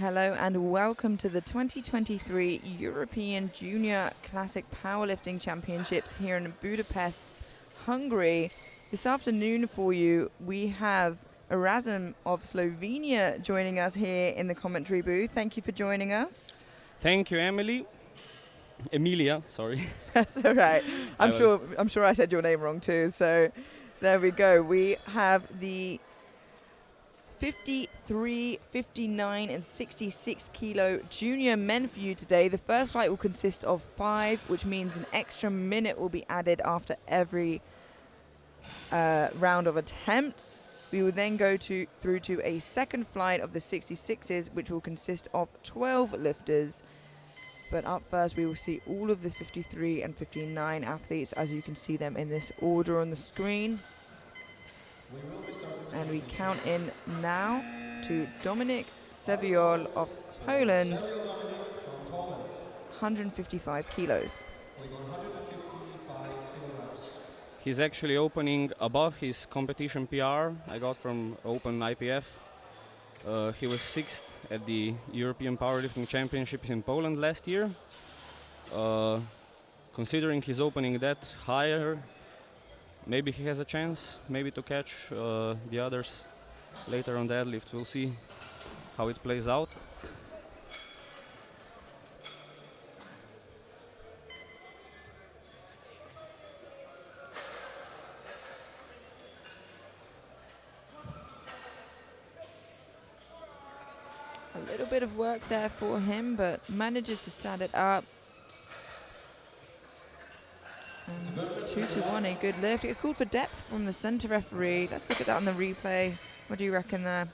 Hello and welcome to the 2023 European Junior Classic Powerlifting Championships here in Budapest, Hungary. This afternoon for you, we have Erasm of Slovenia joining us here in the commentary booth. Thank you for joining us. Thank you, Emilia, sorry. That's all right. I'm sure I said your name wrong too. So there we go. We have the 53, 59 and 66 kilo junior men for you today. The first flight will consist of 5, which means an extra minute will be added after every round of attempts. We will then go through to a second flight of the 66s, which will consist of 12 lifters. But up first, we will see all of the 53 and 59 athletes, as you can see them in this order on the screen. And we count in now to Dominik Seviol of Poland, 155 kilos. He's actually opening above his competition PR I got from Open IPF. He was 6th at the European Powerlifting Championships in Poland last year. Considering he's opening that higher, maybe he has a chance, maybe to catch the others later on deadlift. We'll see how it plays out. A little bit of work there for him, but manages to stand it up. 2 to 1, a good lift. It's called for depth from the center referee. Let's look at that on the replay. What do you reckon there?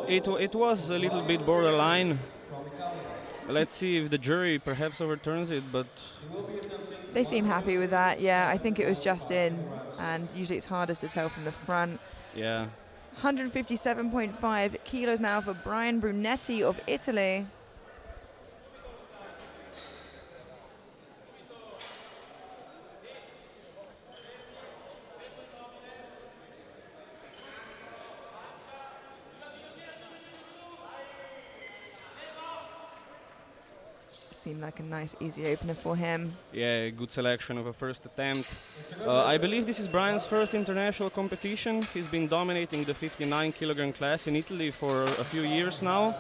It was a little bit borderline. Let's see if the jury perhaps overturns it, but they seem happy with that. Yeah, I think it was just in, and usually it's hardest to tell from the front. Yeah. 157.5 kilos now for Brian Brunetti of Italy. Seemed like a nice, easy opener for him. Yeah, good selection of a first attempt. I believe this is Brian's first international competition. He's been dominating the 59 kilogram class in Italy for a few years now.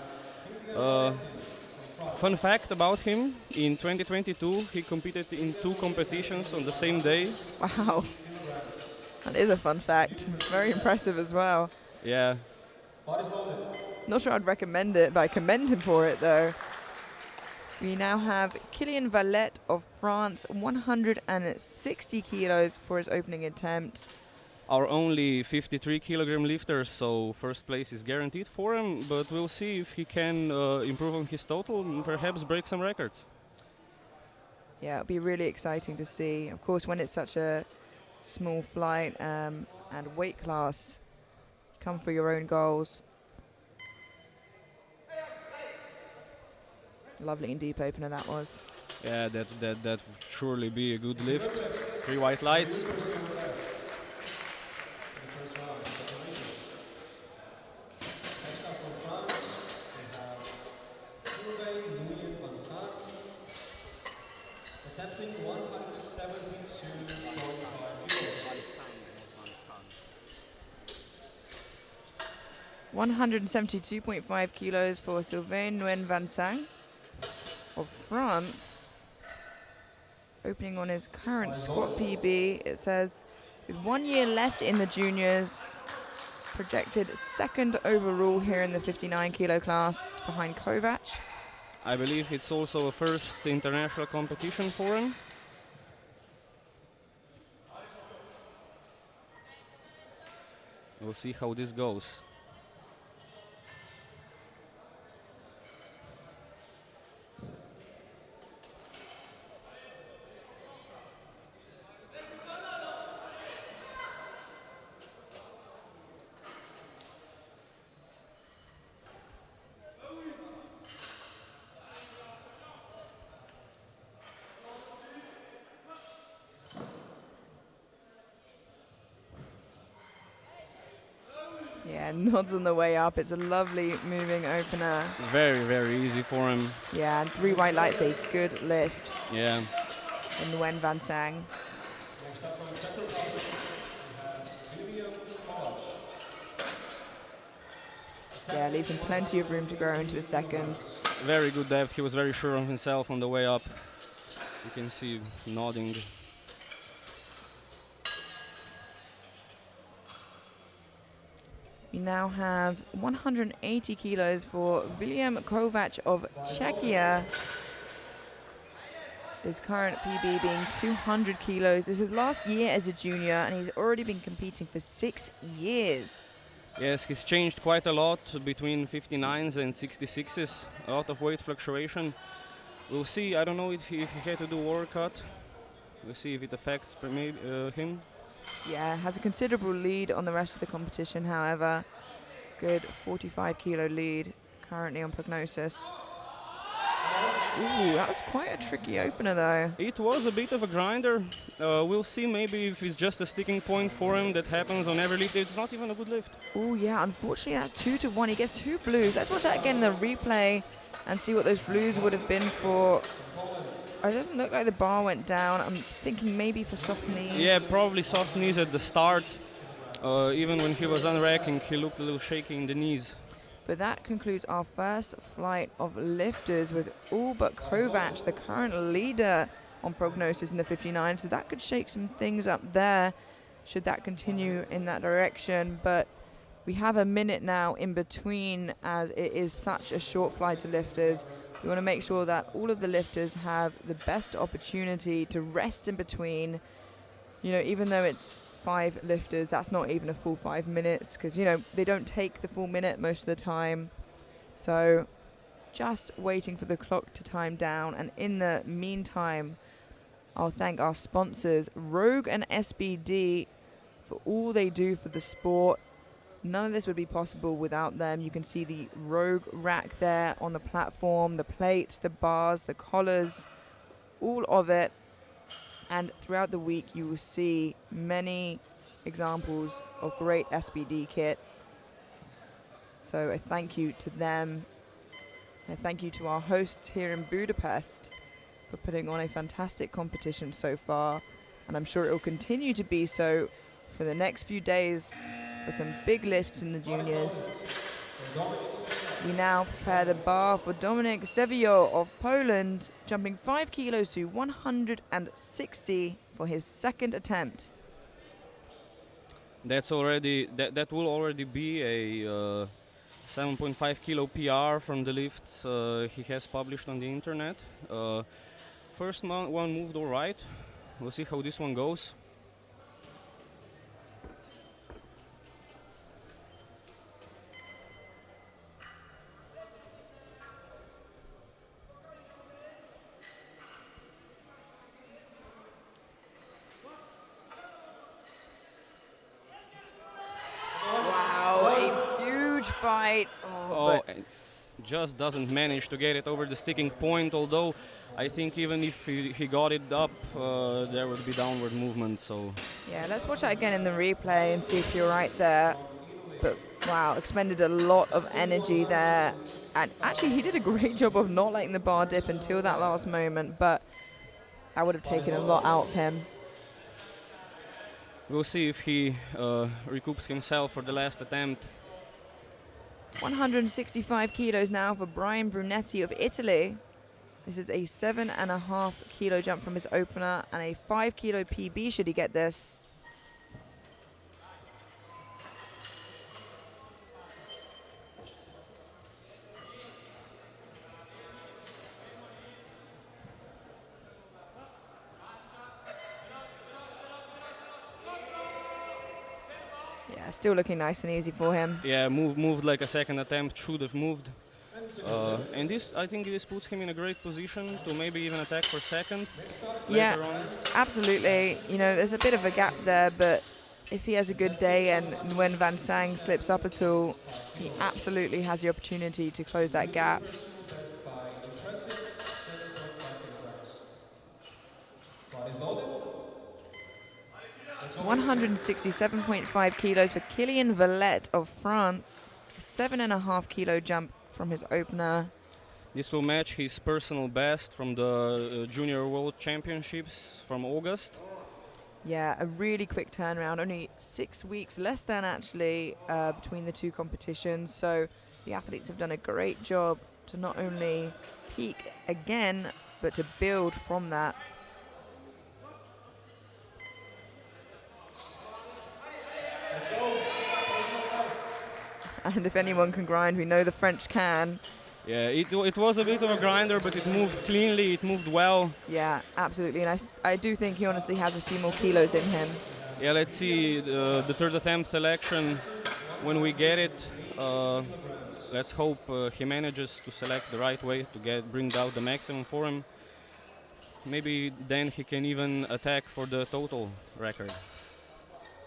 Fun fact about him, in 2022 he competed in 2 competitions on the same day. Wow, that is a fun fact. Very impressive as well. Yeah. Not sure I'd recommend it, but I commend him for it though. We now have Kylian Valette of France, 160 kilos for his opening attempt. Our only 53 kilogram lifter, so first place is guaranteed for him, but we'll see if he can improve on his total and perhaps break some records. Yeah, it'll be really exciting to see. Of course, when it's such a small flight and weight class, come for your own goals. Lovely and deep opener that was. Yeah, that would surely be a good lift. 3 white lights. Attempting 172.5 172.5 kilos for Sylvain Nguyen Van Sang of France. Opening on his current squat PB, it says, with 1 year left in the juniors, projected 2nd overall here in the 59 kilo class behind Kovac. I believe it's also a first international competition for him. We'll see how this goes. Yeah, nods on the way up. It's a lovely moving opener. Very, very easy for him. Yeah, and 3 white lights, a good lift Yeah. in Nguyen Van Sang. Next up from Czech Republic, we have William Kovac. Yeah, leaves him plenty of room to grow into his second. Very good depth. He was very sure of himself on the way up. You can see nodding. We now have 180 kilos for William Kovac of Czechia. His current PB being 200 kilos. This is his last year as a junior, and he's already been competing for 6 years. Yes, he's changed quite a lot between 59s and 66s. A lot of weight fluctuation. We'll see. I don't know if he had to do workout. We'll see if it affects him. Yeah, has a considerable lead on the rest of the competition, however. Good 45 kilo lead currently on prognosis. Ooh, that was quite a tricky opener though. It was a bit of a grinder. We'll see maybe if it's just a sticking point for him that happens on every lift. It's not even a good lift. Oh yeah, unfortunately that's 2 to 1. He gets 2 blues. Let's watch that again in the replay and see what those blues would have been for. It doesn't look like the bar went down. I'm thinking maybe for soft knees. Yeah, probably soft knees at the start. Even when he was unracking, he looked a little shaky in the knees. But that concludes our first flight of lifters with all but Kovac, the current leader on prognosis in the 59. So that could shake some things up there should that continue in that direction. But we have a minute now in between, as it is such a short flight to lifters. We want to make sure that all of the lifters have the best opportunity to rest in between. You know, even though it's 5 lifters, that's not even a full 5 minutes, because, you know, they don't take the full minute most of the time. So just waiting for the clock to time down. And in the meantime, I'll thank our sponsors, Rogue and SBD, for all they do for the sport. None of this would be possible without them. You can see the Rogue rack there on the platform, the plates, the bars, the collars, all of it. And throughout the week, you will see many examples of great SBD kit. So a thank you to them. And a thank you to our hosts here in Budapest for putting on a fantastic competition so far. And I'm sure it will continue to be so for the next few days, for some big lifts in the juniors. We now prepare the bar for Dominik Sevio of Poland, jumping 5 kilos to 160 for his second attempt. That will already be a 7.5 kilo PR from the lifts he has published on the internet. First one moved all right. We'll see how this one goes. Fight. And just doesn't manage to get it over the sticking point, although I think even if he got it up, there would be downward movement. So yeah, let's watch that again in the replay and see if you're right there. But wow, expended a lot of energy there. And actually he did a great job of not letting the bar dip until that last moment, but that would have taken a lot out of him. We'll see if he recoups himself for the last attempt. 165 kilos now for Brian Brunetti of Italy. This is a 7.5 kilo jump from his opener and a 5 kilo PB should he get this. Yeah, still looking nice and easy for him. Yeah, moved like a second attempt, should have moved. And this, I think this puts him in a great position to maybe even attack for second Yeah, later on. absolutely. You know, there's a bit of a gap there, but if he has a good day and when Van Sang slips up at all, he absolutely has the opportunity to close that gap. 167.5 kilos for Kylian Valette of France. 7.5 kilo jump from his opener. This will match his personal best from the Junior World Championships from August. Yeah, a really quick turnaround. Only 6 weeks, less than actually, between the two competitions. So the athletes have done a great job to not only peak again, but to build from that. Let's go. Personal best. And if anyone can grind, we know the French can. Yeah, it was a bit of a grinder, but it moved cleanly, it moved well. Yeah, absolutely. And I do think he honestly has a few more kilos in him. Yeah, let's see the third attempt selection when we get it. Let's hope he manages to select the right way to bring out the maximum for him. Maybe then he can even attack for the total record.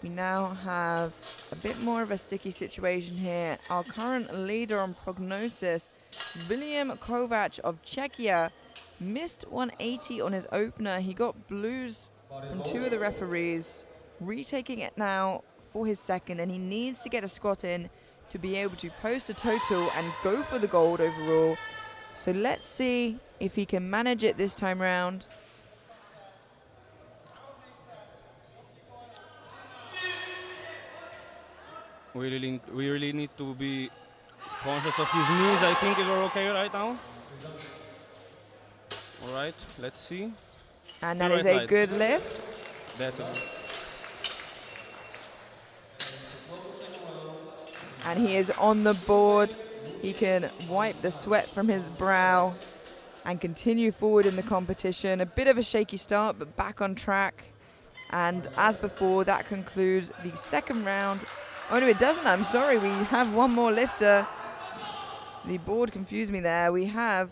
We now have a bit more of a sticky situation here. Our current leader on prognosis, William Kovac of Czechia, missed 180 on his opener. He got blues from two of the referees, retaking it now for his second, and he needs to get a squat in to be able to post a total and go for the gold overall. So let's see if he can manage it this time round. We really need to be conscious of his knees. I think we're okay right now. All right, let's see. And that Two is red a lights. good lift. That's it. And he is on the board. He can wipe the sweat from his brow and continue forward in the competition. A bit of a shaky start, but back on track. And as before, that concludes the second round. Oh no, it doesn't. I'm sorry. We have one more lifter. The board confused me there. We have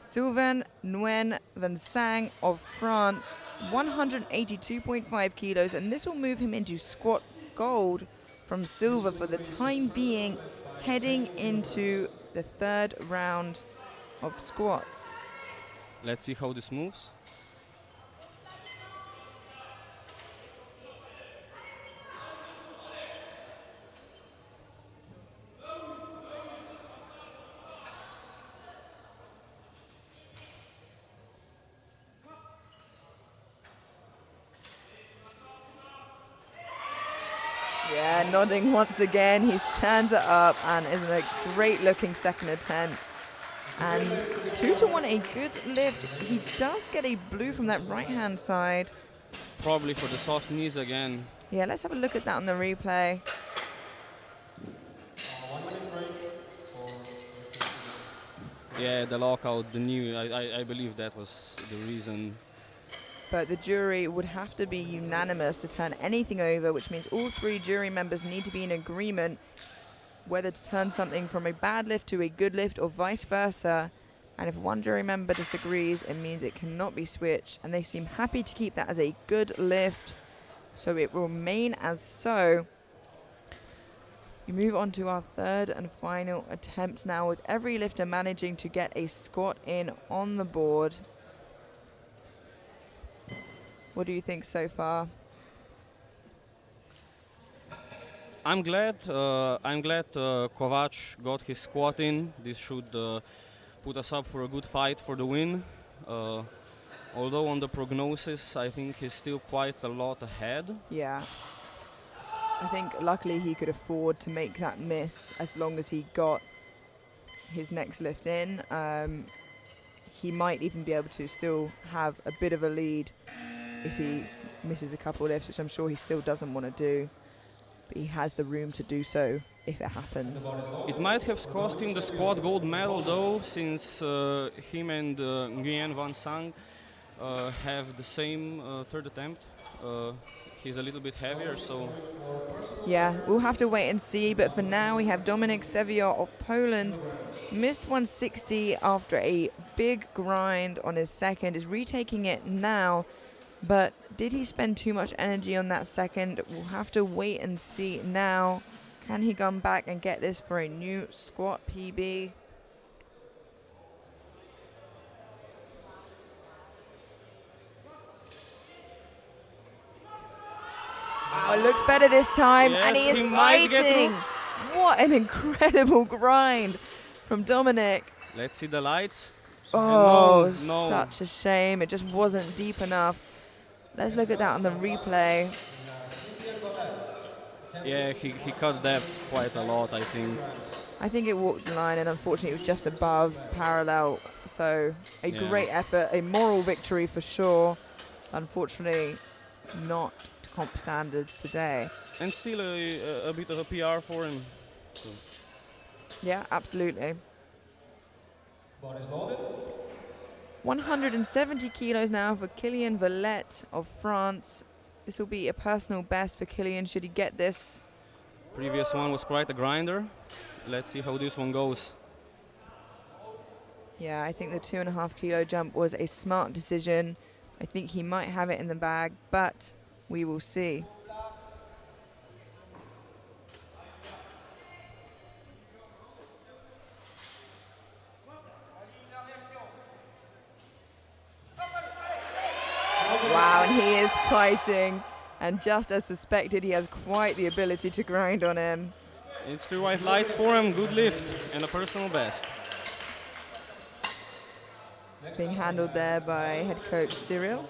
Sylvain Nguyen Van Sang of France, 182.5 kilos, and this will move him into squat gold from silver for the time being, heading into the third round of squats. Let's see how this moves. Yeah, nodding once again. He stands it up and is a great looking second attempt. And 2-1, a good lift. He does get a blue from that right hand side. Probably for the soft knees again. Yeah, let's have a look at that on the replay. 1 minute break for Yeah, the lockout, the knee, I believe that was the reason. But the jury would have to be unanimous to turn anything over, which means all three jury members need to be in agreement whether to turn something from a bad lift to a good lift or vice versa. And if one jury member disagrees, it means it cannot be switched. And they seem happy to keep that as a good lift, so it will remain as so. We move on to our third and final attempts now, with every lifter managing to get a squat in on the board. What do you think so far? I'm glad Kovac got his squat in. This should put us up for a good fight for the win. Although on the prognosis, I think he's still quite a lot ahead. Yeah. I think luckily he could afford to make that miss as long as he got his next lift in. He might even be able to still have a bit of a lead if he misses a couple lifts, which I'm sure he still doesn't want to do. But he has the room to do so if it happens. It might have cost him the squat gold medal though, since him and Nguyen Van Sang have the same third attempt. He's a little bit heavier, so... Yeah, we'll have to wait and see, but for now we have Dominik Sevior of Poland. Missed 160 after a big grind on his second, is retaking it now, but did he spend too much energy on that second? We'll have to wait and see now. Can he come back and get this for a new squat PB? Wow, it looks better this time, and Yes, he is he might get fighting. through. What an incredible grind from Dominic. Let's see the lights. Oh, And no. such a shame. It just wasn't deep enough. Let's look at that on the replay. Yeah, he cut depth quite a lot, I think. I think it walked the line, and unfortunately it was just above parallel. So a Yeah. great effort, a moral victory for sure. Unfortunately, not to comp standards today. And still a bit of a PR for him. So Yeah, absolutely. Bar is loaded. 170 kilos now for Kylian Valette of France. This will be a personal best for Kylian should he get this. previous one was quite a grinder. Let's see how this one goes. Yeah, I think the 2.5 kilo jump was a smart decision. I think he might have it in the bag, but we will see. Wow, and he is fighting. And just as suspected, he has quite the ability to grind on him. It's 3 white lights for him, good lift, and a personal best. Being handled there by head coach Cyril.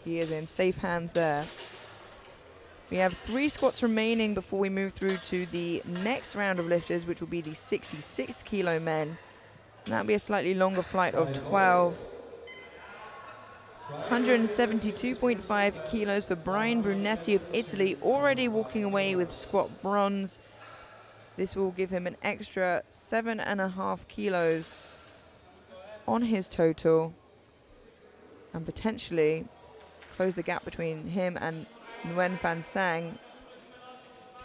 He is in safe hands there. We have 3 squats remaining before we move through to the next round of lifters, which will be the 66 kilo men. And that'll be a slightly longer flight of 12. 172.5 kilos for Brian Brunetti of Italy, already walking away with squat bronze. This will give him an extra 7.5 kilos on his total and potentially close the gap between him and Nguyen Van Sang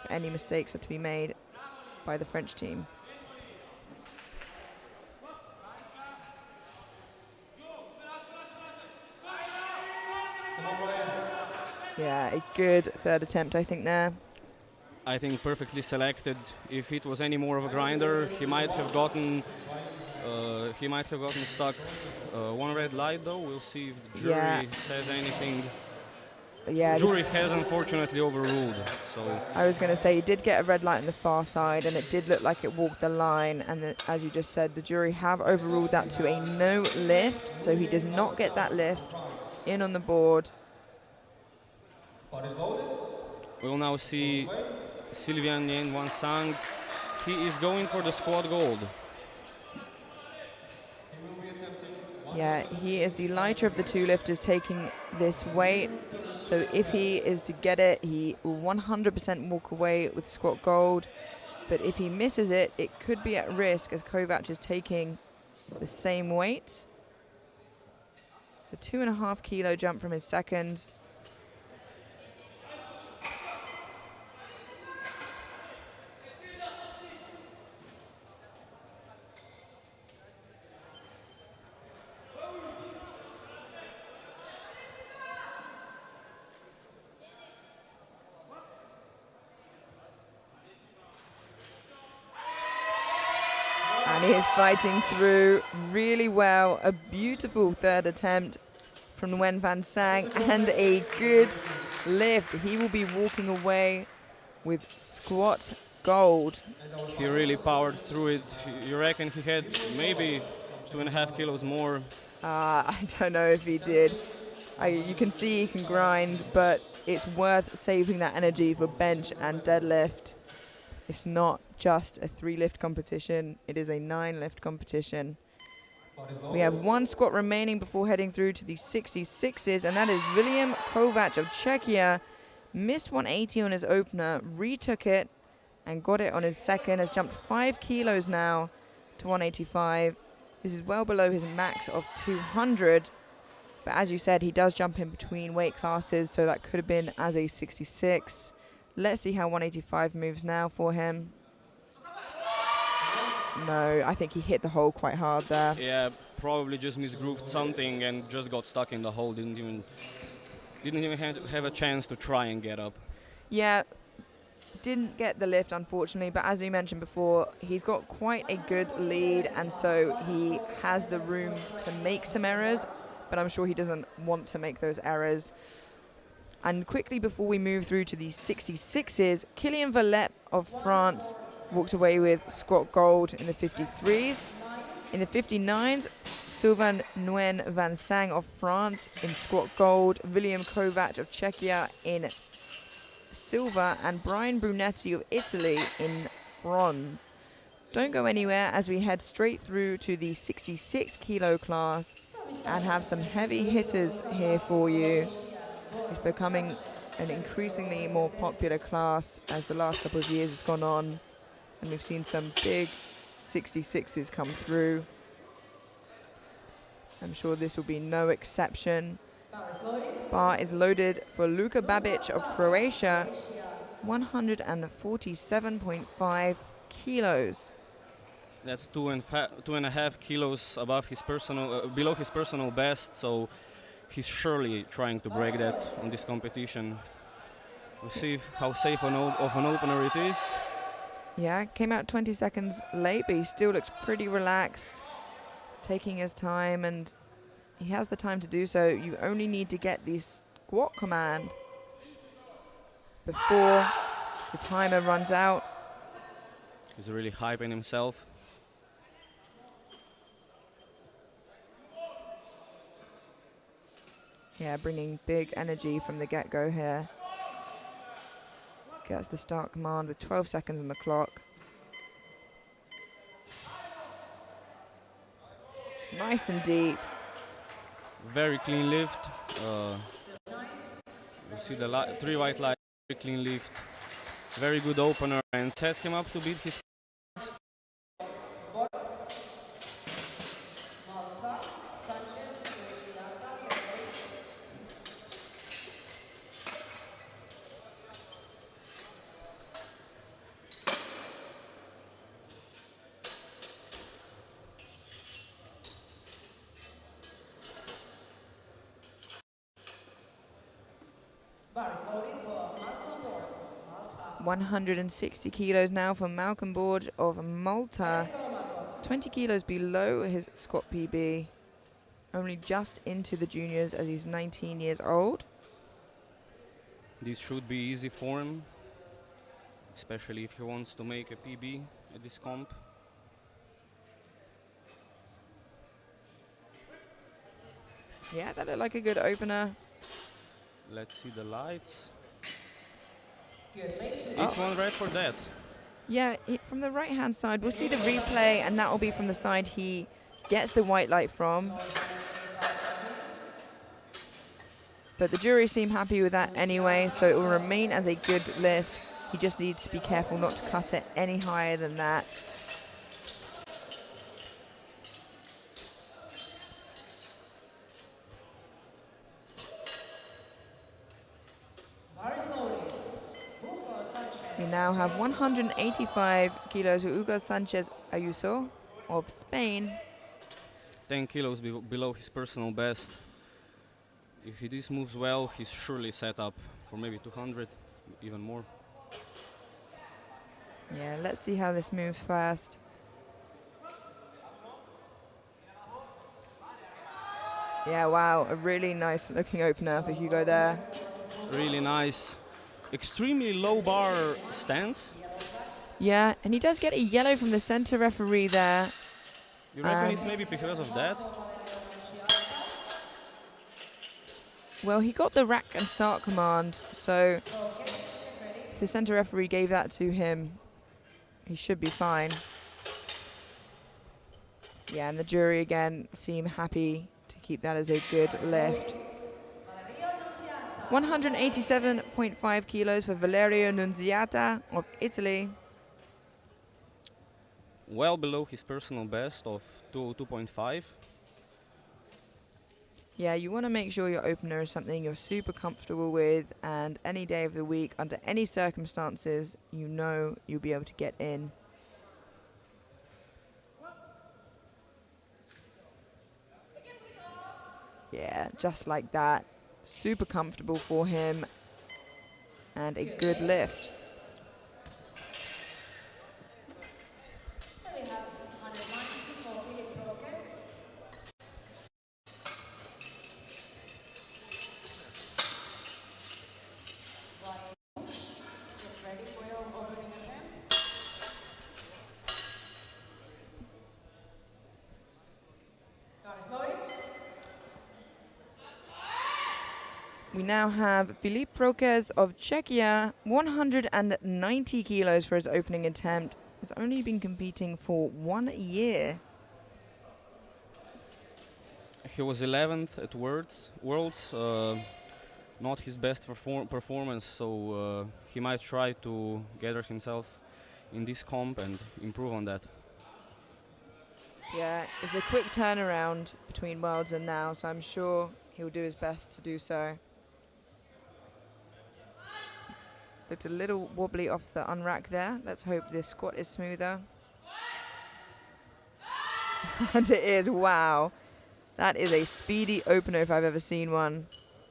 if any mistakes are to be made by the French team. Yeah, a good third attempt, I think, there. I think perfectly selected. If it was any more of a grinder, he might have gotten stuck. One red light though. We'll see if the jury says anything. Yeah, The jury has unfortunately overruled. So I was going to say he did get a red light on the far side, and it did look like it walked the line. And as you just said, the jury have overruled that to a no lift, so he does not get that lift in on the board. Bar is loaded. we'll now see Sylvian Nguyen Van Sang. He is going for the squad gold. He will be attempting Yeah, he is the lighter of the 2 lifters taking this weight. So if he is to get it, he will 100% walk away with squat gold. But if he misses it, it could be at risk as Kovac is taking the same weight. It's a 2.5 kilo jump from his second. And he is fighting through really well. A beautiful third attempt from Nguyen Van Sang and a good lift. He will be walking away with squat gold. He really powered through it. You reckon he had maybe 2.5 kilos more? I don't know if he did. You can see he can grind, but it's worth saving that energy for bench and deadlift. It's not just a 3 lift competition, it is a 9 lift competition. We have 1 squat remaining before heading through to the 66s, and that is William Kovac of Czechia. Missed 180 on his opener, retook it and got it on his second, has jumped 5 kilos now to 185. This is well below his max of 200, but as you said, he does jump in between weight classes, so that could have been as a 66. Let's see how 185 moves now for him. No, I think he hit the hole quite hard there. Yeah, probably just misgrooved something and just got stuck in the hole. Didn't even have a chance to try and get up. Yeah, didn't get the lift unfortunately, but as we mentioned before, he's got quite a good lead, and so he has the room to make some errors, but I'm sure he doesn't want to make those errors. And quickly before we move through to the 66s, Kylian Valette of France walks away with squat gold in the 53s. In the 59s, Sylvain Nguyen Van Sang of France in squat gold, William Kovac of Czechia in silver, and Brian Brunetti of Italy in bronze. Don't go anywhere as we head straight through to the 66 kilo class and have some heavy hitters here for you. It's becoming an increasingly more popular class as the last couple of years it's gone on, and we've seen some big 66s come through. I'm sure this will be no exception. Bar is loaded for Luka Babic of Croatia, 147.5 kilos. That's 2.5 kilos above his below his personal best, so he's surely trying to break that on this competition. We'll see how safe of an opener it is. Yeah, came out 20 seconds late, but he still looks pretty relaxed, taking his time, and he has the time to do so. You only need to get the squat command before the timer runs out. He's really hyping himself. Yeah, bringing big energy from the get-go here. Gets the start command with 12 seconds on the clock. Nice and deep. Very clean lift. You see the 3 white lights, very clean lift. Very good opener, and sets him up to beat his 160 kilos now for Malcolm Borge of Malta. 20 kilos below his squat PB. Only just into the juniors as he's 19 years old. This should be easy for him, especially if he wants to make a PB at this comp. Yeah, that looked like a good opener. Let's see the lights. It's one right for that. Yeah, from the right-hand side, we'll see the replay, and that will be from the side he gets the white light from. But the jury seem happy with that anyway, so it will remain as a good lift. He just needs to be careful not to cut it any higher than that. We now have 185 kilos for Hugo Sanchez Ayuso of Spain. 10 kilos below his personal best. If this moves well, he's surely set up for maybe 200, even more. Yeah, let's see how this moves first. Yeah, wow, a really nice looking opener for Hugo there. Really nice. Extremely low bar stance. Yeah, and he does get a yellow from the center referee there. You reckon it's maybe because of that? Well, he got the rack and start command, so if the center referee gave that to him, he should be fine. Yeah, and the jury again seem happy to keep that as a good lift. 187.5 kilos for Valerio Nunziata of Italy. Well below his personal best of 202.5. Yeah, you want to make sure your opener is something you're super comfortable with, and any day of the week, under any circumstances, you know you'll be able to get in. Yeah, just like that. Super comfortable for him, and a good lift. We now have Filip Prokes of Czechia, 190 kilos for his opening attempt. Has only been competing for 1 year. He was 11th at Worlds. Not his best performance, so he might try to gather himself in this comp and improve on that. Yeah, it's a quick turnaround between Worlds and now, so I'm sure he'll do his best to do so. Looked a little wobbly off the unrack there. Let's hope this squat is smoother. And it is, wow. That is a speedy opener if I've ever seen one.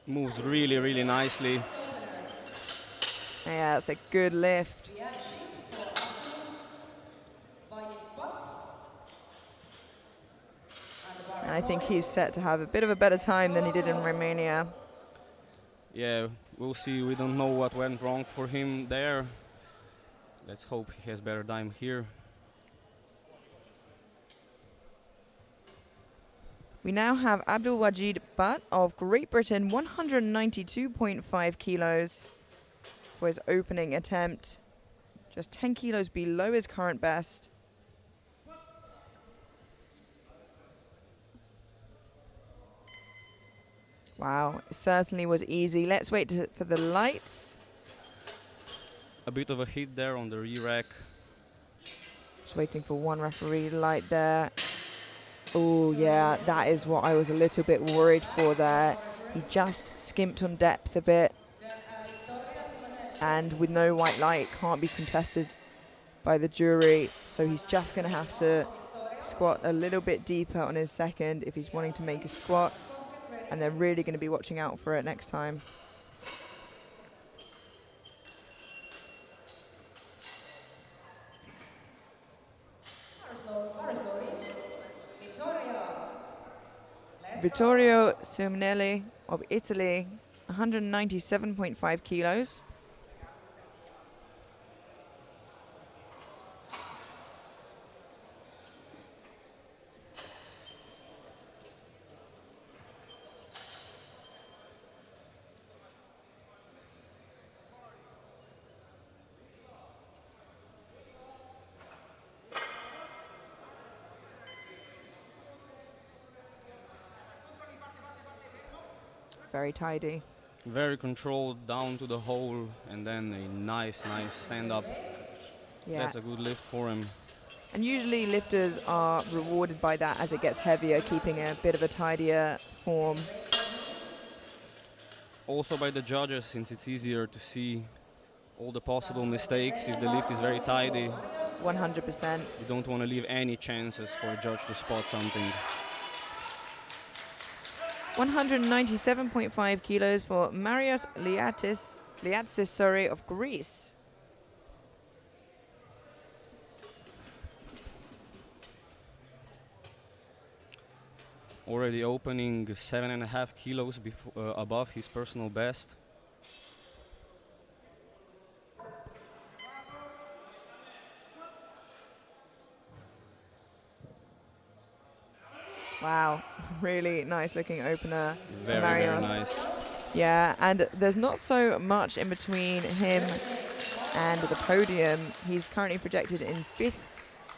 Moves really, really nicely. Yeah, it's a good lift. And I think he's set to have a bit of a better time than he did in Romania. Yeah, we'll see. We don't know what went wrong for him there. Let's hope he has better time here. We now have Abdul Wajid Butt of Great Britain, 192.5 kilos for his opening attempt. Just 10 kilos below his current best. Wow, it certainly was easy. Let's wait for the lights. A bit of a hit there on the re-rack. Just waiting for one referee light there. Oh yeah, that is what I was a little bit worried for there. He just skimped on depth a bit. And with no white light, can't be contested by the jury. So he's just gonna have to squat a little bit deeper on his second if he's wanting to make a squat. And they're really gonna be watching out for it next time. Vittorio Simonelli of Italy, 197.5 kilos. Very tidy. Very controlled down to the hole, and then a nice stand up. Yeah. That's a good lift for him. And usually lifters are rewarded by that as it gets heavier, keeping a bit of a tidier form. Also by the judges, since it's easier to see all the possible mistakes if the lift is very tidy. 100%. You don't want to leave any chances for a judge to spot something. 197.5 kilos for Marios Liatsis of Greece. Already opening 7.5 kilos above his personal best. Wow, really nice looking opener. Very, Marios. very nice. Yeah, and there's not so much in between him and the podium. He's currently projected in 5th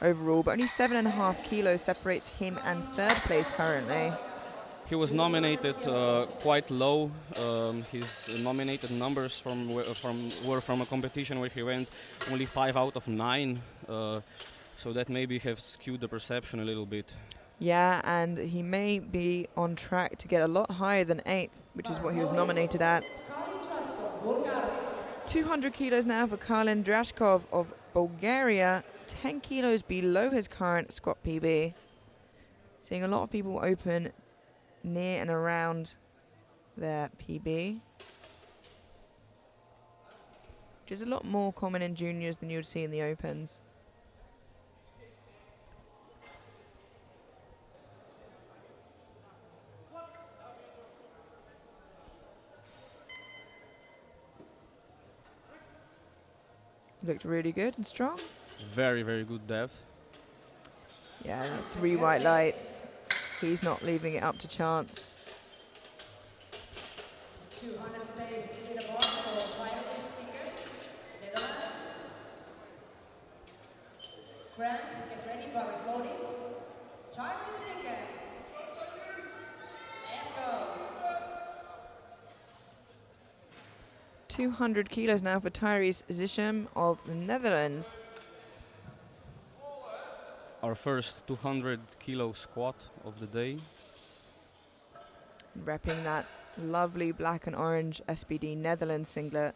overall, but only 7.5 kilos separates him and 3rd place currently. He was nominated quite low. His nominated numbers were from a competition where he went only 5 out of 9. So that maybe have skewed the perception a little bit. Yeah, and he may be on track to get a lot higher than 8th, which is what he was nominated at. 200 kilos now for Karlin Drashkov of Bulgaria, 10 kilos below his current squat PB. Seeing a lot of people open near and around their PB, which is a lot more common in juniors than you would see in the opens. Looked really good and strong. Very, very good depth. Yeah, 3 white lights. He's not leaving it up to chance. 200 stays in the bar for Tyler Singer, Netherlands. Grant, get ready, bar is loaded. Tyler Singer. Let's go. 200 kilos now for Tyrese Zisham of the Netherlands. Our first 200 kilo squat of the day. Repping that lovely black and orange SBD Netherlands singlet.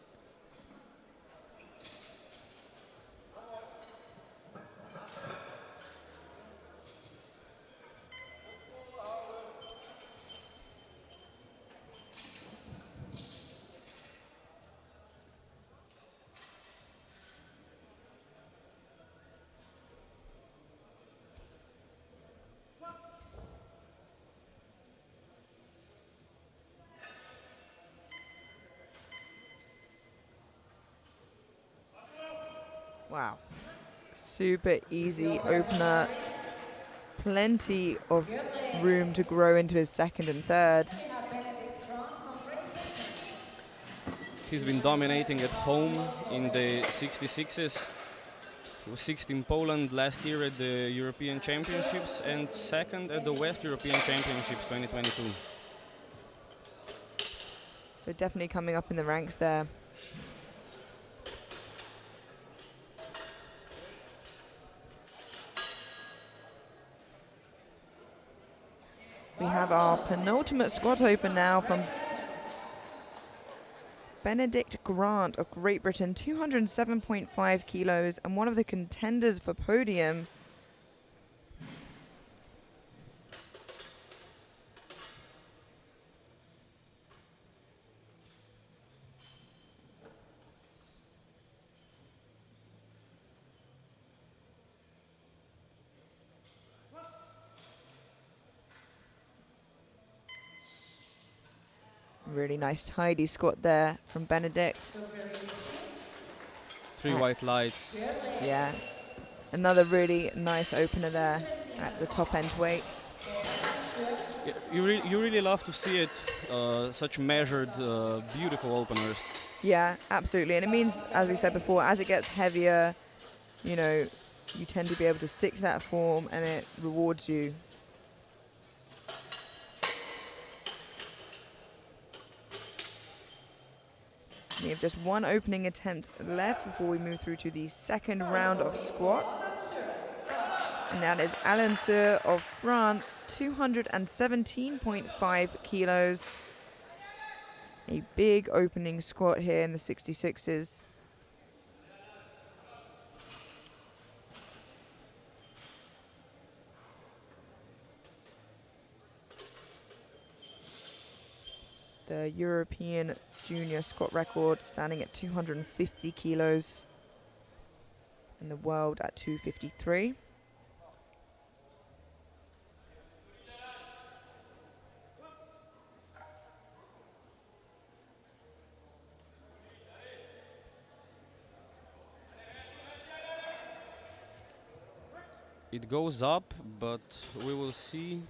Wow. Super easy opener. Plenty of room to grow into his second and third. He's been dominating at home in the 66s. He was sixth in Poland last year at the European Championships and second at the West European Championships 2022. So definitely coming up in the ranks there. We have our penultimate squat open now from Benedict Grant of Great Britain, 207.5 kilos and one of the contenders for podium. Really nice tidy squat there from Benedict. 3 white lights. Yeah, another really nice opener there at the top end weight. Yeah, you really love to see it, such measured, beautiful openers. Yeah, absolutely. And it means, as we said before, as it gets heavier, you know, you tend to be able to stick to that form and it rewards you. We have just one opening attempt left before we move through to the second round of squats. And that is Alain Sur of France, 217.5 kilos. A big opening squat here in the 66s. The European junior squat record standing at 250 kilos. And the world at 253. It goes up, but we will see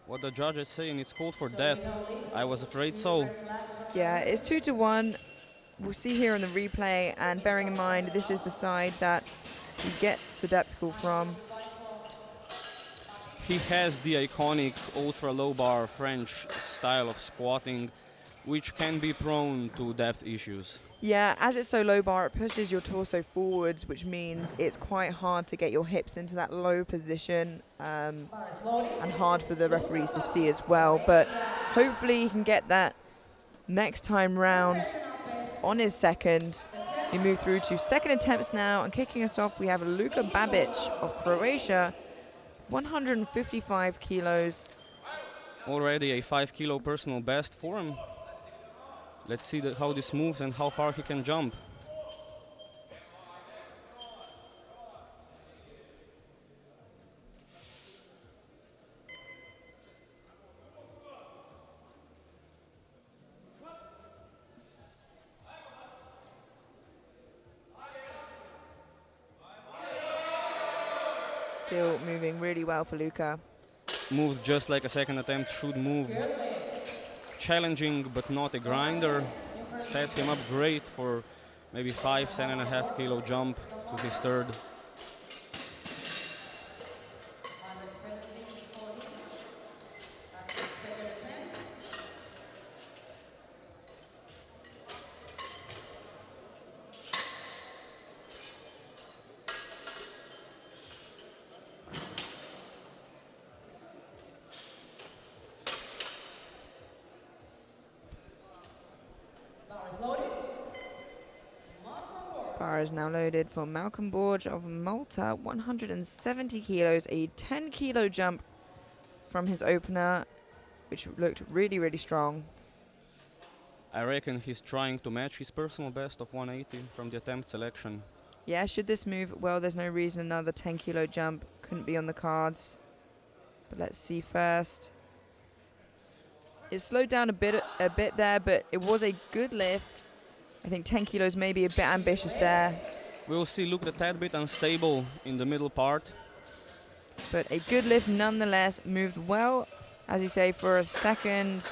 what the judges say, and it's called for death. I was afraid so. Yeah, it's 2-1. We'll see here on the replay, and bearing in mind this is the side that he gets the depth call from. He has the iconic ultra low bar French style of squatting, which can be prone to depth issues. Yeah, as it's so low bar, it pushes your torso forwards, which means it's quite hard to get your hips into that low position, and hard for the referees to see as well. But hopefully he can get that next time round on his second. We move through to second attempts now, and kicking us off we have Luka Babic of Croatia, 155 kilos. Already a 5 kilo personal best for him. Let's see how this moves and how far he can jump. Still moving really well for Luka. Moved just like a second attempt should move. challenging but not a grinder. Sets him up great for maybe 5, 10.5 kilo jump to his third. Bar is now loaded for Malcolm Borge of Malta, 170 kilos, a 10 kilo jump from his opener, which looked really, really strong. I reckon he's trying to match his personal best of 180 from the attempt selection. Yeah, should this move well, there's no reason another 10 kilo jump couldn't be on the cards. But let's see first. It slowed down a bit there, but it was a good lift. I think 10 kilos may be a bit ambitious there. We'll see, looked a tad bit unstable in the middle part. But a good lift nonetheless, moved well, as you say, for a second.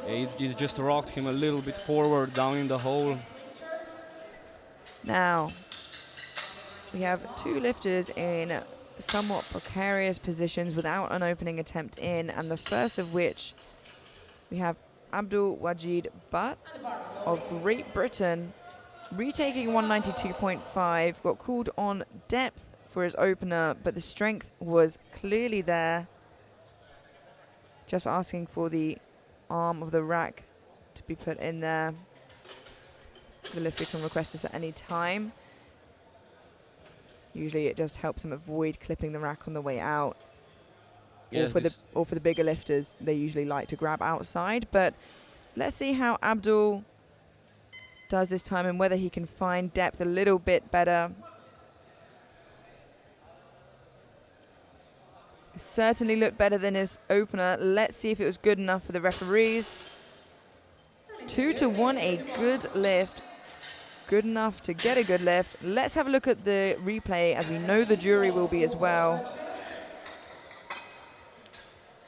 It just rocked him a little bit forward down in the hole. Now, we have two lifters in somewhat precarious positions without an opening attempt in, and the first of which we have Abdul Wajid Butt of Great Britain, retaking 192.5, got called on depth for his opener, but the strength was clearly there. Just asking for the arm of the rack to be put in there. The lifter can request this at any time. Usually it just helps them avoid clipping the rack on the way out. Yes, Or for the bigger lifters, they usually like to grab outside. But let's see how Abdul does this time and whether he can find depth a little bit better. Certainly looked better than his opener. Let's see if it was good enough for the referees. 2-1, a good lift. Good enough to get a good lift. Let's have a look at the replay, as we know the jury will be as well.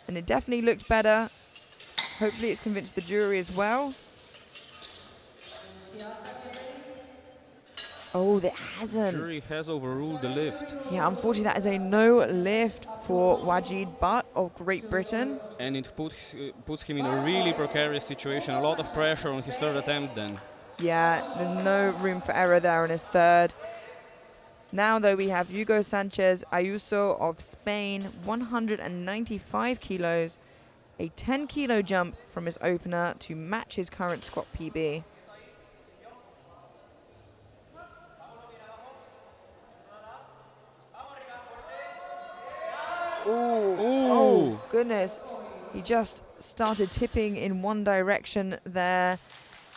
And it definitely looked better. Hopefully it's convinced the jury as well. Oh, it hasn't. Jury has overruled the lift. Yeah, unfortunately that is a no lift for Wajid Butt of Great Britain. And it puts him in a really precarious situation. A lot of pressure on his third attempt then. Yeah, there's no room for error there on his third. Now, though, we have Hugo Sanchez Ayuso of Spain, 195 kilos, a 10 kilo jump from his opener to match his current squat PB. Ooh. Oh, goodness. He just started tipping in one direction there.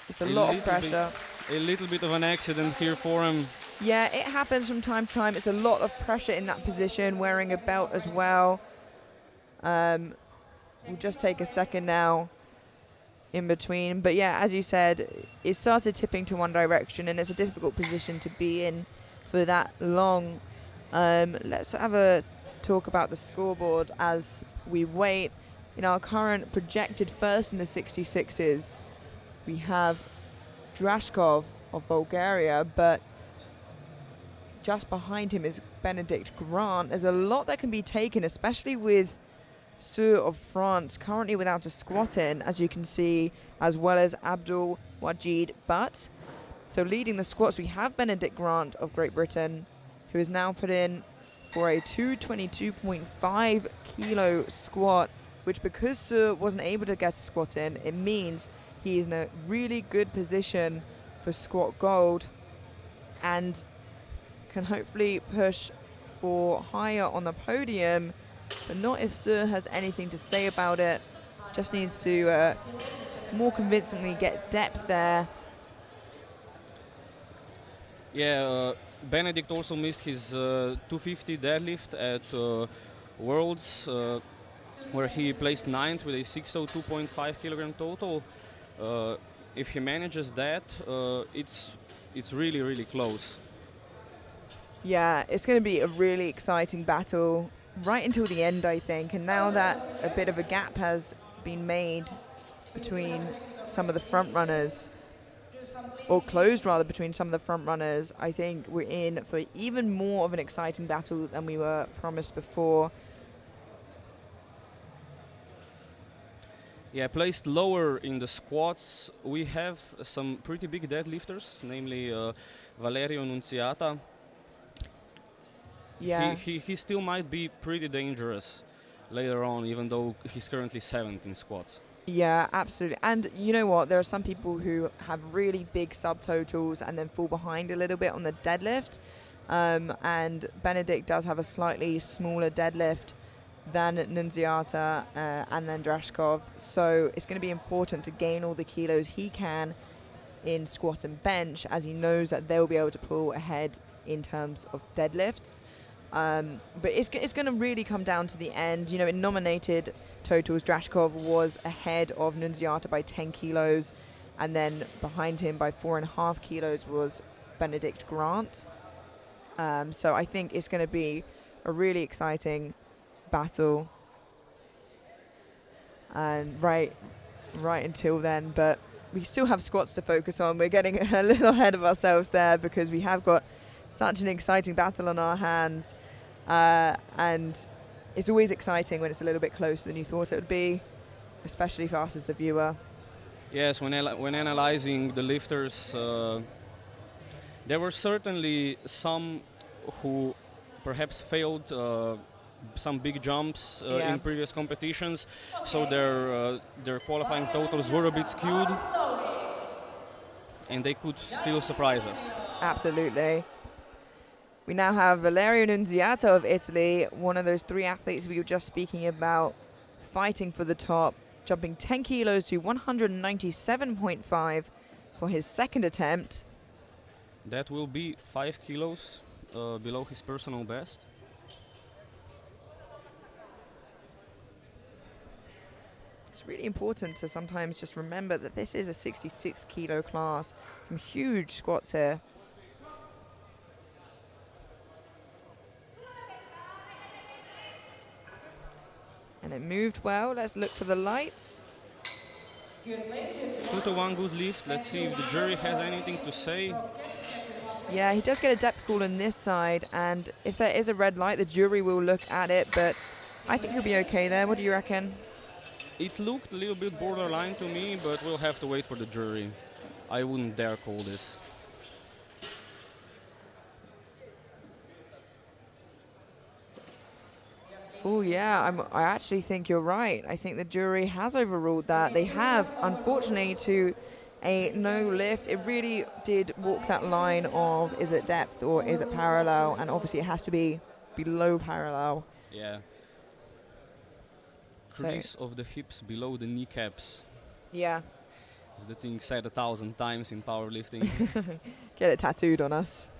It's a lot of pressure. A little bit of an accident here for him. Yeah, it happens from time to time. It's a lot of pressure in that position, wearing a belt as well. We'll just take a second now in between. But yeah, as you said, it started tipping to one direction, and it's a difficult position to be in for that long. Let's have a talk about the scoreboard as we wait. In our current projected first in the 66s, we have Drashkov of Bulgaria, but just behind him is Benedict Grant. There's a lot that can be taken, especially with Sur of France currently without a squat in, as you can see, as well as Abdul Wajid Butt. So leading the squats, we have Benedict Grant of Great Britain, who is now put in for a 222.5 kilo squat, which because Sur wasn't able to get a squat in, it means he is in a really good position for squat gold and can hopefully push for higher on the podium, but not if Sur has anything to say about it. Just needs to more convincingly get depth there. Yeah, Benedict also missed his 250 deadlift at Worlds, where he placed 9th with a 602.5 kilogram total. If he manages that, it's really, really close. Yeah, it's going to be a really exciting battle right until the end, I think. And now that a bit of a gap has been made between some of the front runners, or closed rather between some of the front runners, I think we're in for even more of an exciting battle than we were promised before. Yeah, placed lower in the squats, we have some pretty big deadlifters, namely Valerio Nunziata. Yeah. He still might be pretty dangerous later on, even though he's currently 7th in squats. Yeah, absolutely. And you know what? There are some people who have really big subtotals and then fall behind a little bit on the deadlift. And Benedict does have a slightly smaller deadlift than Nunziata and then Drashkov. So it's going to be important to gain all the kilos he can in squat and bench, as he knows that they'll be able to pull ahead in terms of deadlifts. But it's going to really come down to the end. You know, in nominated totals, Drashkov was ahead of Nunziata by 10 kilos, and then behind him by 4.5 kilos was Benedict Grant. So I think it's going to be a really exciting battle, and right until then. But we still have squats to focus on. We're getting a little ahead of ourselves there because we have got such an exciting battle on our hands, and it's always exciting when it's a little bit closer than you thought it would be, especially for us as the viewer. Yes, when analyzing the lifters, there were certainly some who perhaps failed some big jumps in previous competitions, so their qualifying totals were a bit skewed, and they could still surprise us. Absolutely. We now have Valerio Nunziata of Italy, one of those 3 athletes we were just speaking about, fighting for the top, jumping 10 kilos to 197.5 for his second attempt. That will be 5 kilos below his personal best. It's really important to sometimes just remember that this is a 66 kilo class. Some huge squats here. And it moved well. Let's look for the lights. 2-to-1 good lift. Let's see if the jury has anything to say. Yeah, he does get a depth call on this side, and if there is a red light, the jury will look at it, but I think he'll be okay there. What do you reckon? It looked a little bit borderline to me, but we'll have to wait for the jury. I wouldn't dare call this. Oh yeah, I actually think you're right. I think the jury has overruled that. They have, unfortunately, to a no lift. It really did walk that line of, is it depth or is it parallel? And obviously it has to be below parallel. Yeah. Crease of the hips below the kneecaps. Yeah. It's the thing said 1,000 times in powerlifting. Get it tattooed on us.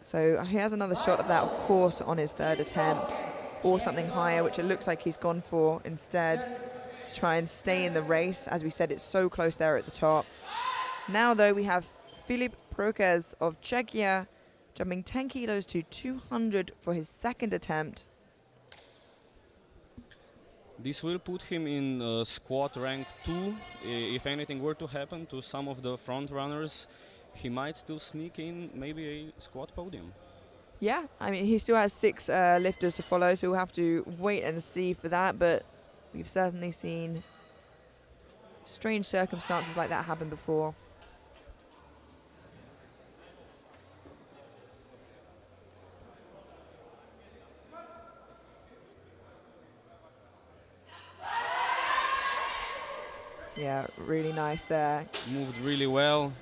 So he has another shot of that, of course, on his third attempt, or something higher, which it looks like he's gone for instead, to try and stay in the race. As we said, it's so close there at the top. Now, though, we have Filip Prokes of Czechia jumping 10 kilos to 200 for his second attempt. This will put him in squat rank 2. If anything were to happen to some of the front runners, he might still sneak in maybe a squat podium. Yeah, I mean, he still has 6 lifters to follow, so we'll have to wait and see for that, but we've certainly seen strange circumstances like that happen before. Yeah, really nice there. Moved really well.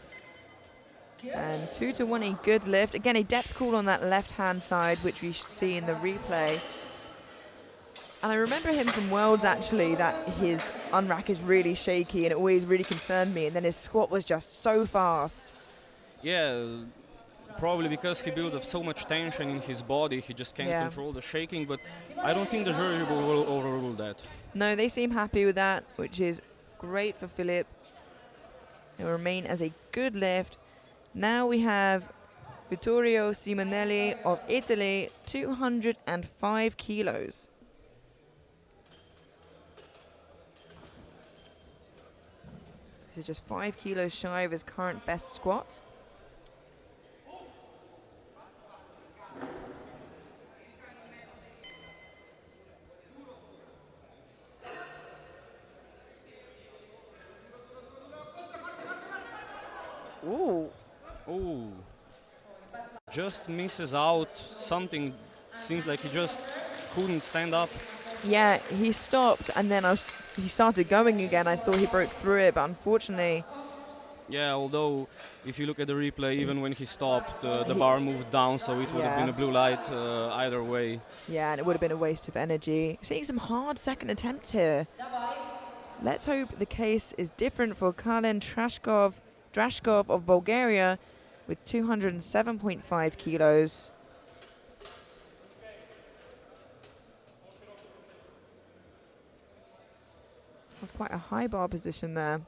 And 2-to-1, a good lift. Again, a depth call on that left-hand side, which we should see in the replay. And I remember him from Worlds, actually, that his unrack is really shaky, and it always really concerned me. And then his squat was just so fast. Yeah, probably because he builds up so much tension in his body, he just can't control the shaking. But I don't think the jury will overrule that. No, they seem happy with that, which is great for Filip. It will remain as a good lift. Now we have Vittorio Simonelli of Italy, 205 kilos. This is just 5 kilos shy of his current best squat. Ooh. Oh, just misses out something. Seems like he just couldn't stand up. Yeah, he stopped and then he started going again. I thought he broke through it, but unfortunately, Yeah, although if you look at the replay, even when he stopped, the bar moved down, so it would have been a blue light either way. yeah, and it would have been a waste of energy. Seeing some hard second attempts here. Let's hope the case is different for Kalen Drashkov of Bulgaria with 207.5 kilos. That's quite a high bar position there.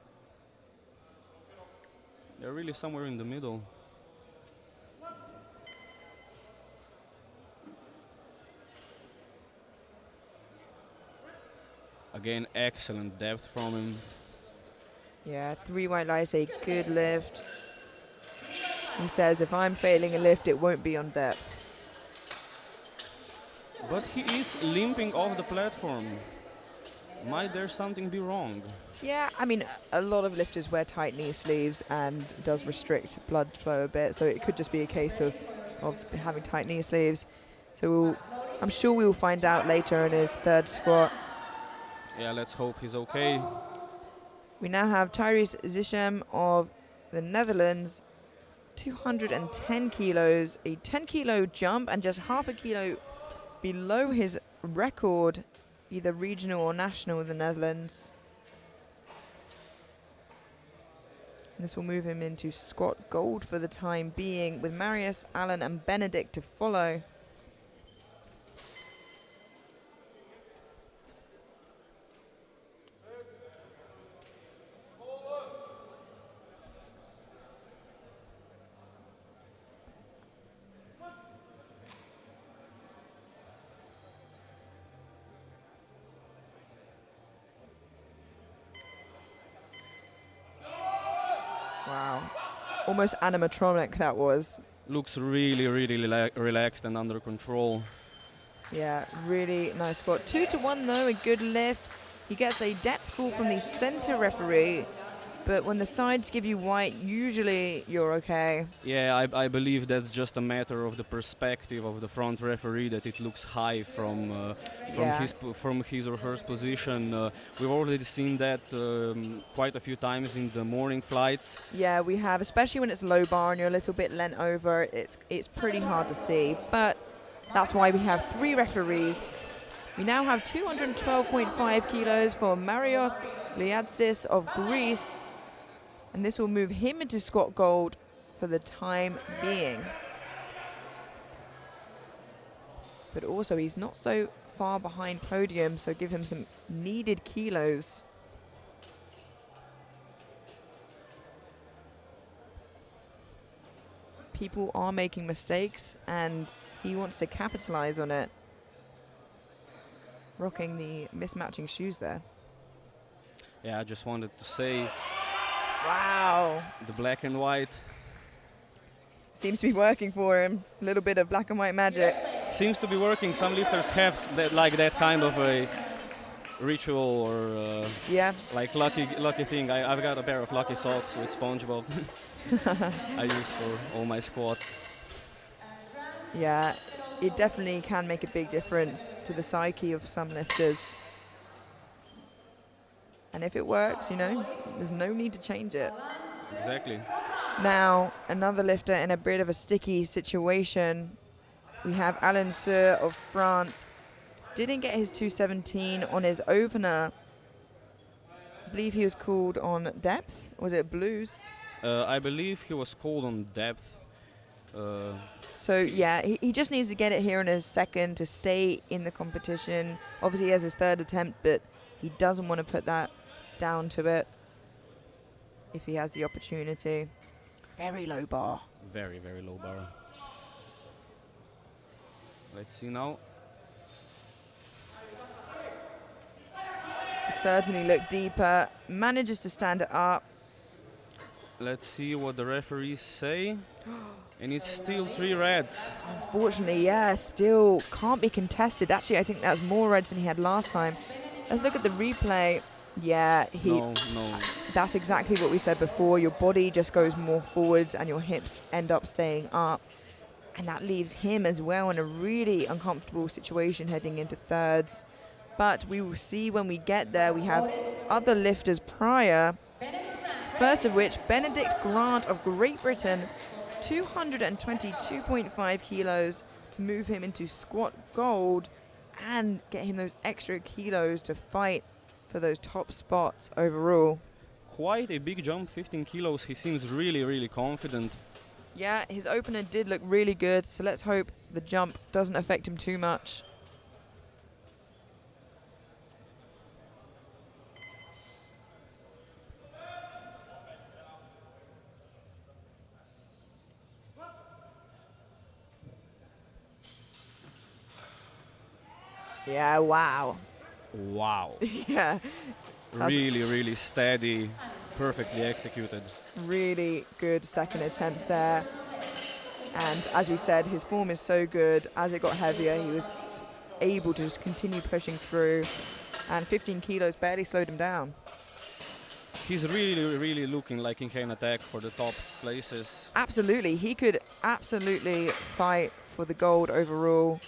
They're really somewhere in the middle. Again, excellent depth from him. Yeah, 3 white lights, a good lift. He says, if I'm failing a lift, it won't be on depth. But he is limping off the platform. Might there something be wrong? Yeah, I mean, a lot of lifters wear tight knee sleeves and it does restrict blood flow a bit, so it could just be a case of having tight knee sleeves. So I'm sure we will find out later in his third squat. Yeah, let's hope he's okay. We now have Tyrese Zishem of the Netherlands, 210 kilos, a 10 kilo jump and just half a kilo below his record, either regional or national in the Netherlands. This will move him into squat gold for the time being, with Marius, Alan and Benedict to follow. Wow, almost animatronic that was. Looks really, really relaxed and under control. Yeah, really nice squat. 2-1 though, a good lift. He gets a depth call from the center referee, but when the sides give you white, usually you're okay. Yeah, I believe that's just a matter of the perspective of the front referee, that it looks high from his or her position. We've already seen that quite a few times in the morning flights. Yeah, we have, especially when it's low bar and you're a little bit leant over. It's pretty hard to see, but that's why we have 3 referees. We now have 212.5 kilos for Marios Liadsis of Greece, and this will move him into squat gold for the time being. But also he's not so far behind podium, so give him some needed kilos. People are making mistakes and he wants to capitalize on it. Rocking the mismatching shoes there. Yeah, I just wanted to say, wow, the black and white seems to be working for him. A little bit of black and white magic. seems to be working. Some lifters have that kind of a ritual or like lucky thing. I've got a pair of lucky socks with SpongeBob. I use for all my squats. Yeah, it definitely can make a big difference to the psyche of some lifters. And if it works, you know, there's no need to change it. Exactly. Now, another lifter in a bit of a sticky situation. We have Alain Seur of France. Didn't get his 217 on his opener. I believe he was called on depth. Was it blues? I believe he was called on depth. So yeah, he just needs to get it here in his second to stay in the competition. Obviously he has his third attempt, but he doesn't want to put that down to it if he has the opportunity. Very low bar. Very, very low bar. Let's see now. Certainly look deeper. Manages to stand it up. Let's see what the referees say. And it's still 3 reds. Unfortunately, yeah, still can't be contested. Actually, I think that's more reds than he had last time. Let's look at the replay. Yeah, No. that's exactly what we said before. Your body just goes more forwards and your hips end up staying up. And that leaves him as well in a really uncomfortable situation heading into thirds. But we will see when we get there. We have other lifters prior. First of which, Benedict Grant of Great Britain, 222.5 kilos to move him into squat gold and get him those extra kilos to fight for those top spots overall. Quite a big jump, 15 kilos. He seems really, really confident. Yeah, his opener did look really good, so let's hope the jump doesn't affect him too much. Yeah, wow. Wow. Yeah, Really, really steady, perfectly executed. really good second attempt there. And as we said, his form is so good. As it got heavier, he was able to just continue pushing through. And 15 kilos barely slowed him down. He's really, really looking like he can attack for the top places. Absolutely, he could absolutely fight for the gold overall.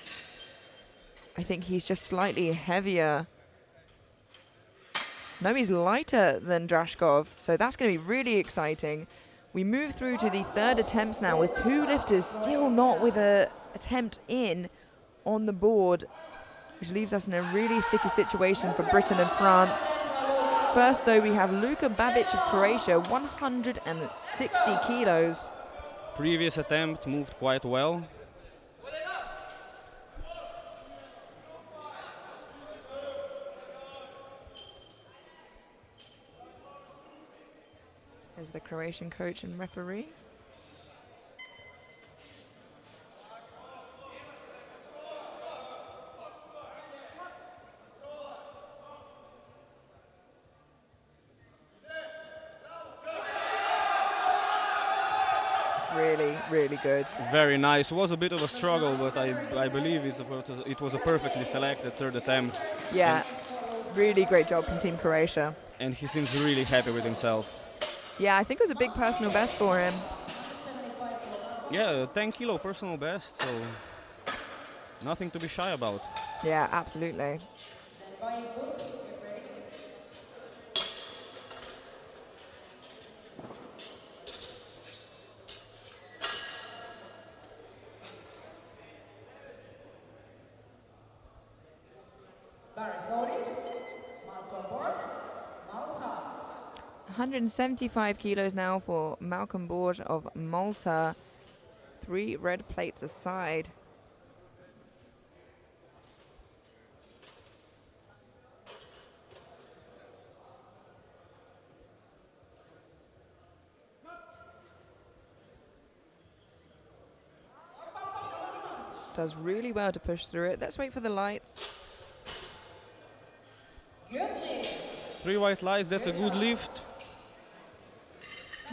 I think he's just slightly heavier. No, he's lighter than Drashkov, so that's going to be really exciting. We move through to the third attempts now with 2 lifters still not with an attempt in on the board, which leaves us in a really sticky situation for Britain and France. First, though, we have Luka Babic of Croatia, 160 kilos. Previous attempt moved quite well. As the Croatian coach and referee. Really, really good. Very nice. It was a bit of a struggle, but I believe it was a perfectly selected third attempt. Yeah, really great job from Team Croatia. And he seems really happy with himself. Yeah, I think it was a big personal best for him. Yeah, 10 kilo personal best, so nothing to be shy about. Yeah, absolutely. Bar is loaded. Malcolm Board, Malta. 175 kilos now for Malcolm Borge of Malta. 3 red plates aside. Does really well to push through it. Let's wait for the lights. Good lift. 3 white lights, that's a good lift.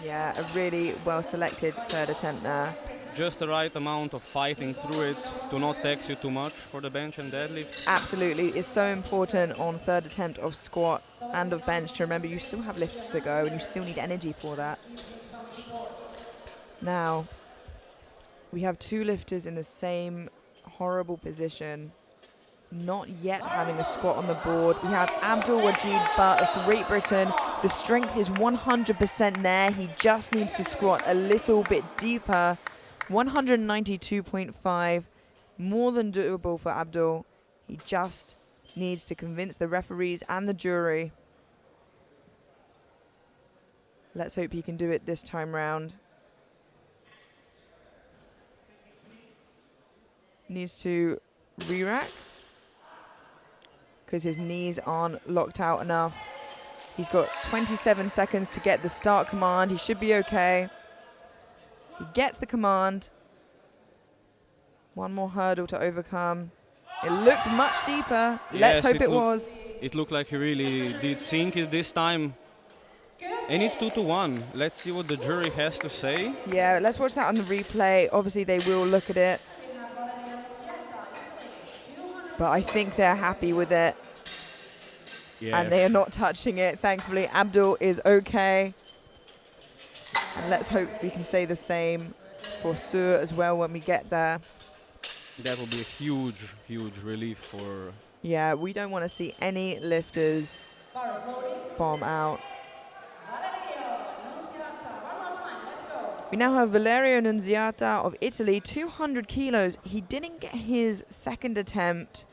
Yeah, a really well selected third attempt there. Just the right amount of fighting through it to not tax you too much for the bench and deadlift. Absolutely, it's so important on third attempt of squat and of bench to remember you still have lifts to go and you still need energy for that. Now, we have 2 lifters in the same horrible position, not yet having a squat on the board. We have Abdul Wajid Butt of Great Britain. The strength is 100% there. He just needs to squat a little bit deeper. 192.5, more than doable for Abdul. He just needs to convince the referees and the jury. Let's hope he can do it this time round. Needs to re-rack because his knees aren't locked out enough. He's got 27 seconds to get the start command. He should be okay. He gets the command. One more hurdle to overcome. It looked much deeper. Let's Yes, hope it was. It looked like he really did sink it this time. And it's 2-1. Let's see what the jury has to say. Yeah, let's watch that on the replay. Obviously, they will look at it, but I think they're happy with it. Yeah. And they are not touching it. Thankfully, Abdul is okay. And let's hope we can say the same for Sur as well when we get there. That will be a huge, huge relief for... Yeah, we don't want to see any lifters bomb out. We now have Valerio Nunziata of Italy, 200 kilos. He didn't get his second attempt,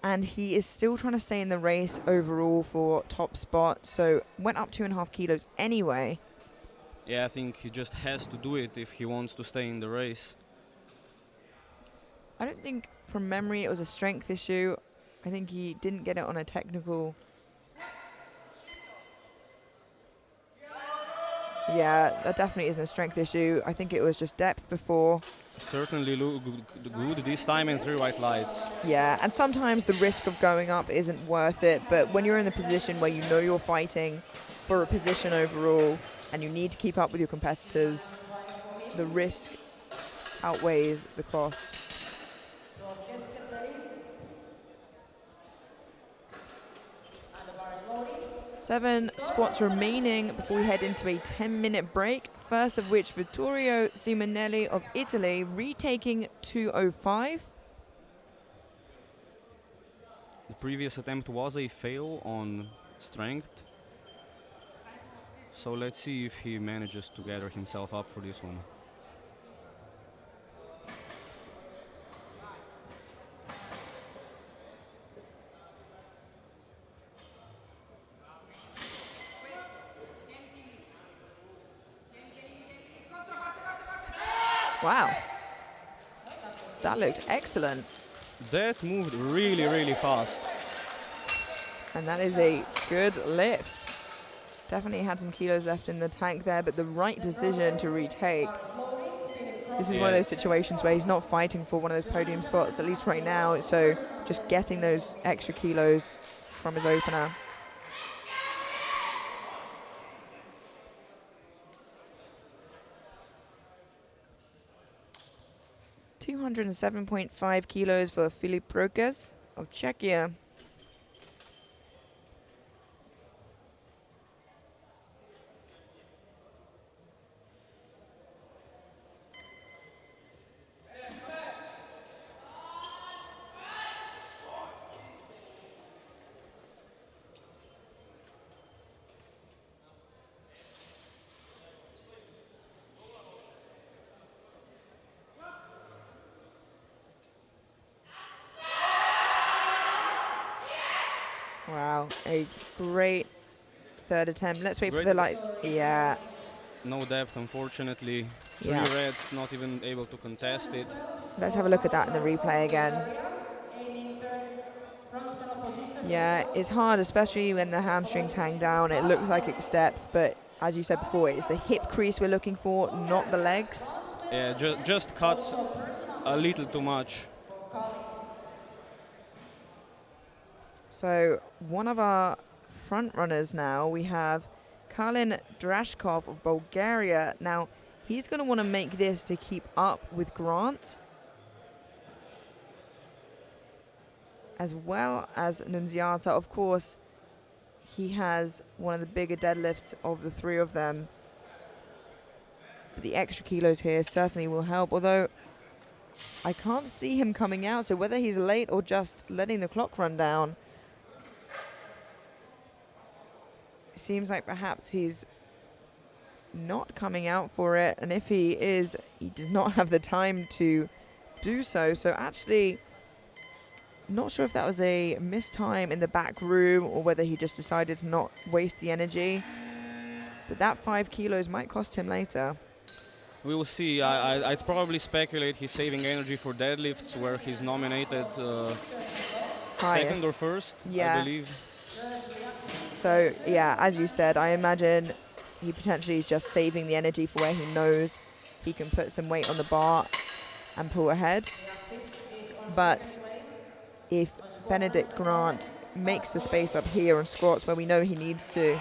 and he is still trying to stay in the race overall for top spot, so went up 2.5 kilos anyway. Yeah, I think he just has to do it if he wants to stay in the race. I don't think from memory it was a strength issue. I think he didn't get it on a technical. Yeah, that definitely isn't a strength issue. I think it was just depth before. Certainly look good this time in 3 white lights. Yeah, and sometimes the risk of going up isn't worth it, but when you're in the position where you know you're fighting for a position overall and you need to keep up with your competitors, the risk outweighs the cost. 7 squats remaining before we head into a 10-minute break. First of which, Vittorio Simonelli of Italy retaking 205. The previous attempt was a fail on strength. So let's see if he manages to gather himself up for this one. Wow. That looked excellent. That moved really, really fast. And that is a good lift. Definitely had some kilos left in the tank there, but the right decision to retake. This is one of those situations where he's not fighting for one of those podium spots, at least right now. So just getting those extra kilos from his opener. $207.5 kilos for Filip Prokes of Czechia. Wow, a great third attempt. Let's wait for the lights. Yeah. No depth, unfortunately. Yeah. 3 reds, not even able to contest it. Let's have a look at that in the replay again. Yeah, it's hard, especially when the hamstrings hang down. It looks like it's depth, but as you said before, it's the hip crease we're looking for, not the legs. Yeah, just cut a little too much. So one of our front runners now, we have Kalin Drashkov of Bulgaria. Now, he's going to want to make this to keep up with Grant, as well as Nunziata. Of course, he has one of the bigger deadlifts of the 3 of them. But the extra kilos here certainly will help, although I can't see him coming out, so whether he's late or just letting the clock run down, it seems like perhaps he's not coming out for it, and if he is, he does not have the time to do so. So actually, not sure if that was a missed time in the back room or whether he just decided to not waste the energy. But that 5 kilos might cost him later. We will see. I'd probably speculate he's saving energy for deadlifts where he's nominated second or first, yeah. I believe. So, yeah, as you said, I imagine he potentially is just saving the energy for where he knows he can put some weight on the bar and pull ahead. But if Benedict Grant makes the space up here on squats where we know he needs to,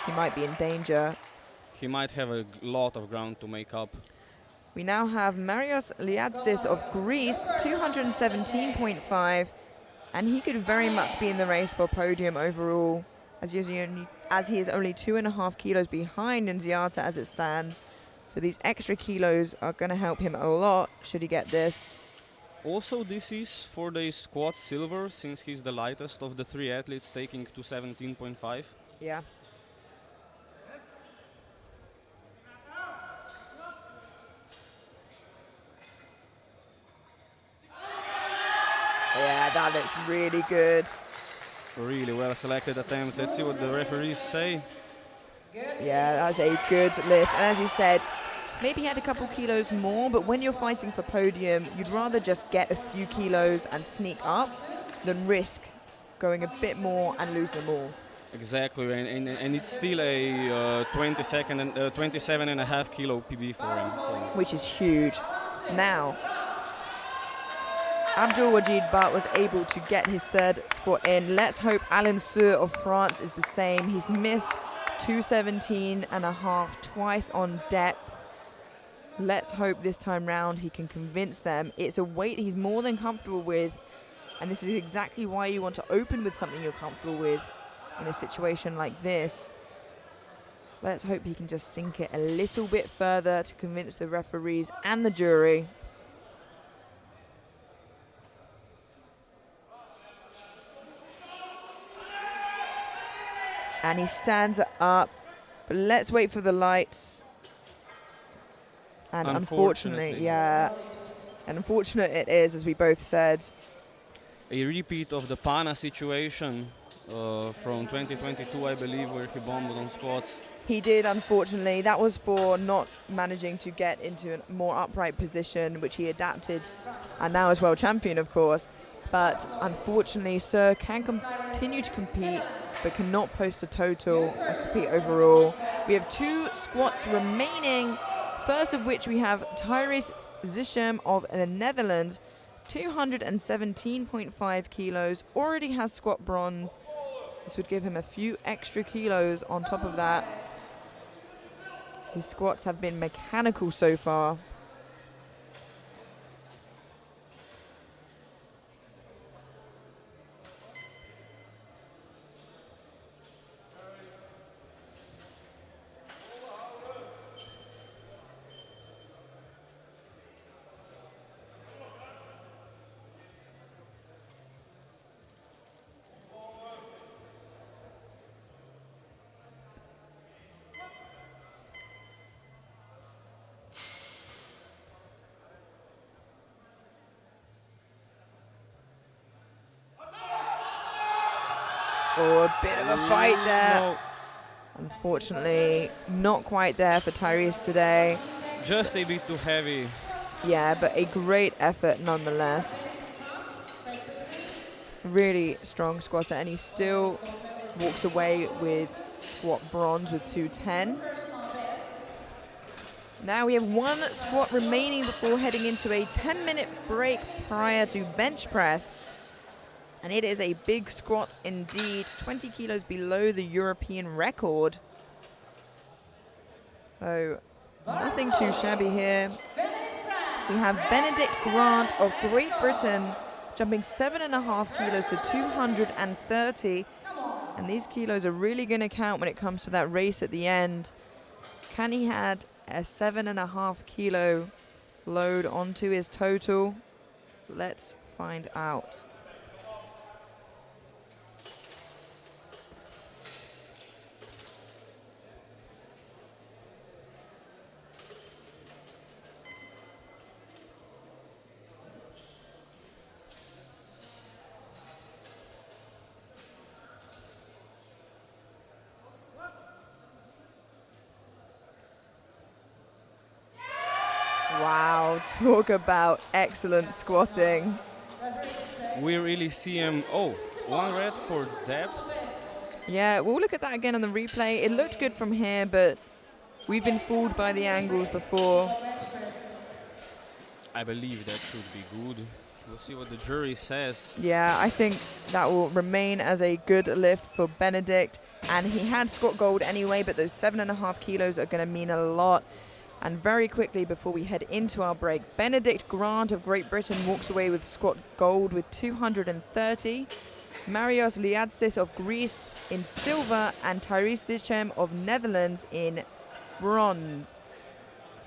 he might be in danger. He might have a lot of ground to make up. We now have Marios Liadzis of Greece, 217.5, and he could very much be in the race for podium overall, as he is only 2.5 kilos behind Nunziata as it stands. So these extra kilos are going to help him a lot should he get this. Also, this is for the squat silver, since he's the lightest of the 3 athletes, taking to 17.5. Yeah. Yeah, that looked really good. Really well selected attempt. Let's see what the referees say. Yeah, that was a good lift. And as you said, maybe he had a couple kilos more, but when you're fighting for podium, you'd rather just get a few kilos and sneak up than risk going a bit more and lose them all. Exactly, and it's still a 27.5 kilo PB for him. So. Which is huge. Now, Abdul Wajid Bart was able to get his 3rd squat in. Let's hope Alain Sur of France is the same. He's missed 217.5 twice on depth. Let's hope this time round he can convince them. It's a weight he's more than comfortable with, and this is exactly why you want to open with something you're comfortable with in a situation like this. Let's hope he can just sink it a little bit further to convince the referees and the jury. And he stands up, but let's wait for the lights. And unfortunately, yeah, and unfortunate it is, as we both said. A repeat of the Pana situation from 2022, I believe, where he bombed on squats. He did, unfortunately. That was for not managing to get into a more upright position, which he adapted, and now is world champion, of course. But unfortunately, Sir can continue to compete, but cannot post a total and compete overall. We have 2 squats remaining, first of which we have Tyrese Zichem of the Netherlands, 217.5 kilos, already has squat bronze. This would give him a few extra kilos on top of that. His squats have been mechanical so far. Oh, a bit of a fight there. No, Unfortunately, not quite there for Tyrese today. just a bit too heavy. Yeah, but a great effort nonetheless. Really strong squatter, and he still walks away with squat bronze with 210. Now we have 1 squat remaining before heading into a 10-minute break prior to bench press. And it is a big squat indeed, 20 kilos below the European record. So nothing too shabby here. We have Benedict Grant of Great Britain jumping 7.5 kilos to 230. And these kilos are really going to count when it comes to that race at the end. Can he add a 7.5 kilo load onto his total? Let's find out. Wow, talk about excellent squatting. We really see him. Oh, 1 red for depth. Yeah, we'll look at that again on the replay. It looked good from here, but we've been fooled by the angles before. I believe that should be good. We'll see what the jury says. Yeah, I think that will remain as a good lift for Benedict. And he had Scott Gold anyway, but those 7.5 kilos are going to mean a lot. And very quickly before we head into our break, Benedict Grant of Great Britain walks away with Scott Gold with 230. Marios Liadzis of Greece in silver and Tyrese Dichem of Netherlands in bronze.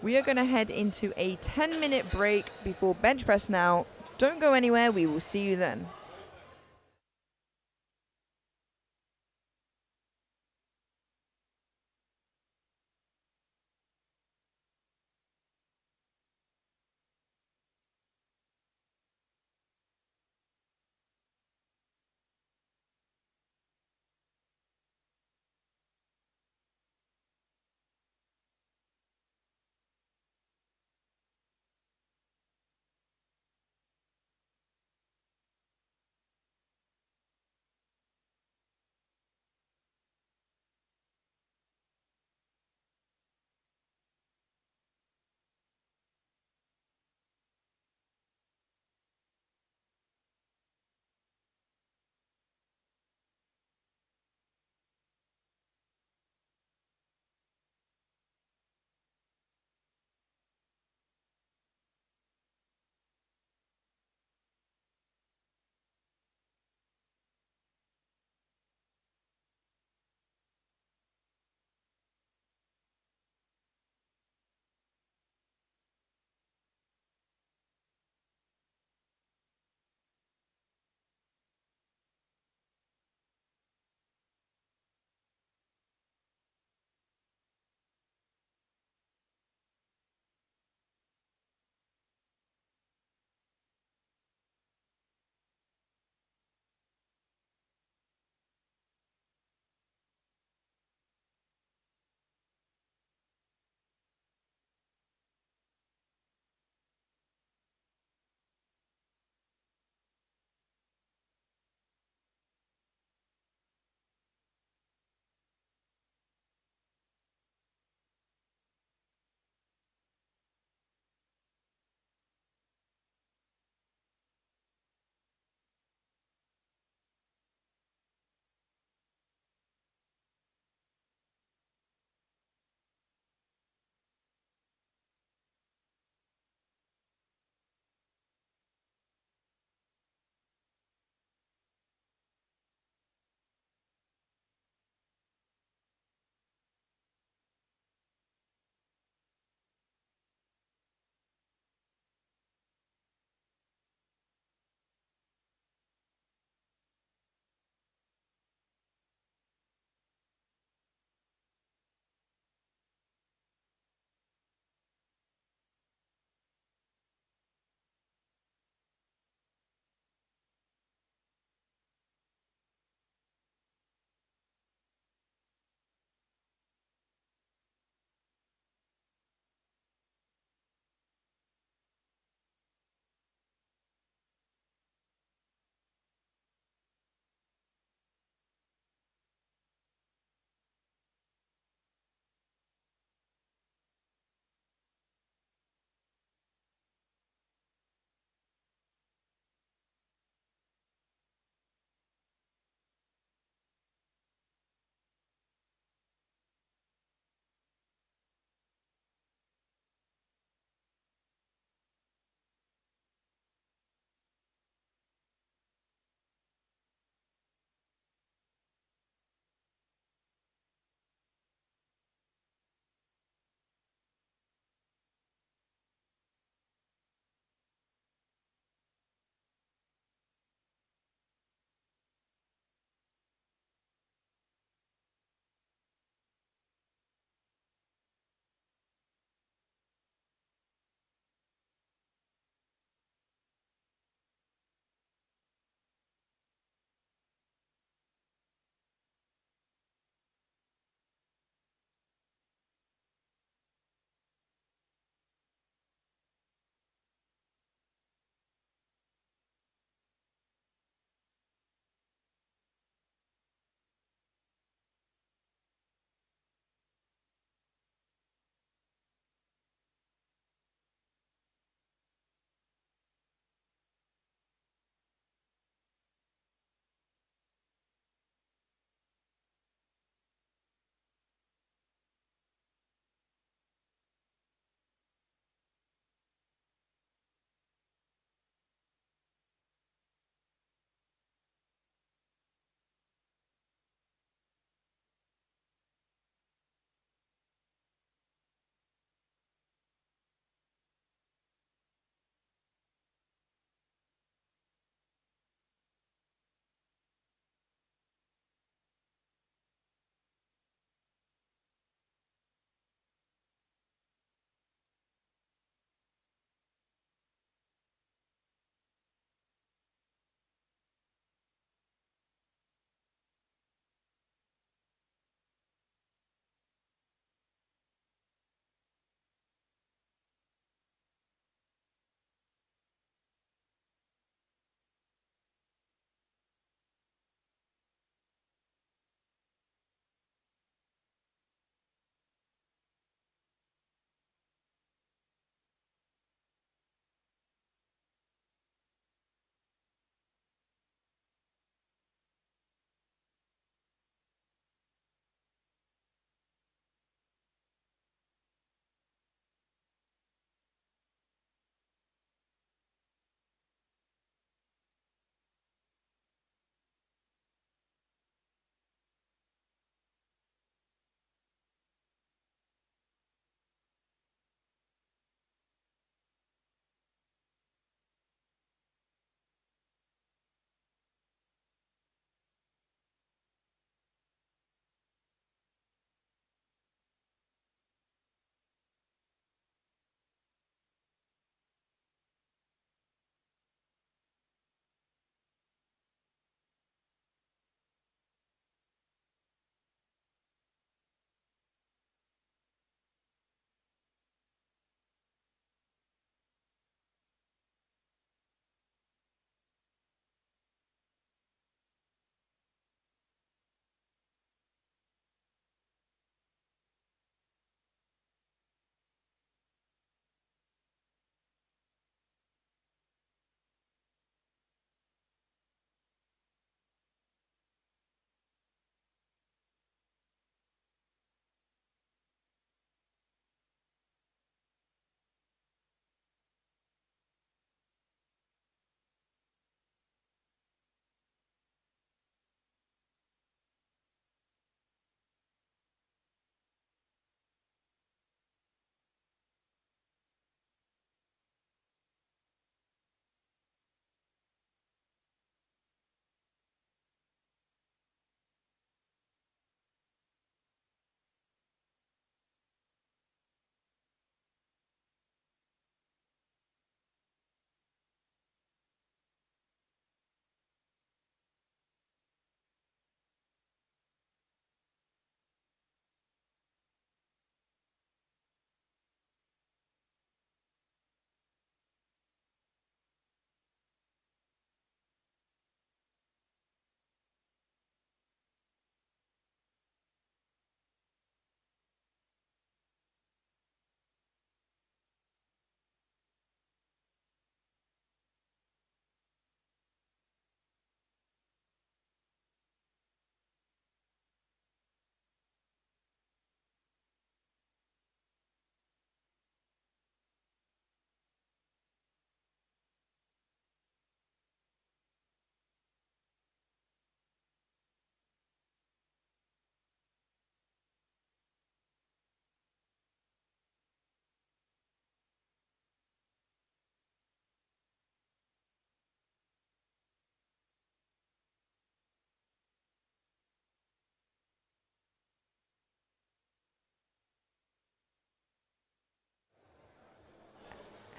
We are going to head into a 10-minute break before bench press now. Don't go anywhere, we will see you then.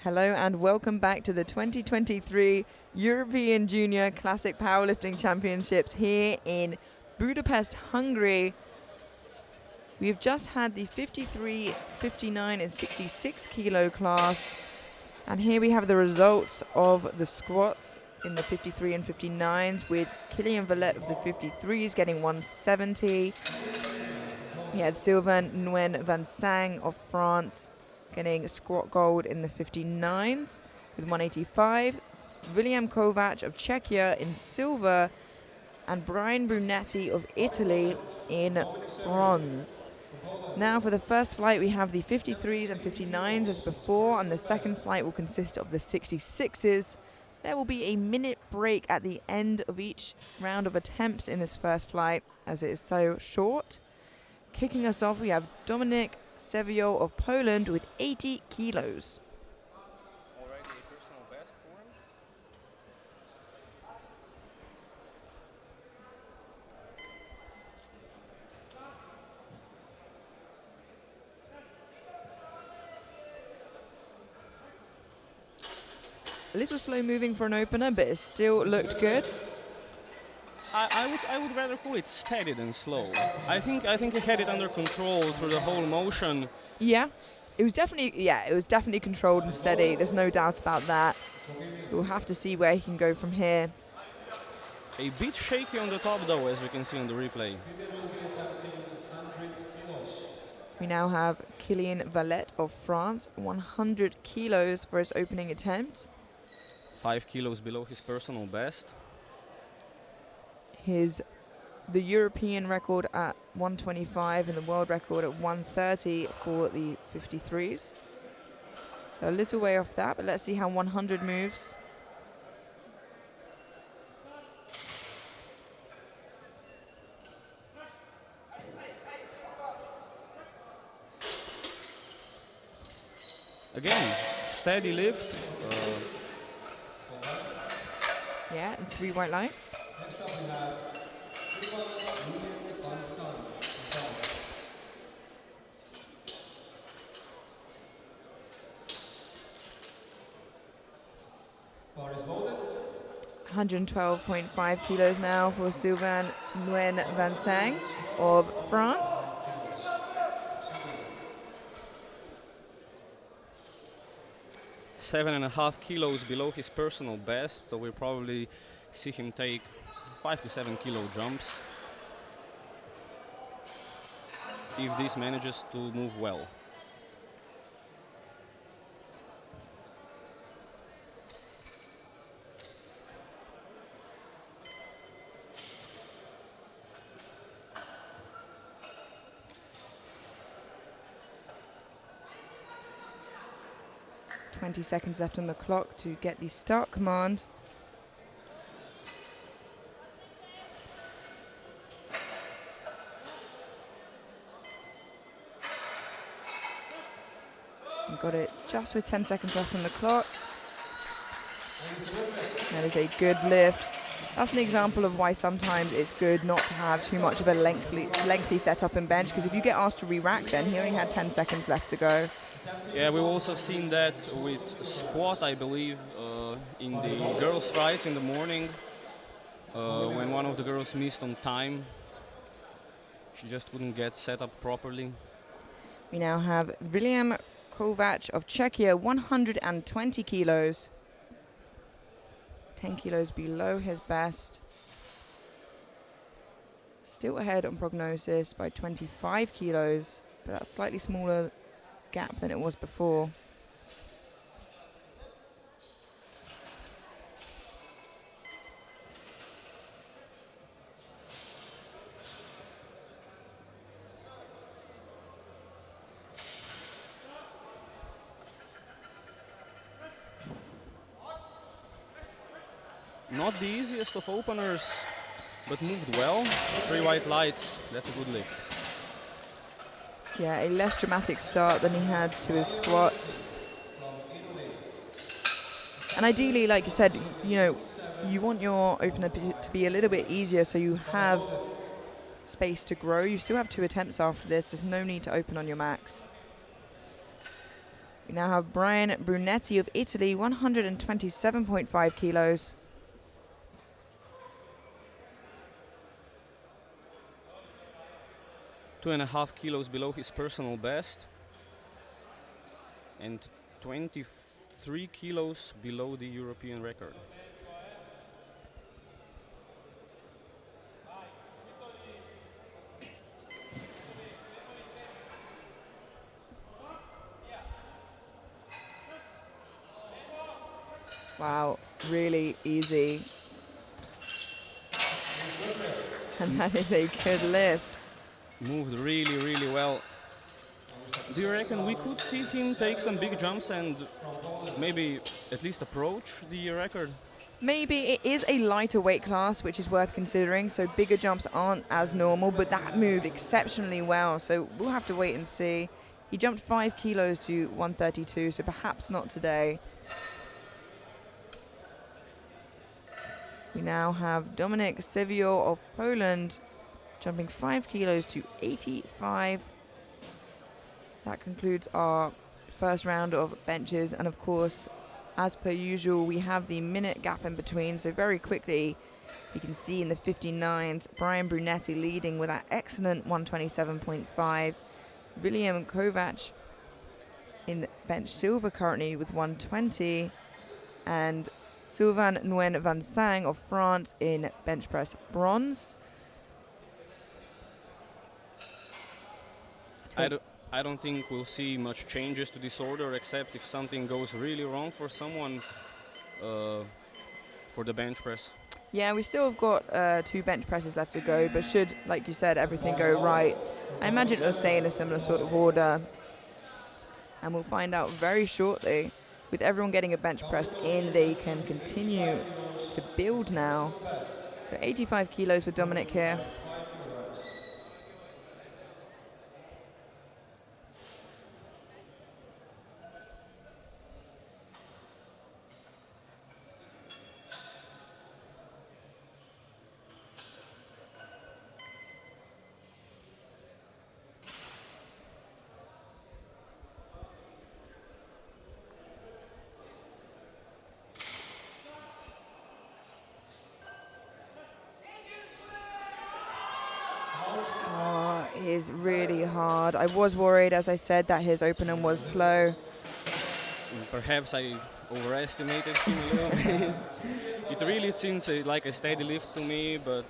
Hello and welcome back to the 2023 European Junior Classic Powerlifting Championships here in Budapest, Hungary. We've just had the 53, 59 and 66 kilo class, and here we have the results of the squats in the 53 and 59s with Kylian Valette of the 53s getting 170. We had Sylvain Nguyen Van Sang of France getting squat gold in the 59s with 185. William Kovac of Czechia in silver, and Brian Brunetti of Italy in bronze. Now for the first flight we have the 53s and 59s as before, and the second flight will consist of the 66s. There will be a minute break at the end of each round of attempts in this first flight as it is so short. Kicking us off we have Dominik Sevio of Poland with 80 kilos. Already a personal best for him. A little slow moving for an opener, but it still looked good. I would rather call it steady than slow. I think he had it under control through the whole motion. Yeah, it was definitely controlled and steady. There's no doubt about that. We'll have to see where he can go from here. A bit shaky on the top though, as we can see on the replay. We now have Kylian Valette of France, 100 kilos for his opening attempt. 5 kilos below his personal best. The European record at 125 and the world record at 130 for the 53s. So a little way off that, but let's see how 100 moves. Again, steady lift. Yeah, and 3 white lights. Next up we have Van Sang from France. Bar is loaded. 112.5 kilos now for Sylvain Nguyen Van Sang of France. Seven and a half kilos below his personal best, so we'll probably see him take 5 to 7 kilo jumps if this manages to move well. .20 seconds left on the clock to get the start command. We got it just with 10 seconds left on the clock. That is a good lift. That's an example of why sometimes it's good not to have too much of a lengthy setup in bench, because if you get asked to re-rack, then he only had 10 seconds left to go. Yeah, we've also seen that with squat, I believe, in the girls' rise in the morning, when one of the girls missed on time. She just couldn't get set up properly. We now have William Kovac of Czechia, 120 kilos. 10 kilos below his best. Still ahead on prognosis by 25 kilos, but that's slightly smaller gap than it was before. Not the easiest of openers, but moved well. 3 white lights, that's a good lift. Yeah, a less dramatic start than he had to his squats. And ideally, like you said, you know, you want your opener to be a little bit easier so you have space to grow. You still have 2 attempts after this. There's no need to open on your max. We now have Brian Brunetti of Italy, 127.5 kilos. Two and a half kilos below his personal best, and 23 kilos below the European record. Wow, really easy. And that is a good lift. Moved really, really well. Do you reckon we could see him take some big jumps and maybe at least approach the record? Maybe it is a lighter weight class, which is worth considering, so bigger jumps aren't as normal, but that moved exceptionally well, so we'll have to wait and see. He jumped 5 kilos to 132, so perhaps not today. We now have Dominik Sevio of Poland jumping 5 kilos to 85. That concludes our first round of benches, and of course, as per usual, we have the minute gap in between, so very quickly you can see in the 59s Brian Brunetti leading with that excellent 127.5. William Kovac in bench silver currently with 120, and Sylvain Nguyen Van Sang of France in bench press bronze. I don't think we'll see much changes to this order, except if something goes really wrong for someone for the bench press. Yeah, we still have got 2 bench presses left to go, but should, like you said, everything go right, I imagine it'll stay in a similar sort of order. And we'll find out very shortly. With everyone getting a bench press in, they can continue to build now. So 85 kilos for Dominik here. Is really hard. I was worried, as I said, that his opening was slow. Perhaps I overestimated him a little bit. It really seems like a steady lift to me, but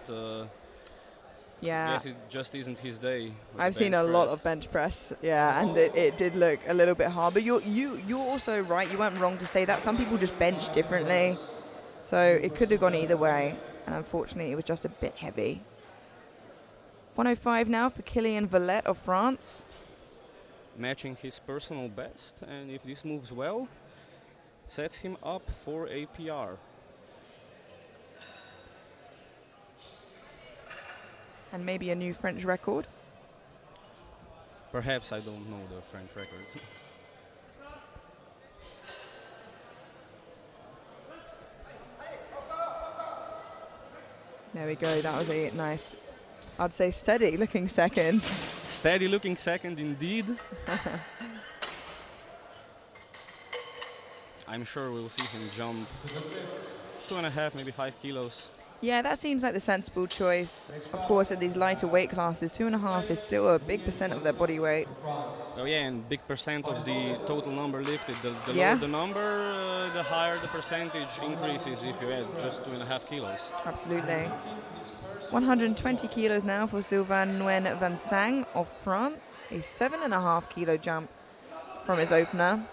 yeah, guess it just isn't his day. I've seen a lot of bench press, yeah, and it did look a little bit hard. But you're also right. You weren't wrong to say that. Some people just bench differently, so it could have gone either way. And unfortunately, it was just a bit heavy. 105 now for Kylian Valette of France. Matching his personal best, and if this moves well, sets him up for a PR. And maybe a new French record. Perhaps, I don't know the French records. There we go, that was a nice, I'd say steady looking second. Steady looking second indeed. I'm sure we'll see him jump 2.5, maybe 5 kilos. Yeah, that seems like the sensible choice. Of course, at these lighter weight classes, 2.5 is still a big percent of their body weight. Oh yeah, and big percent of the total number lifted. The Yeah. lower the number, the higher the percentage increases if you add just 2.5 kilos. Absolutely. 120 kilos now for Sylvain Nguyen Van Sang of France. A 7.5 kilo jump from his opener.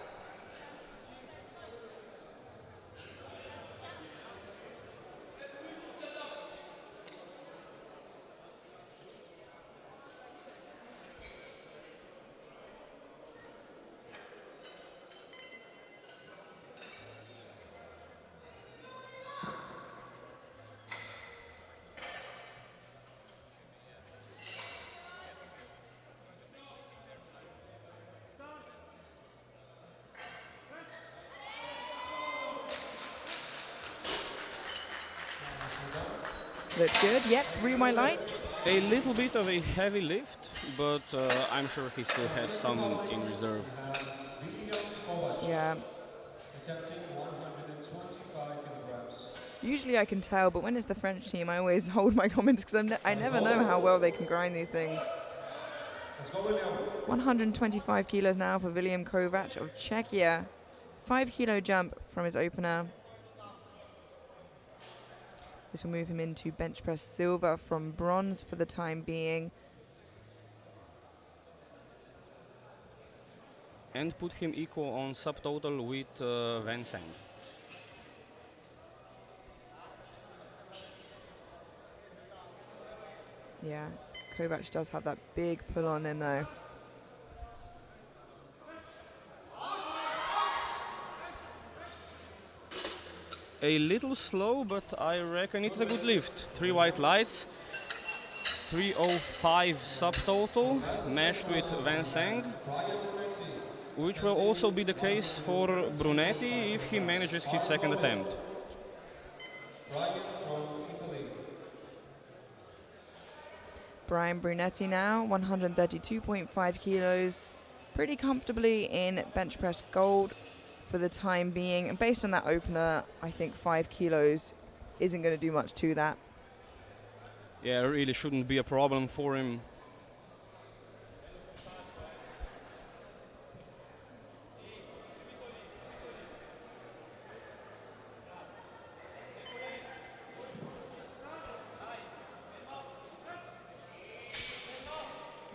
Looks good. Yep, 3 white lights. A little bit of a heavy lift, but I'm sure he still has some in reserve. Kovac, Yeah. attempting 125 kilograms. Usually I can tell, but when it's the French team, I always hold my comments because I never know how well they can grind these things. Let's go, William. 125 kilos now for William Kovac of Czechia. 5 kilo jump from his opener. This will move him into bench press silver from bronze for the time being. And put him equal on subtotal with Van Sang. Yeah, Kovac does have that big pull on him though. A little slow, but I reckon it's a good lift. 3 white lights, 305 subtotal, matched with Van Sang, which will also be the case for Brunetti if he manages his second attempt. Brian from Italy. Brian Brunetti now, 132.5 kilos, pretty comfortably in bench press gold for the time being. And based on that opener, I think 5 kilos isn't going to do much to that. Yeah, it really shouldn't be a problem for him.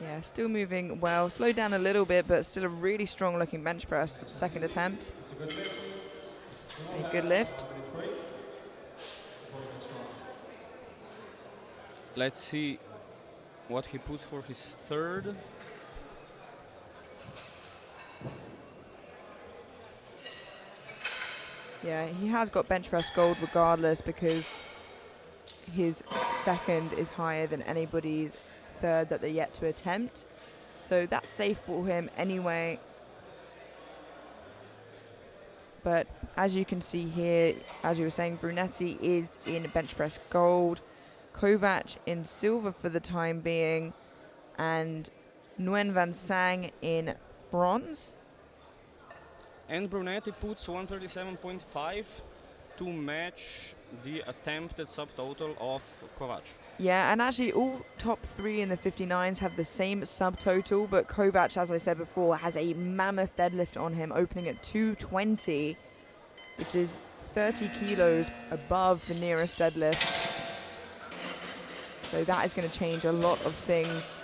Yeah, still moving well. Slowed down a little bit, but still a really strong looking bench press. Second attempt. It's a good lift. A good lift. Let's see what he puts for his third. Yeah, he has got bench press gold regardless because his second is higher than anybody's third that they're yet to attempt. So that's safe for him anyway. But as you can see here, as we were saying, Brunetti is in bench press gold, Kovac in silver for the time being, and Nguyen Van Sang in bronze. And Brunetti puts 137.5 to match the attempted subtotal of Kovac. Yeah, and actually all top 3 in the 59s have the same subtotal, but Kovac, as I said before, has a mammoth deadlift on him, opening at 220, which is 30 kilos above the nearest deadlift. So that is going to change a lot of things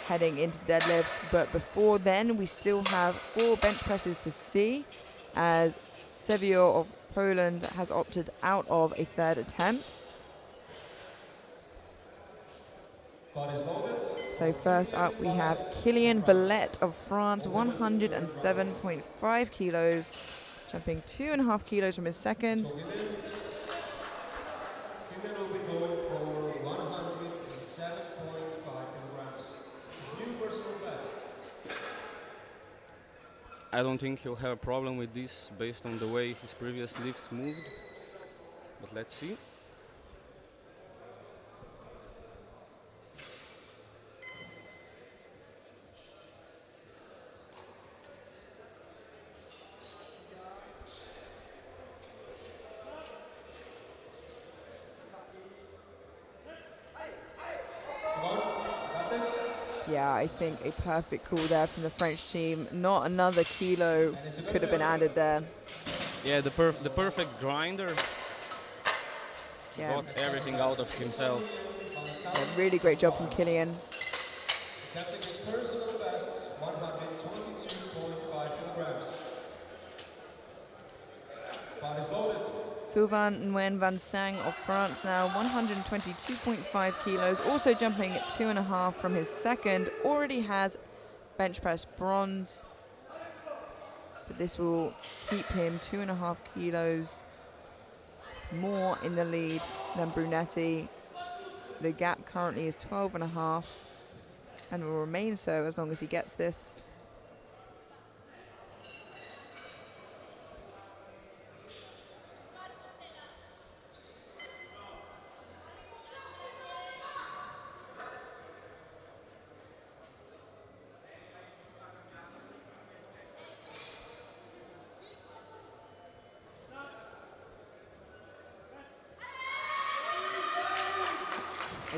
heading into deadlifts, but before then we still have 4 bench presses to see, as Sevio of Poland has opted out of a third attempt. So first up we have Kylian Valette of France, 107.5 kilos, jumping 2.5 kilos from his second. Kylian will be going for 107.5 kilograms. His new personal best. I don't think he'll have a problem with this based on the way his previous lifts moved, but let's see. Yeah, I think a perfect call there from the French team. Not another kilo could have been added there. Yeah, the perfect grinder. Yeah. Got everything out of himself. Yeah, really great job from Kylian. Attempting his personal best, 122.5 kilograms. Bar is loaded. Sylvain Nguyen Van Sang of France now, 122.5 kilos, also jumping at 2.5 from his second, already has bench press bronze, but this will keep him 2.5 kilos more in the lead than Brunetti. The gap currently is 12.5 and will remain so as long as he gets this.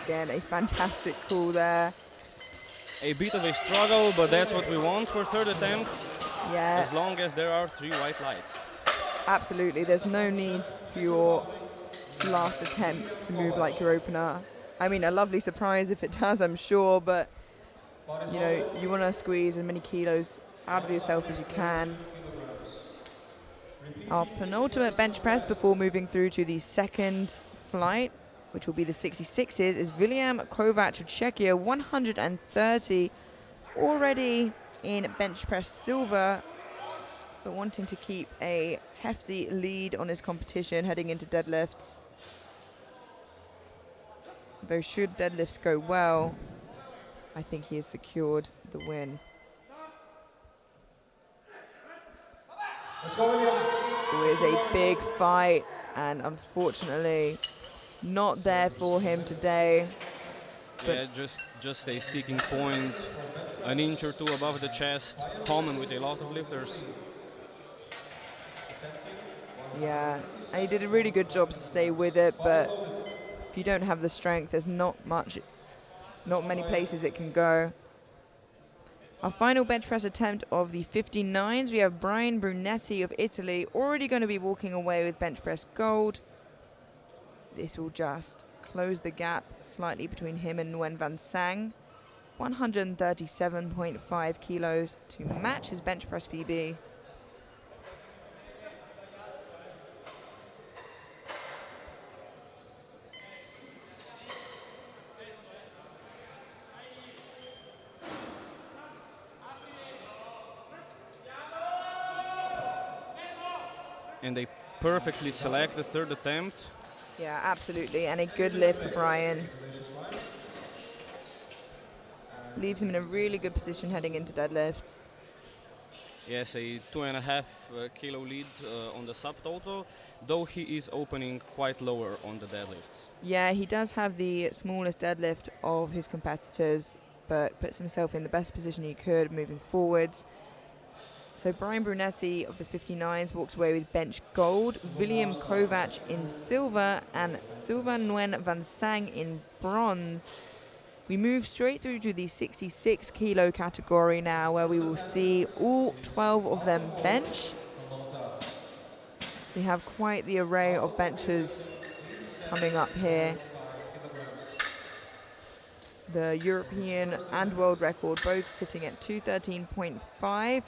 Again, a fantastic call there. A bit of a struggle, but that's what we want for third attempts, Yeah, as long as there are 3 white lights. absolutely. There's no need for your last attempt to move like your opener. I mean, a lovely surprise if it does, I'm sure, but you know, you want to squeeze as many kilos out of yourself as you can. Our penultimate bench press before moving through to the second flight, which will be the 66s, is William Kovac of Czechia, 130, already in bench press silver, but wanting to keep a hefty lead on his competition heading into deadlifts. Though should deadlifts go well, I think he has secured the win. Let's go, William. It is a big fight, and unfortunately not there for him today. Yeah, just a sticking point, an inch or two above the chest, common with a lot of lifters. Yeah, and he did a really good job to stay with it, but if you don't have the strength, there's not many places it can go. Our final bench press attempt of the 59s, we have Brian Brunetti of Italy, already going to be walking away with bench press gold. This will just close the gap slightly between him and Nguyen Van Sang. 137.5 kilos to match his bench press PB. And they perfectly select the third attempt. Yeah, absolutely, and a good lift for Brian. Leaves him in a really good position heading into deadlifts. Yes, a 2.5 kilo lead on the subtotal, though he is opening quite lower on the deadlifts. Yeah, he does have the smallest deadlift of his competitors, but puts himself in the best position he could moving forwards. So Brian Brunetti of the 59s walks away with bench gold, William Kovac in silver, and Sylvain Nguyen Van Sang in bronze. We move straight through to the 66 kilo category now, where we will see all 12 of them bench. We have quite the array of benchers coming up here. The European and world record both sitting at 213.5.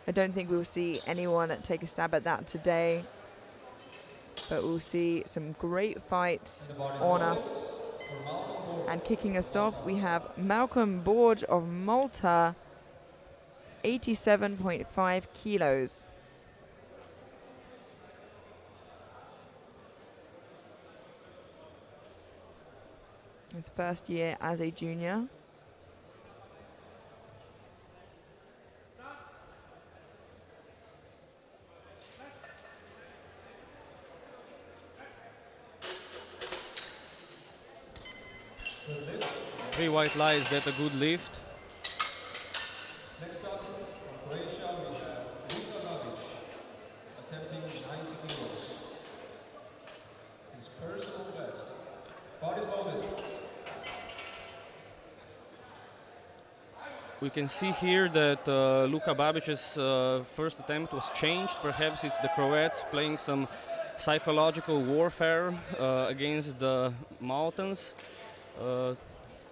I don't think we'll see anyone take a stab at that today, but we'll see some great fights on us. And kicking us off, we have Malcolm Borge of Malta, 87.5 kilos. His first year as a junior. Three white lights, that's a good lift. Next up, from Croatia, we have Luka Babic, attempting 90 kilos. His personal best. Body's loaded. We can see here that Luka Babic's first attempt was changed. Perhaps it's the Croats playing some psychological warfare against the Maltans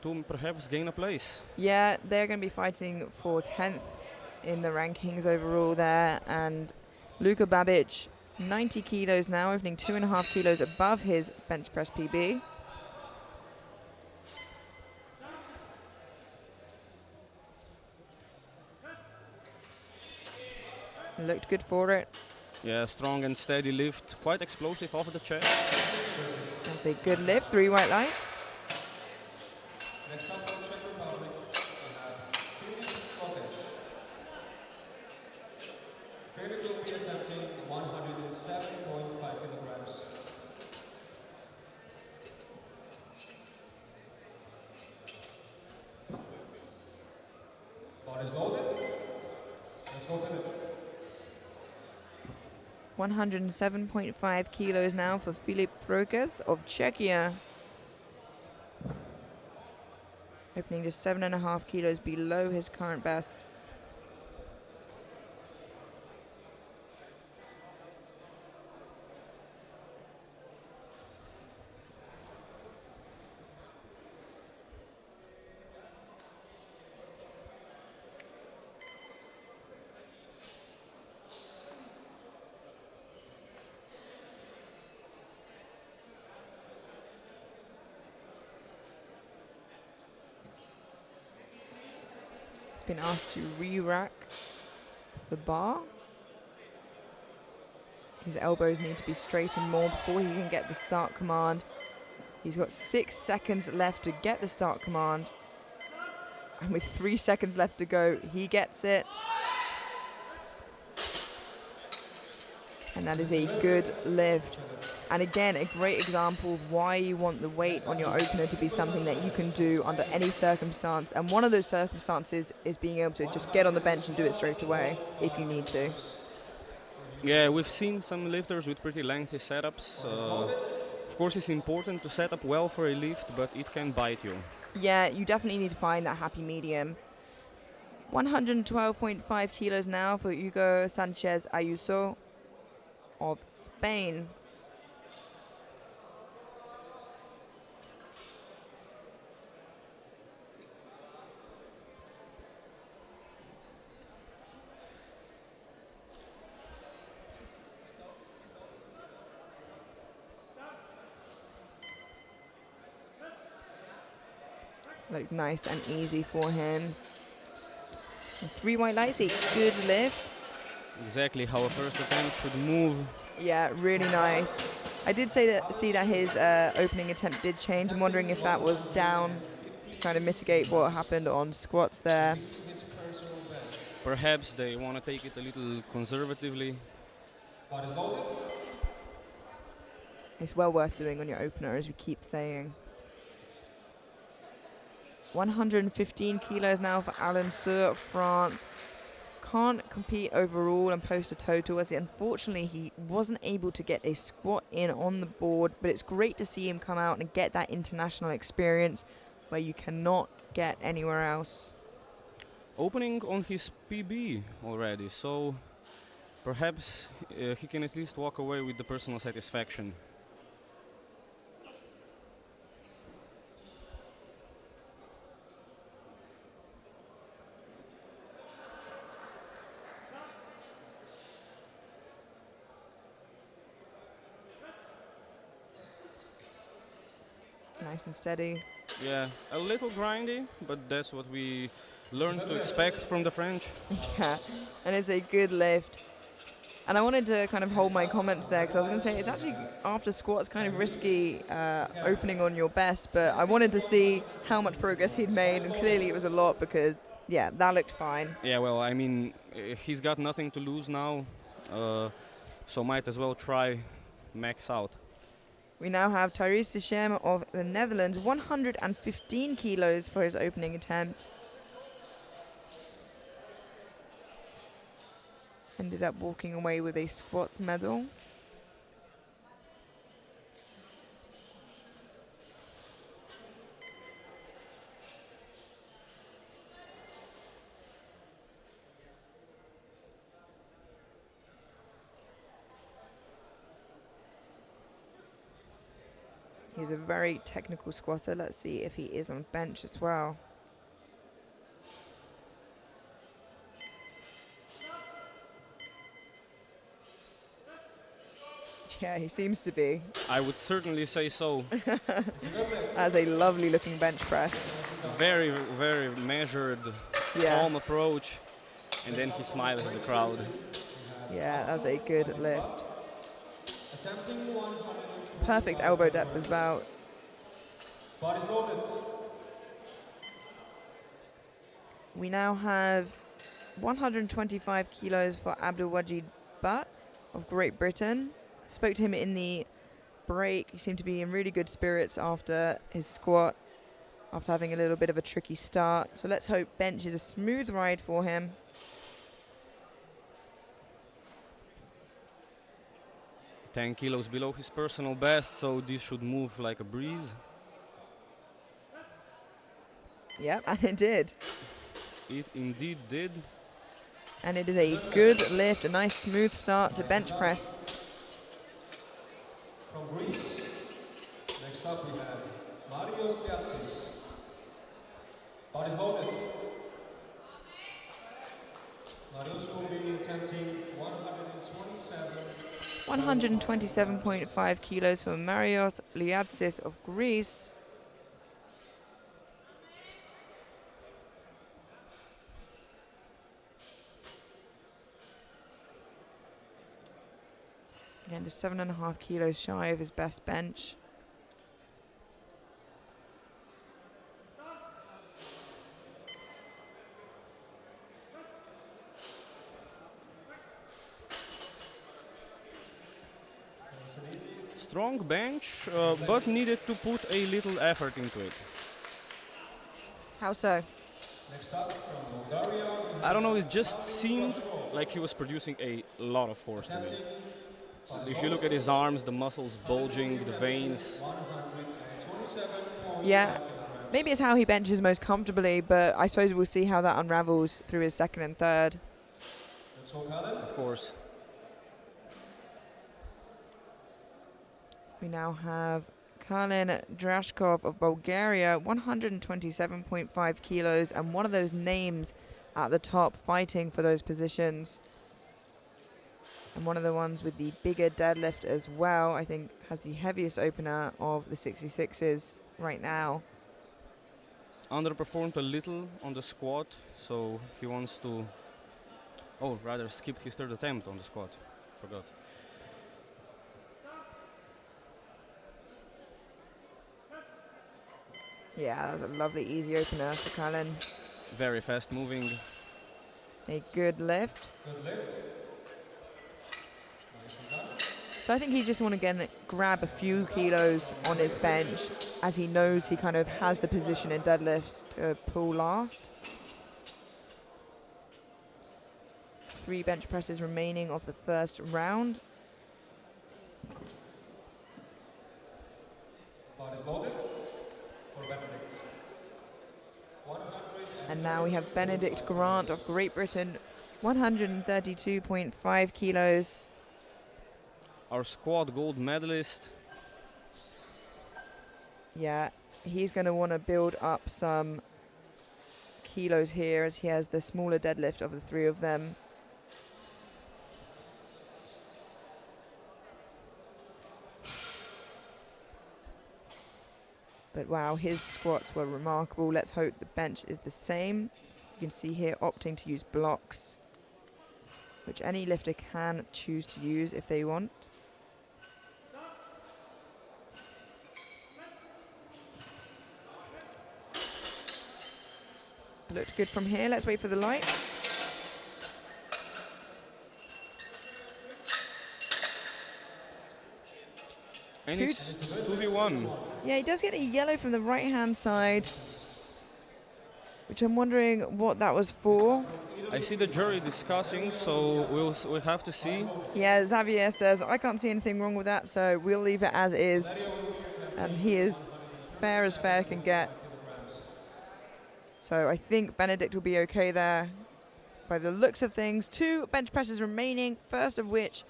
to perhaps gain a place. Yeah, they're going to be fighting for 10th in the rankings overall there. And Luka Babic, 90 kilos now, opening 2.5 kilos above his bench press PB. Looked good for it. Yeah, strong and steady lift, quite explosive off the chest. That's a good lift, 3 white lights. Next up from Czech Republic, we have Filip Kotesh. Filip will be attempting 107.5 kilograms. Body's loaded. Let's go, Filip. 107.5 kilos now for Filip Prokas of Czechia. opening just 7.5 kilos below his current best. Been asked to re-rack the bar. His elbows need to be straightened more before he can get the start command. He's got 6 seconds left to get the start command. And with 3 seconds left to go, he gets it. And that is a good lift. And again, a great example of why you want the weight on your opener to be something that you can do under any circumstance. And one of those circumstances is being able to just get on the bench and do it straight away if you need to. Yeah, we've seen some lifters with pretty lengthy setups. Of course, it's important to set up well for a lift, but it can bite you. Yeah, you definitely need to find that happy medium. 112.5 kilos now for Hugo Sanchez Ayuso of Spain. Look nice and easy for him. And 3 white lights, a good lift. Exactly how a first attempt should move. Yeah, really nice. I did see that his opening attempt did change. I'm wondering if that was down to kind of mitigate what happened on squats there. Perhaps they want to take it a little conservatively. It's well worth doing on your opener, as we keep saying. 115 kilos now for Alain Sur of France. Can't compete overall and post a total, as unfortunately he wasn't able to get a squat in on the board, but it's great to see him come out and get that international experience where you cannot get anywhere else. Opening on his PB already, so perhaps he can at least walk away with the personal satisfaction. Nice and steady. Yeah, a little grindy, but that's what we learned to expect from the French. Yeah, and it's a good lift. And I wanted to kind of hold my comments there, because I was going to say it's actually, after squats, kind of risky opening on your best, but I wanted to see how much progress he'd made, and clearly it was a lot, because, yeah, that looked fine. Yeah, well, I mean, he's got nothing to lose now, so might as well try max out. We now have Tyrese Dechem of the Netherlands, 115 kilos for his opening attempt. Ended up walking away with a squats medal. He's a very technical squatter. Let's see if he is on bench as well. Yeah, he seems to be. I would certainly say so. That's a lovely looking bench press. Very, very measured, calm approach, and then he smiles at the crowd. Yeah, that's a good lift. Perfect elbow depth as well. We now have 125 kilos for Abdulwajid Butt of Great Britain. Spoke to him in the break. He seemed to be in really good spirits after his squat, after having a little bit of a tricky start. So let's hope bench is a smooth ride for him. $10 kilos below his personal best, so this should move like a breeze. Yep, and it did. It indeed did. And it is a good lift, a nice smooth start to bench press. From Greece, next up we have Marios Diatsis. Bodies loaded. Marios will be attempting 127.5 kilos for Marios Liatsis of Greece. Again, just 7.5 kilos shy of his best bench. Strong bench, but needed to put a little effort into it. How so? Next up from Bulgaria, I don't know, it just seemed like he was producing a lot of force to me. If you look at his arms, the muscles bulging, the veins. 127.5 Yeah, kilograms. maybe it's how he benches most comfortably, but I suppose we'll see how that unravels through his second and third. Let's go, Colin. Of course. We now have Kalin Drashkov of Bulgaria, 127.5 kilos, and one of those names at the top fighting for those positions. And one of the ones with the bigger deadlift as well. I think has the heaviest opener of the 66s right now. Underperformed a little on the squat, so he wants to... Oh, rather skipped his third attempt on the squat. Forgot. Yeah, that was a lovely easy opener for Kalin. Very fast moving. A good lift. Good lift. Nicely done. So I think he's just want to again grab a few kilos on his bench as he knows he kind of has the position in deadlifts to pull last. 3 bench presses remaining of the first round. Bodies loaded for Benedict. And now we have Benedict Grant of Great Britain, 132.5 kilos. Our squad gold medalist. Yeah, he's going to want to build up some kilos here as he has the smaller deadlift of the 3 of them. But wow, his squats were remarkable. Let's hope the bench is the same. You can see here opting to use blocks, which any lifter can choose to use if they want. Looked good from here. Let's wait for the lights. And Two- it's 2v1. Yeah, he does get a yellow from the right-hand side, which I'm wondering what that was for. I see the jury discussing, so we'll have to see. Yeah, Xavier says, I can't see anything wrong with that, so we'll leave it as is. And he is fair as fair can get. So I think Benedict will be okay there. By the looks of things, 2 bench presses remaining, first of which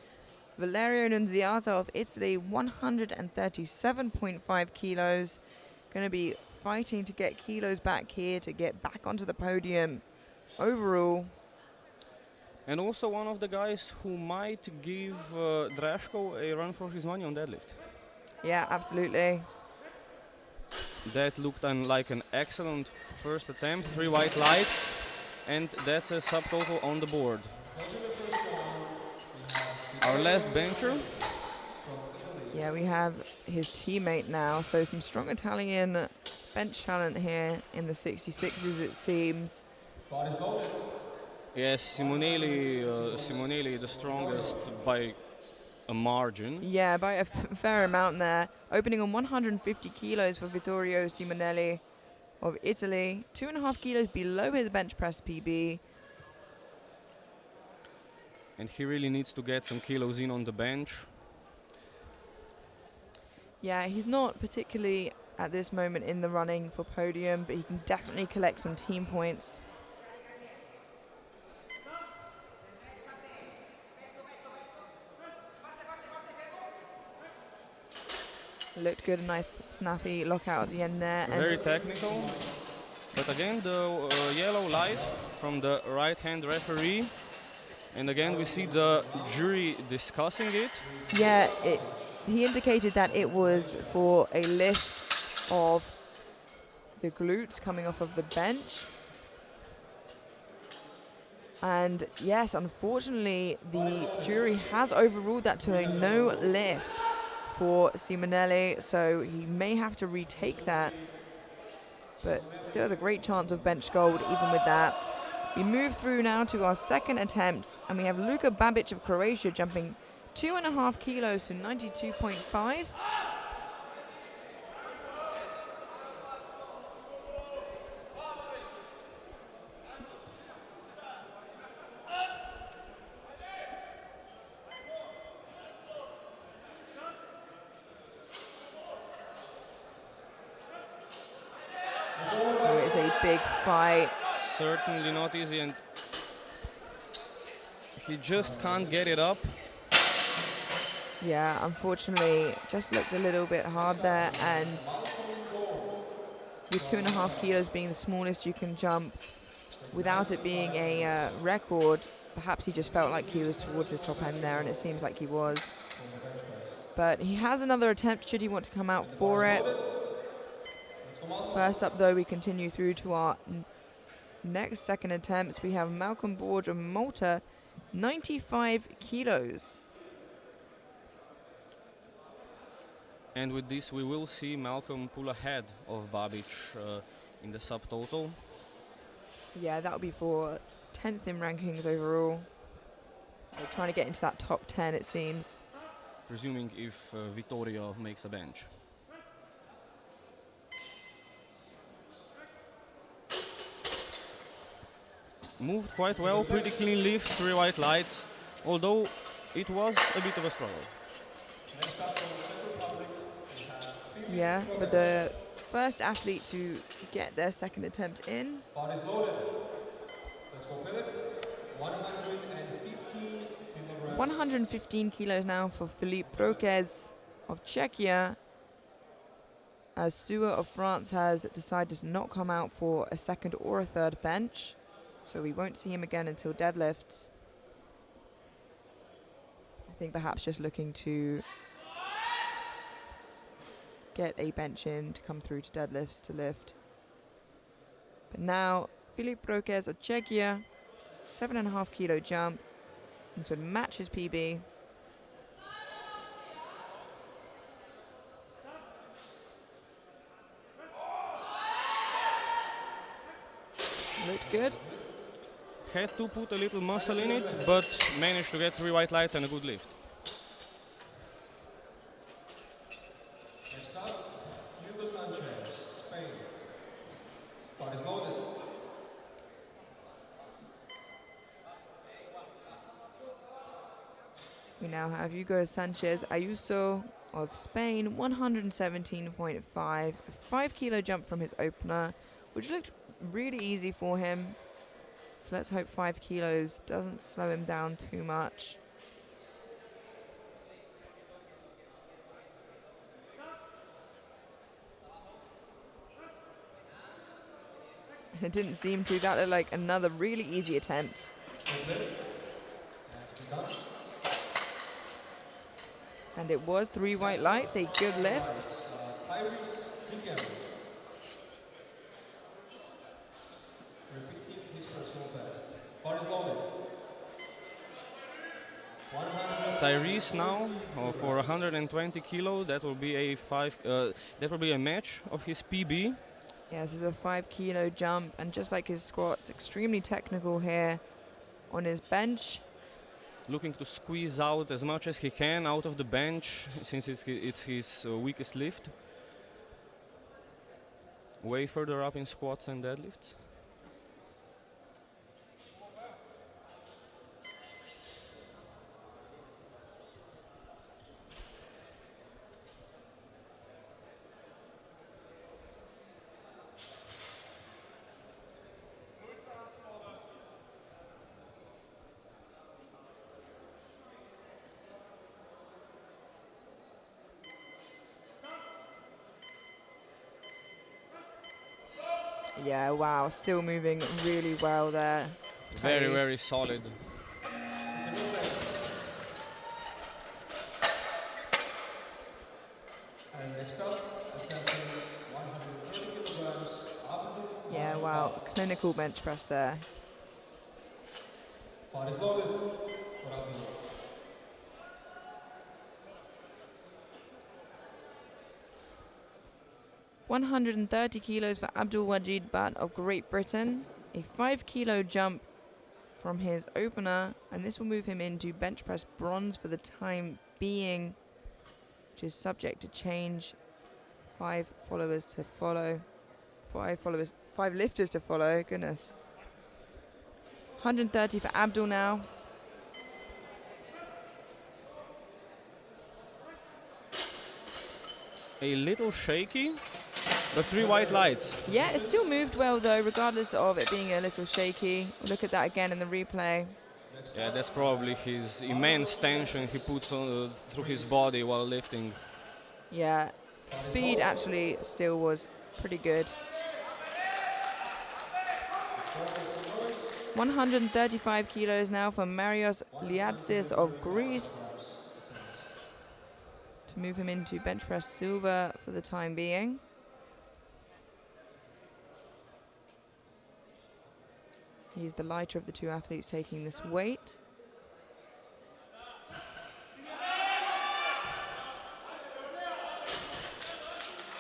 Valerio Nunziata of Italy, 137.5 kilos. Going to be fighting to get kilos back here to get back onto the podium overall. And also one of the guys who might give Drashko a run for his money on deadlift. Yeah, absolutely. That looked like an excellent first attempt, 3 white lights, and that's a subtotal on the board. Our last bencher. Yeah, we have his teammate now, so some strong Italian bench talent here in the 66s, it seems. Bodies loaded. Yes, Simonelli the strongest by a margin. Yeah, by a fair amount there. Opening on 150 kilos for Vittorio Simonelli of Italy. 2.5 kilos below his bench press PB. And he really needs to get some kilos in on the bench. Yeah, he's not particularly at this moment in the running for podium, but he can definitely collect some team points. Looked good, a nice snappy lockout at the end there. Very technical. But again, the yellow light from the right-hand referee. And again, we see the jury discussing it. Yeah, he indicated that it was for a lift of the glutes coming off of the bench. And yes, unfortunately, the jury has overruled that to a no lift for Simonelli, so he may have to retake that. But still has a great chance of bench gold even with that. We move through now to our second attempt, and we have Luka Babic of Croatia jumping 2.5 kilos to 92.5. Oh, it's a big fight. Certainly not easy, and he just can't get it up. Yeah, unfortunately, just looked a little bit hard there, and with 2.5 kilos being the smallest you can jump, without it being a record, perhaps he just felt like he was towards his top end there, and it seems like he was. But he has another attempt should he want to come out for it. First up, though, we continue through to our next second attempts. We have Malcolm Borge of Malta, 95 kilos. And with this, we will see Malcolm pull ahead of Babic in the subtotal. Yeah, that would be for 10th in rankings overall. So trying to get into that top 10, it seems. Presuming if Vittorio makes a bench. Moved quite well, pretty clean lift, 3 white lights, although it was a bit of a struggle. Yeah, but the first athlete to get their second attempt in. Body's loaded. Let's go, Philip. 115 kilograms. 115 kilos now for Philippe Broquez of Czechia, as Sua of France has decided to not come out for a second or a third bench, so we won't see him again until deadlifts. I think perhaps just looking to get a bench in to come through to deadlifts to lift. But now Philippe Broquez of Czechia, 7.5 kilo jump. This would match his PB. Looked good. Had to put a little muscle in it, but managed to get 3 white lights and a good lift. Next up, Hugo Sanchez, Spain. Body's loaded. We now have Hugo Sanchez Ayuso of Spain, 117.5, 5 kilo jump from his opener, which looked really easy for him. So let's hope 5 kilos doesn't slow him down too much. It didn't seem to. That looked like another really easy attempt. And it was 3 white lights, a good lift. Tyrese Seeker. Repeating his personal best. Body's loaded. 100. Tyrese now for 120 kilo. That will be a match of his PB. Yeah, this is a 5 kilo jump, and just like his squats, extremely technical here on his bench. Looking to squeeze out as much as he can out of the bench, since it's his weakest lift. Way further up in squats and deadlifts. Yeah, wow, still moving really well there. Very, Tyrese. very solid. It's a good play. And next up, attempting 130 kilograms, Abdul Yeah, wow, clinical bench press there. Bar is loaded for Abdul. 130 kilos for Abdul Wajid Bhat of Great Britain. A 5 kilo jump from his opener, and this will move him into bench press bronze for the time being, which is subject to change. 5 followers to follow. 5 lifters to follow, goodness. 130 for Abdul now. A little shaky, but 3 white lights. Yeah, it still moved well though, regardless of it being a little shaky. Look at that again in the replay. Yeah, that's probably his immense tension he puts on, through his body while lifting. Yeah, speed actually still was pretty good. 135 kilos now for Marios Liatsis of Greece, to move him into bench press silver for the time being. He's the lighter of the two athletes taking this weight.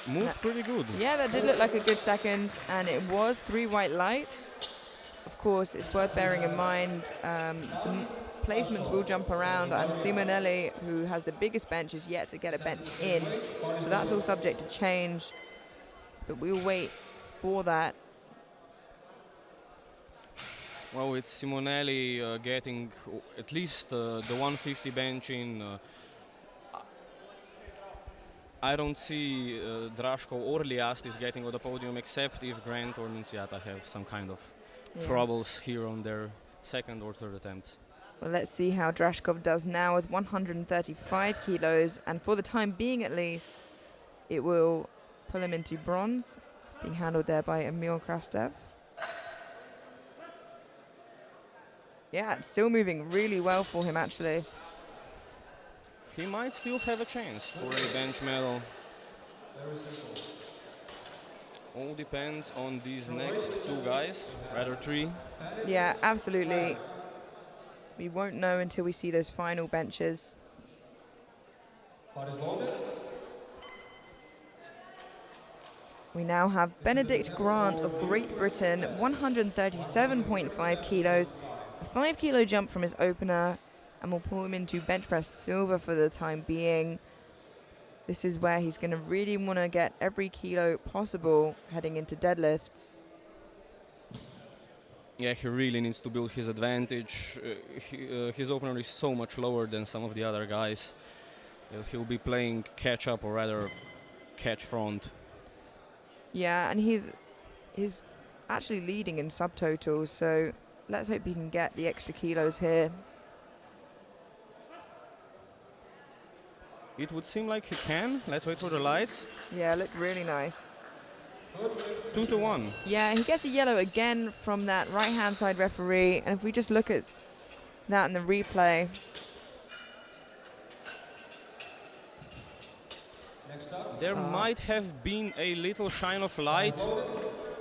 Moved pretty good. Yeah, that did look like a good second, and it was 3 white lights. Of course, it's worth bearing in mind the placements will jump around, and Simonelli, who has the biggest bench, is yet to get a bench in. So that's all subject to change, but we'll wait for that. Well, with Simonelli getting at least the 150 bench in, I don't see Draško or Liastis getting on the podium, except if Grant or Nunziata have some kind of troubles here on their second or third attempt. Well, let's see how Draškov does now with 135 kilos, and for the time being at least, it will pull him into bronze, being handled there by Emil Krastev. Yeah, it's still moving really well for him actually. He might still have a chance for a bench medal. All depends on these next 2 guys, rather 3. Yeah, absolutely. We won't know until we see those final benches. Bar is loaded. We now have Benedict Grant of Great Britain, 137.5 kilos, a 5 kilo jump from his opener, and we'll pull him into bench press silver for the time being. This is where he's going to really want to get every kilo possible heading into deadlifts. Yeah, he really needs to build his advantage. His opener is so much lower than some of the other guys. He'll be playing catch up, or rather catch front. Yeah, and he's actually leading in subtotals, so let's hope he can get the extra kilos here. It would seem like he can. Let's wait for the lights. Yeah, looked really nice. 2 to 1. Yeah, he gets a yellow again from that right-hand side referee, and if we just look at that in the replay. There might have been a little shine of light.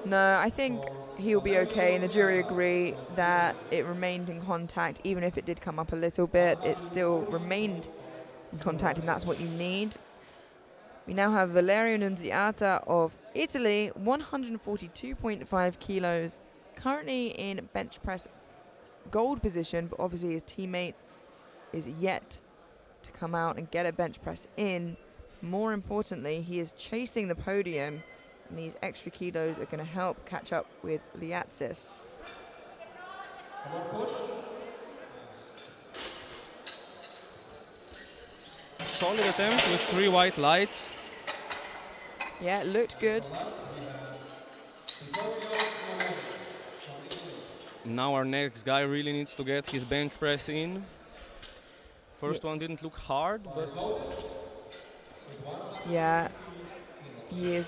No, I think he'll be okay, and the jury agree that it remained in contact. Even if it did come up a little bit, it still remained in contact, and that's what you need. We now have Valerio Nunziata of Italy, 142.5 kilos, currently in bench press gold position, but obviously his teammate is yet to come out and get a bench press in. More importantly, he is chasing the podium, and these extra kilos are going to help catch up with Liatsis. Solid attempt with 3 white lights. Yeah, it looked good. Now our next guy really needs to get his bench press in. First one didn't look hard, but Yeah, he is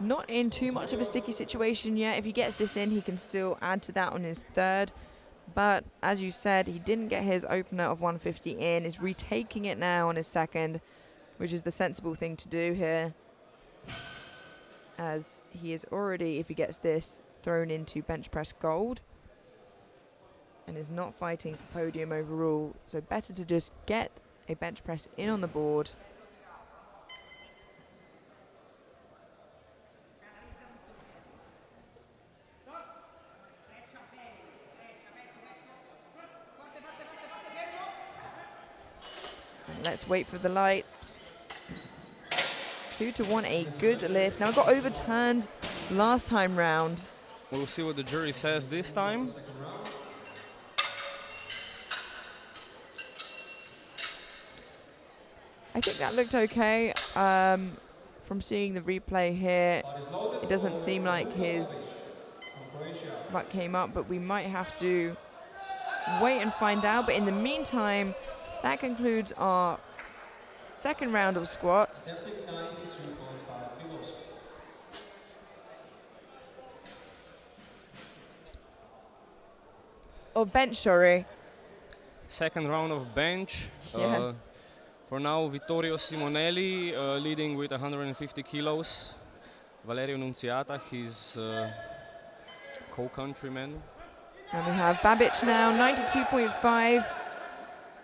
not in too much of a sticky situation yet. If he gets this in, he can still add to that on his third. But as you said, he didn't get his opener of 150 in. Is retaking it now on his second, which is the sensible thing to do here, as he is already, if he gets this, thrown into bench press gold and is not fighting for podium overall. So better to just get a bench press in on the board. And let's wait for the lights. 2-1, a good lift. Now it got overturned last time round. We'll see what the jury says this time. I think that looked okay. From seeing the replay here, it doesn't seem like his butt came up, but we might have to wait and find out. But in the meantime, that concludes our second round of squats. Or bench, sorry. Second round of bench. Yes. For now, Vittorio Simonelli leading with 150 kilos. Valerio Nunziata, his co-countryman. And we have Babic now, 92.5.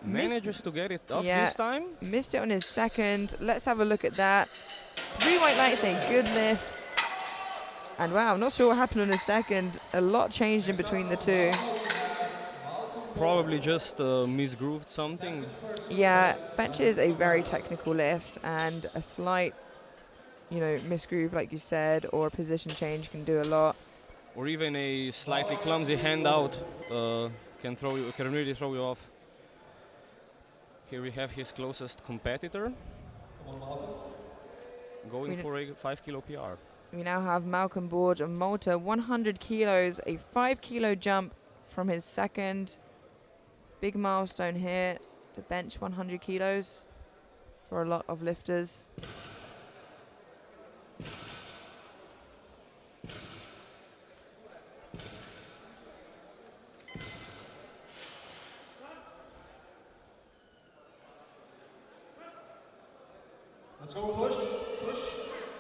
Manages to get it up this time. Missed it on his second. Let's have a look at that. 3 white lights, a good lift. And wow, I'm not sure what happened on his second. A lot changed in between the two. Probably just misgrooved something. Yeah, bench is a very technical lift, and a slight, misgroove, like you said, or a position change can do a lot. Or even a slightly clumsy handout can really throw you off. Here we have his closest competitor going for a 5 kilo PR. We now have Malcolm Borge of Malta, 100 kilos, a 5 kilo jump from his second. Big milestone here to bench 100 kilos for a lot of lifters. Let's go, push.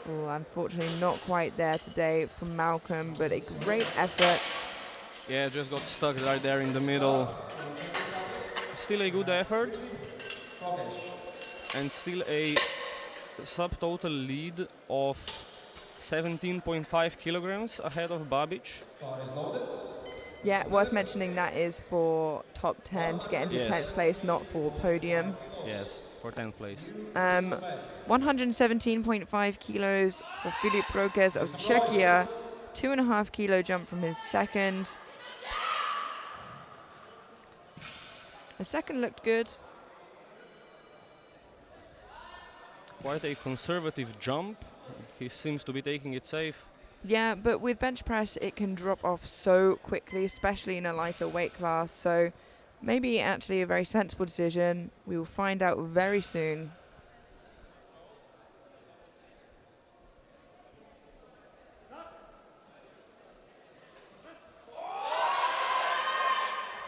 Oh, unfortunately not quite there today from Malcolm, but a great effort. Yeah, just got stuck right there in the middle. Still a good effort. And still a subtotal lead of 17.5 kilograms ahead of Babic. Yeah, worth mentioning that is for top 10 to get into 10th place, not for podium. Yes, for 10th place. 117.5 kilos for Filip Rokes of Czechia. 2.5 kilo jump from his second. The second looked good. Quite a conservative jump. He seems to be taking it safe. Yeah, but with bench press, it can drop off so quickly, especially in a lighter weight class. So maybe actually a very sensible decision. We will find out very soon.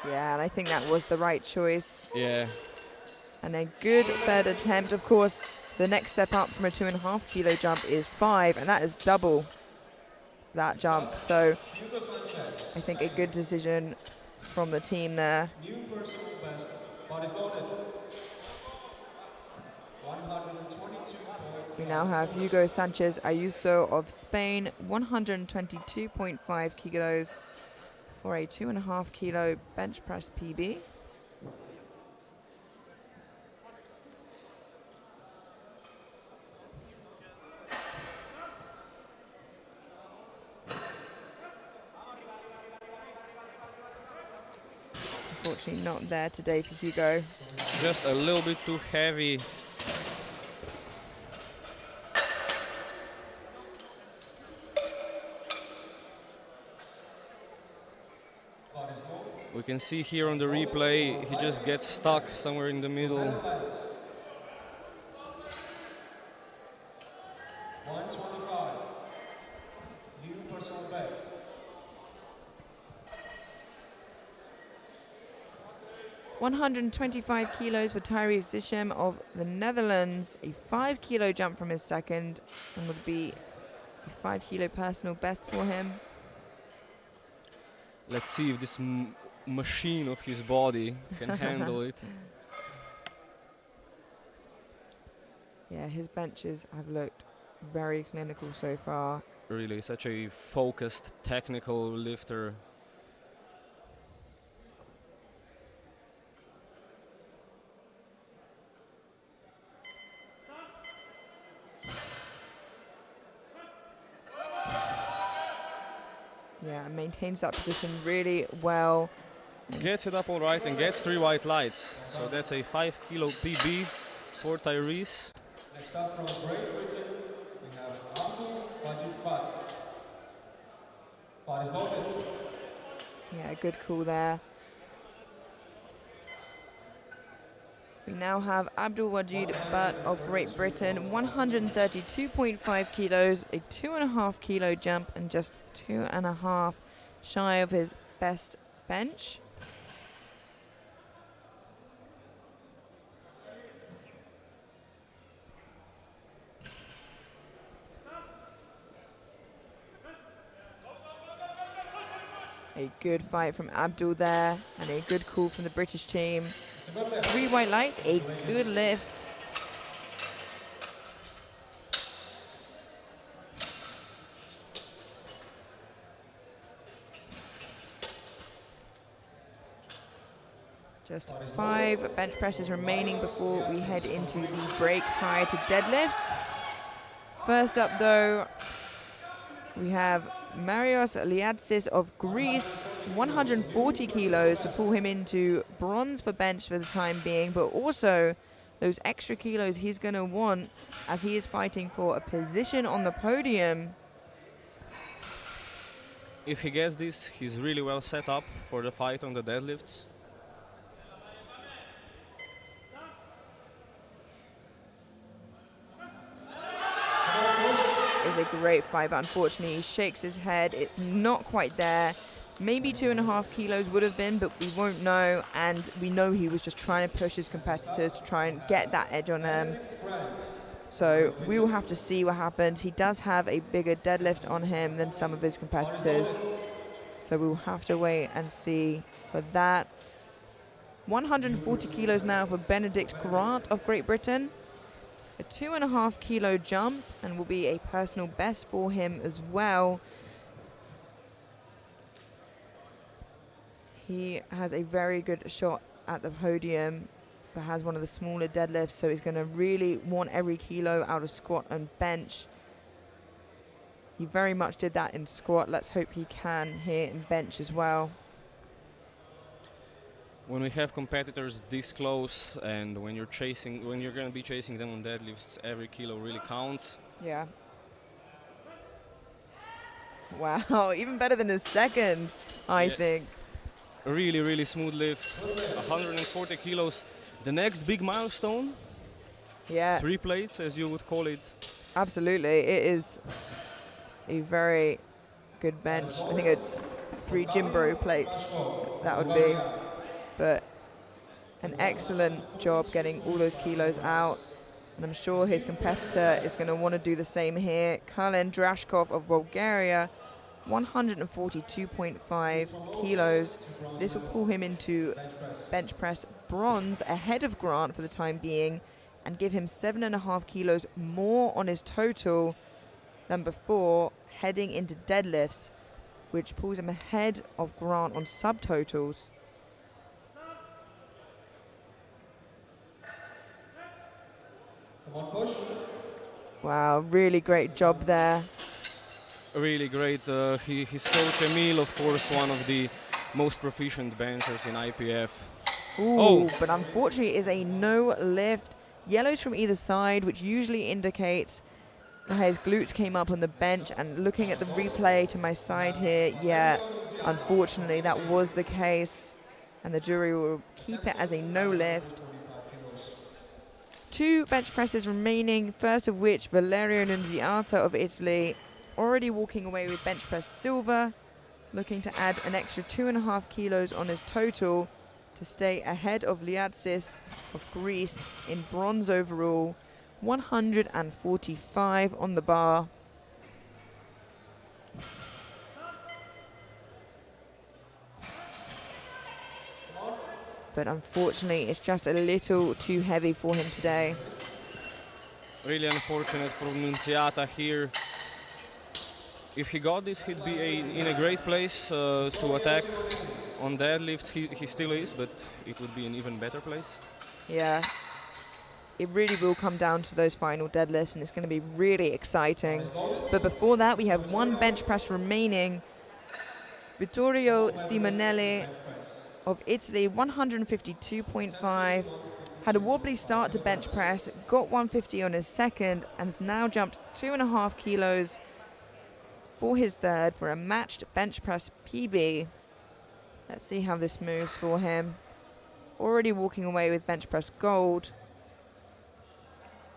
Yeah, and I think that was the right choice. Yeah. And a good third attempt. Of course, the next step up from a 2.5 kilo jump is 5, and that is double that jump. So I think a good decision from the team there. New personal best, bodies loaded. 122. We now have Hugo Sanchez Ayuso of Spain, 122.5 kilos for a 2.5 kilo bench press PB. Unfortunately not there today for Hugo. Just a little bit too heavy. We can see here on the replay, he just gets stuck somewhere in the middle. 125. 125 kilos for Tyrese Zishem of the Netherlands. A 5 kilo jump from his second, and would be a 5 kilo personal best for him. Let's see if this machine of his body can handle it. Yeah, his benches have looked very clinical so far. Really, such a focused, technical lifter. Yeah, and maintains that position really well. Gets it up all right and gets 3 white lights. So that's a 5 kilo PB for Tyrese. Next up from Great Britain, we have Abdul Wajid Bar. Bar is loaded. Yeah, good call there. We now have Abdul Wajid Butt of Great Britain, 132.5 kilos, a 2.5 kilo jump, and just 2.5 shy of his best bench. A good fight from Abdul there, and a good call from the British team. 3 white lights, a good lift. Just 5 bench presses remaining before we head into the break prior to deadlifts. First up though, we have Marios Liadsis of Greece, 140 kilos to pull him into bronze for bench for the time being, but also those extra kilos he's going to want as he is fighting for a position on the podium. If he gets this, he's really well set up for the fight on the deadlifts. Is a great fight, but unfortunately he shakes his head. It's not quite there. Maybe 2.5 kilos would have been, but we won't know. And we know he was just trying to push his competitors to try and get that edge on them. So we will have to see what happens. He does have a bigger deadlift on him than some of his competitors. So we will have to wait and see for that. 140 kilos now for Benedict Grant of Great Britain. A 2.5 kilo jump, and will be a personal best for him as well. He has a very good shot at the podium, but has one of the smaller deadlifts, so he's going to really want every kilo out of squat and bench. He very much did that in squat. Let's hope he can here in bench as well. When we have competitors this close, and when you're going to be chasing them on deadlifts, every kilo really counts. Yeah. Wow, even better than his second, I think. Really, really smooth lift. 140 kilos. The next big milestone. Yeah. 3 plates, as you would call it. Absolutely, it is a very good bench. I think 3 Jimbo plates, that would be. But an excellent job getting all those kilos out. And I'm sure his competitor is going to want to do the same here. Kalen Drashkov of Bulgaria, 142.5 kilos. This will pull him into bench press bronze ahead of Grant for the time being, and give him 7.5 kilos more on his total than before, heading into deadlifts, which pulls him ahead of Grant on subtotals. Wow, really great job there. Really great. His coach Emil, of course, one of the most proficient benchers in IPF. Ooh, but unfortunately it is a no lift. Yellows from either side, which usually indicates that his glutes came up on the bench. And looking at the replay to my side here, yeah, unfortunately that was the case. And the jury will keep it as a no lift. 2 bench presses remaining, first of which Valerio Nunziata of Italy, already walking away with bench press silver, looking to add an extra 2.5 kilos on his total to stay ahead of Liatsis of Greece in bronze overall. 145 on the bar. But unfortunately, it's just a little too heavy for him today. Really unfortunate for Nunziata here. If he got this, he'd be in a great place to attack on deadlifts. He still is, but it would be an even better place. Yeah. It really will come down to those final deadlifts, and it's going to be really exciting. But before that, we have one bench press remaining. Vittorio Simonelli of Italy, 152.5. Had a wobbly start to bench press, got 150 on his second, and has now jumped 2.5 kilos for his third for a matched bench press PB. Let's see how this moves for him. Already walking away with bench press gold.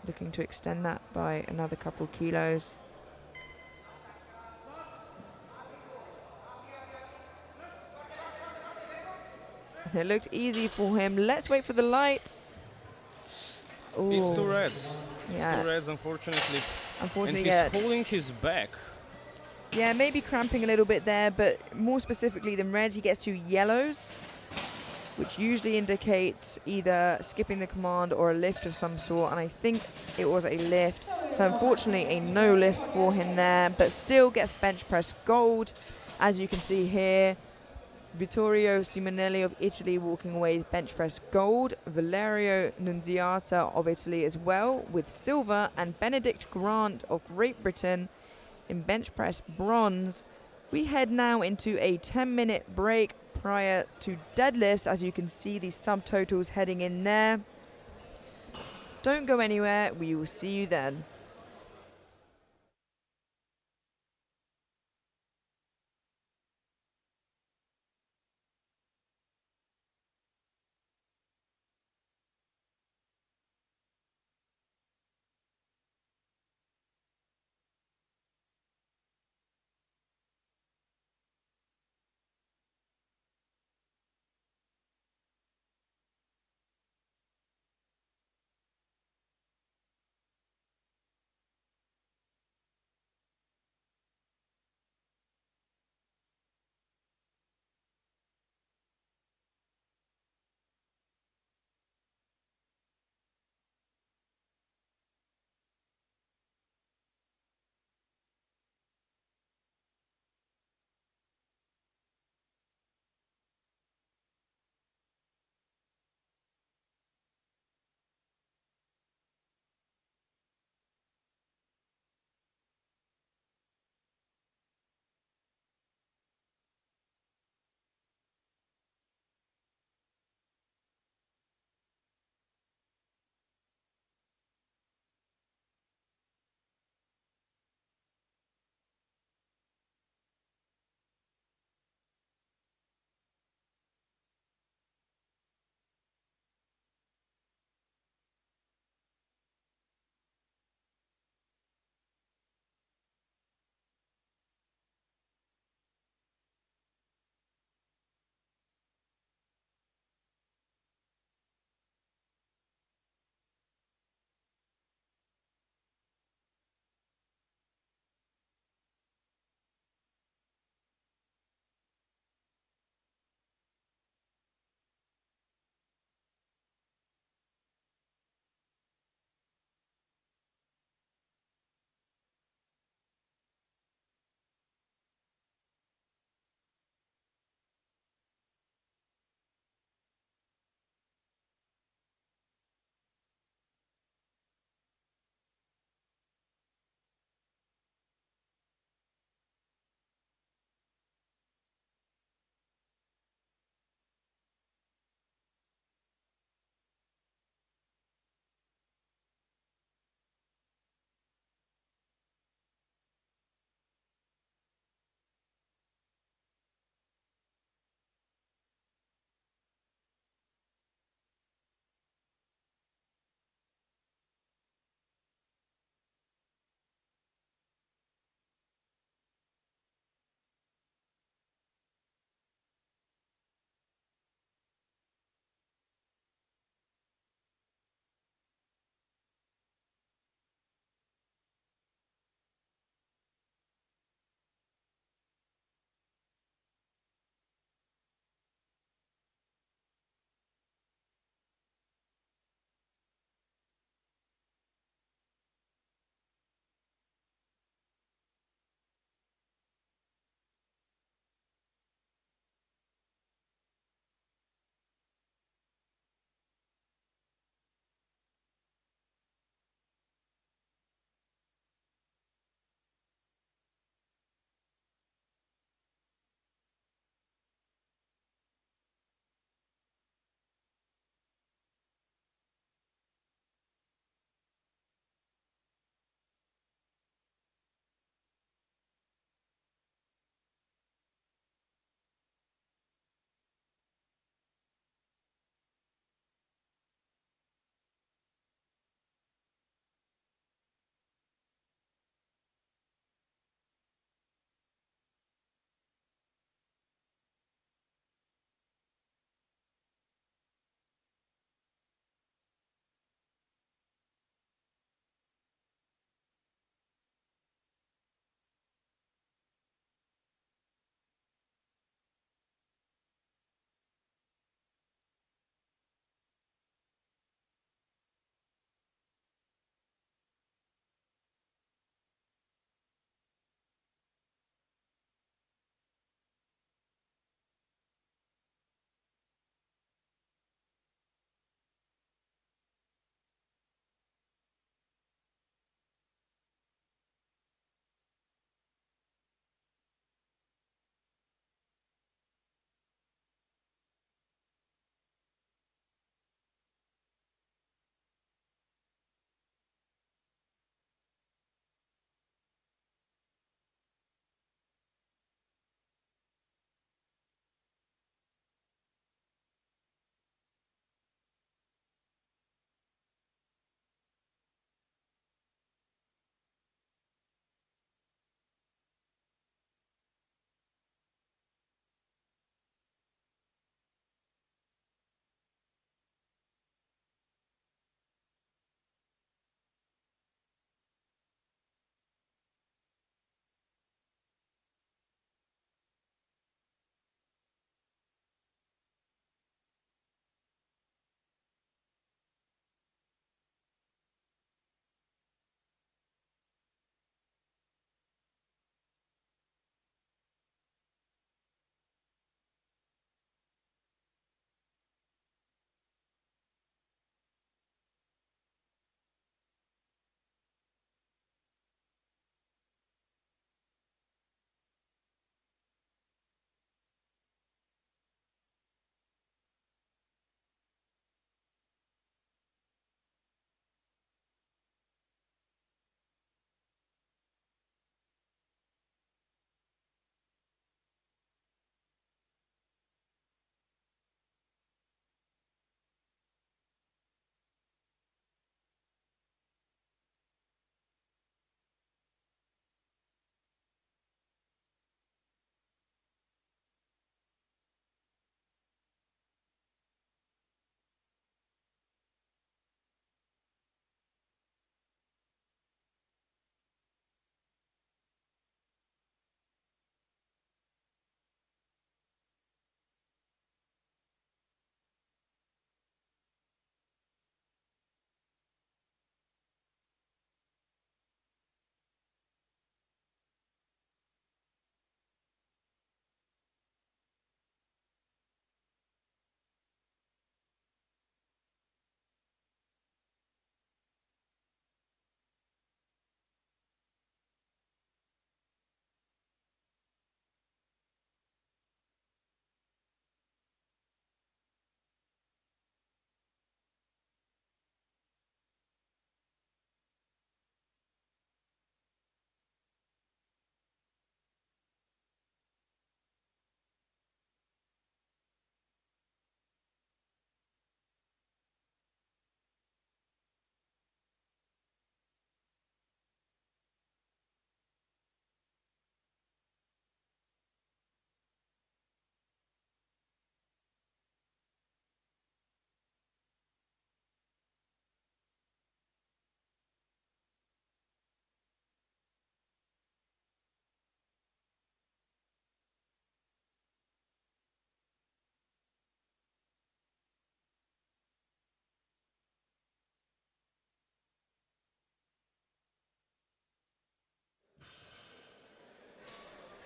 Looking to extend that by another couple kilos. It looked easy for him. Let's wait for the lights. Ooh. It's two reds. Yeah. It's two reds, unfortunately. Unfortunately, and he's holding his back. Yeah, maybe cramping a little bit there, but more specifically than reds, he gets two yellows, which usually indicates either skipping the command or a lift of some sort, and I think it was a lift. So unfortunately, a no lift for him there, but still gets bench press gold, as you can see here. Vittorio Simonelli of Italy walking away with bench press gold. Valerio Nunziata of Italy as well with silver, and Benedict Grant of Great Britain in bench press bronze. We head now into a 10-minute break prior to deadlifts, as you can see these subtotals heading in there. Don't go anywhere, we will see you then.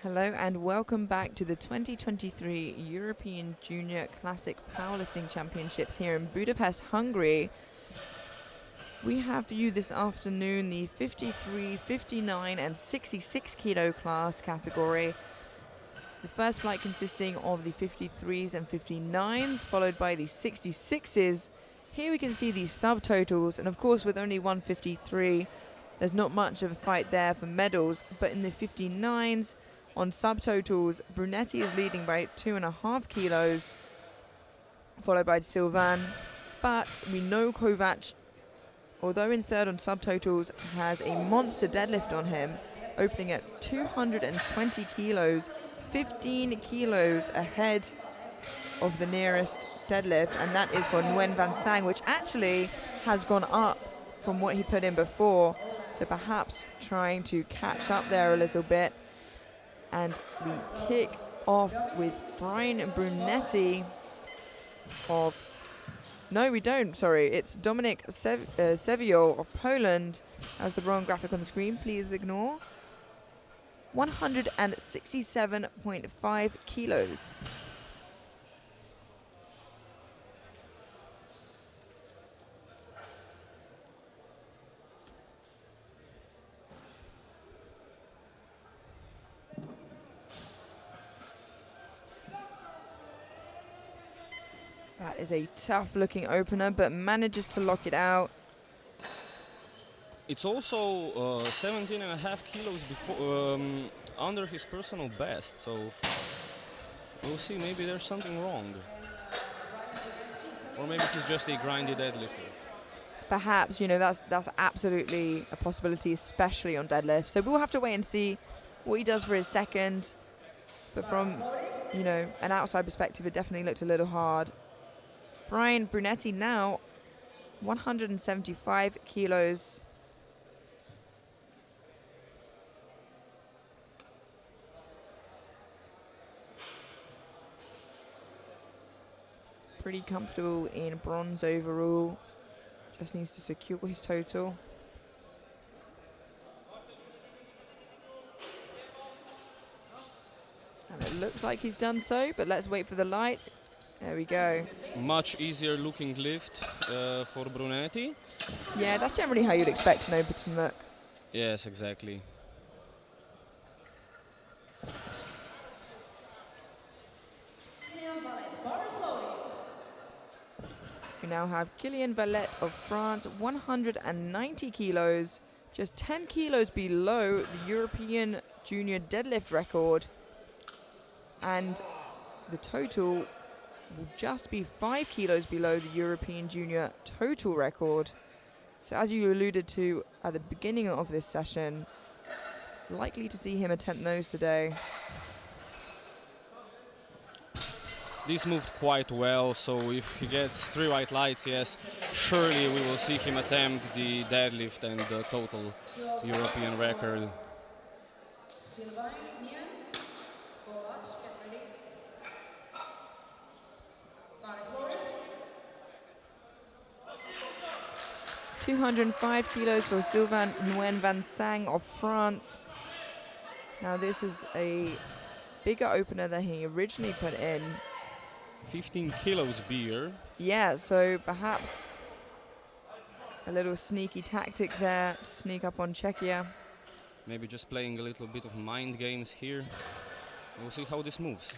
Hello and welcome back to the 2023 European Junior Classic Powerlifting Championships here in Budapest, Hungary. We have for you this afternoon the 53, 59 and 66 kilo class category. The first flight consisting of the 53s and 59s, followed by the 66s. Here we can see the subtotals, and of course with only 153, there's not much of a fight there for medals, but in the 59s, on subtotals, Brunetti is leading by 2.5 kilos, followed by Sylvain. But we know Kovac, although in third on subtotals, has a monster deadlift on him, opening at 220 kilos, 15 kilos ahead of the nearest deadlift, and that is for Nguyen Van Sang, which actually has gone up from what he put in before, so perhaps trying to catch up there a little bit. And we kick off with Brian Brunetti of... No, we don't, sorry. It's Dominic Sevio of Poland. That's the wrong graphic on the screen, please ignore. 167.5 kilos. That is a tough looking opener, but manages to lock it out. It's also 17.5 kilos before, under his personal best, so we'll see, maybe there's something wrong. Or maybe he's just a grindy deadlifter. Perhaps, you know, that's absolutely a possibility, especially on deadlift. So we'll have to wait and see what he does for his second. But from, you know, an outside perspective, it definitely looked a little hard. Brian Brunetti now 175 kilos. Pretty comfortable in bronze overall. Just needs to secure his total. And it looks like he's done so, but let's wait for the lights. There we go. Much easier looking lift for Brunetti. Yeah, that's generally how you'd expect an Overton look. Yes, exactly. We now have Kylian Valette of France, 190 kilos, just 10 kilos below the European junior deadlift record. And the total will just be 5 kilos below the European junior total record. So as you alluded to at the beginning of this session, likely to see him attempt those today. This moved quite well, so if he gets 3 white lights, yes, surely we will see him attempt the deadlift and the total European record. 205 kilos for Sylvain Nguyen Van Sang of France. Now this is a bigger opener than he originally put in. 15 kilos beer. Yeah, so perhaps a little sneaky tactic there to sneak up on Czechia. Maybe just playing a little bit of mind games here. We'll see how this moves.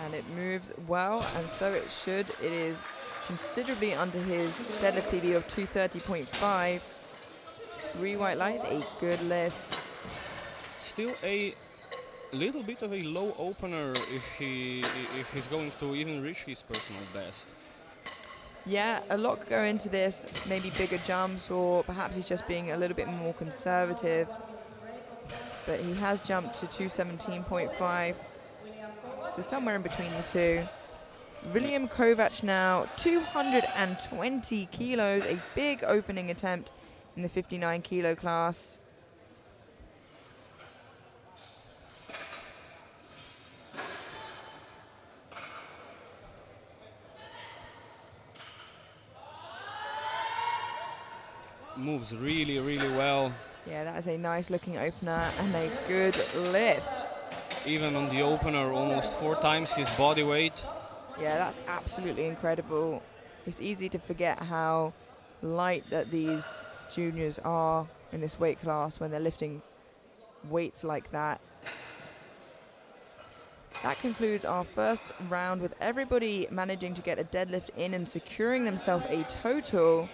And it moves well, and so it should. It is considerably under his deadlift PB of 230.5. 3 white lights, a good lift. Still a little bit of a low opener if he's going to even reach his personal best. Yeah, a lot could go into this, maybe bigger jumps, or perhaps he's just being a little bit more conservative. But he has jumped to 217.5. So somewhere in between the two. William Kovac now, 220 kilos, a big opening attempt in the 59 kilo class. moves really, really well. Yeah, that is a nice looking opener and a good lift. Even on the opener, almost 4 times his body weight. Yeah, that's absolutely incredible. It's easy to forget how light that these juniors are in this weight class when they're lifting weights like that. That concludes our first round with everybody managing to get a deadlift in and securing themselves a total.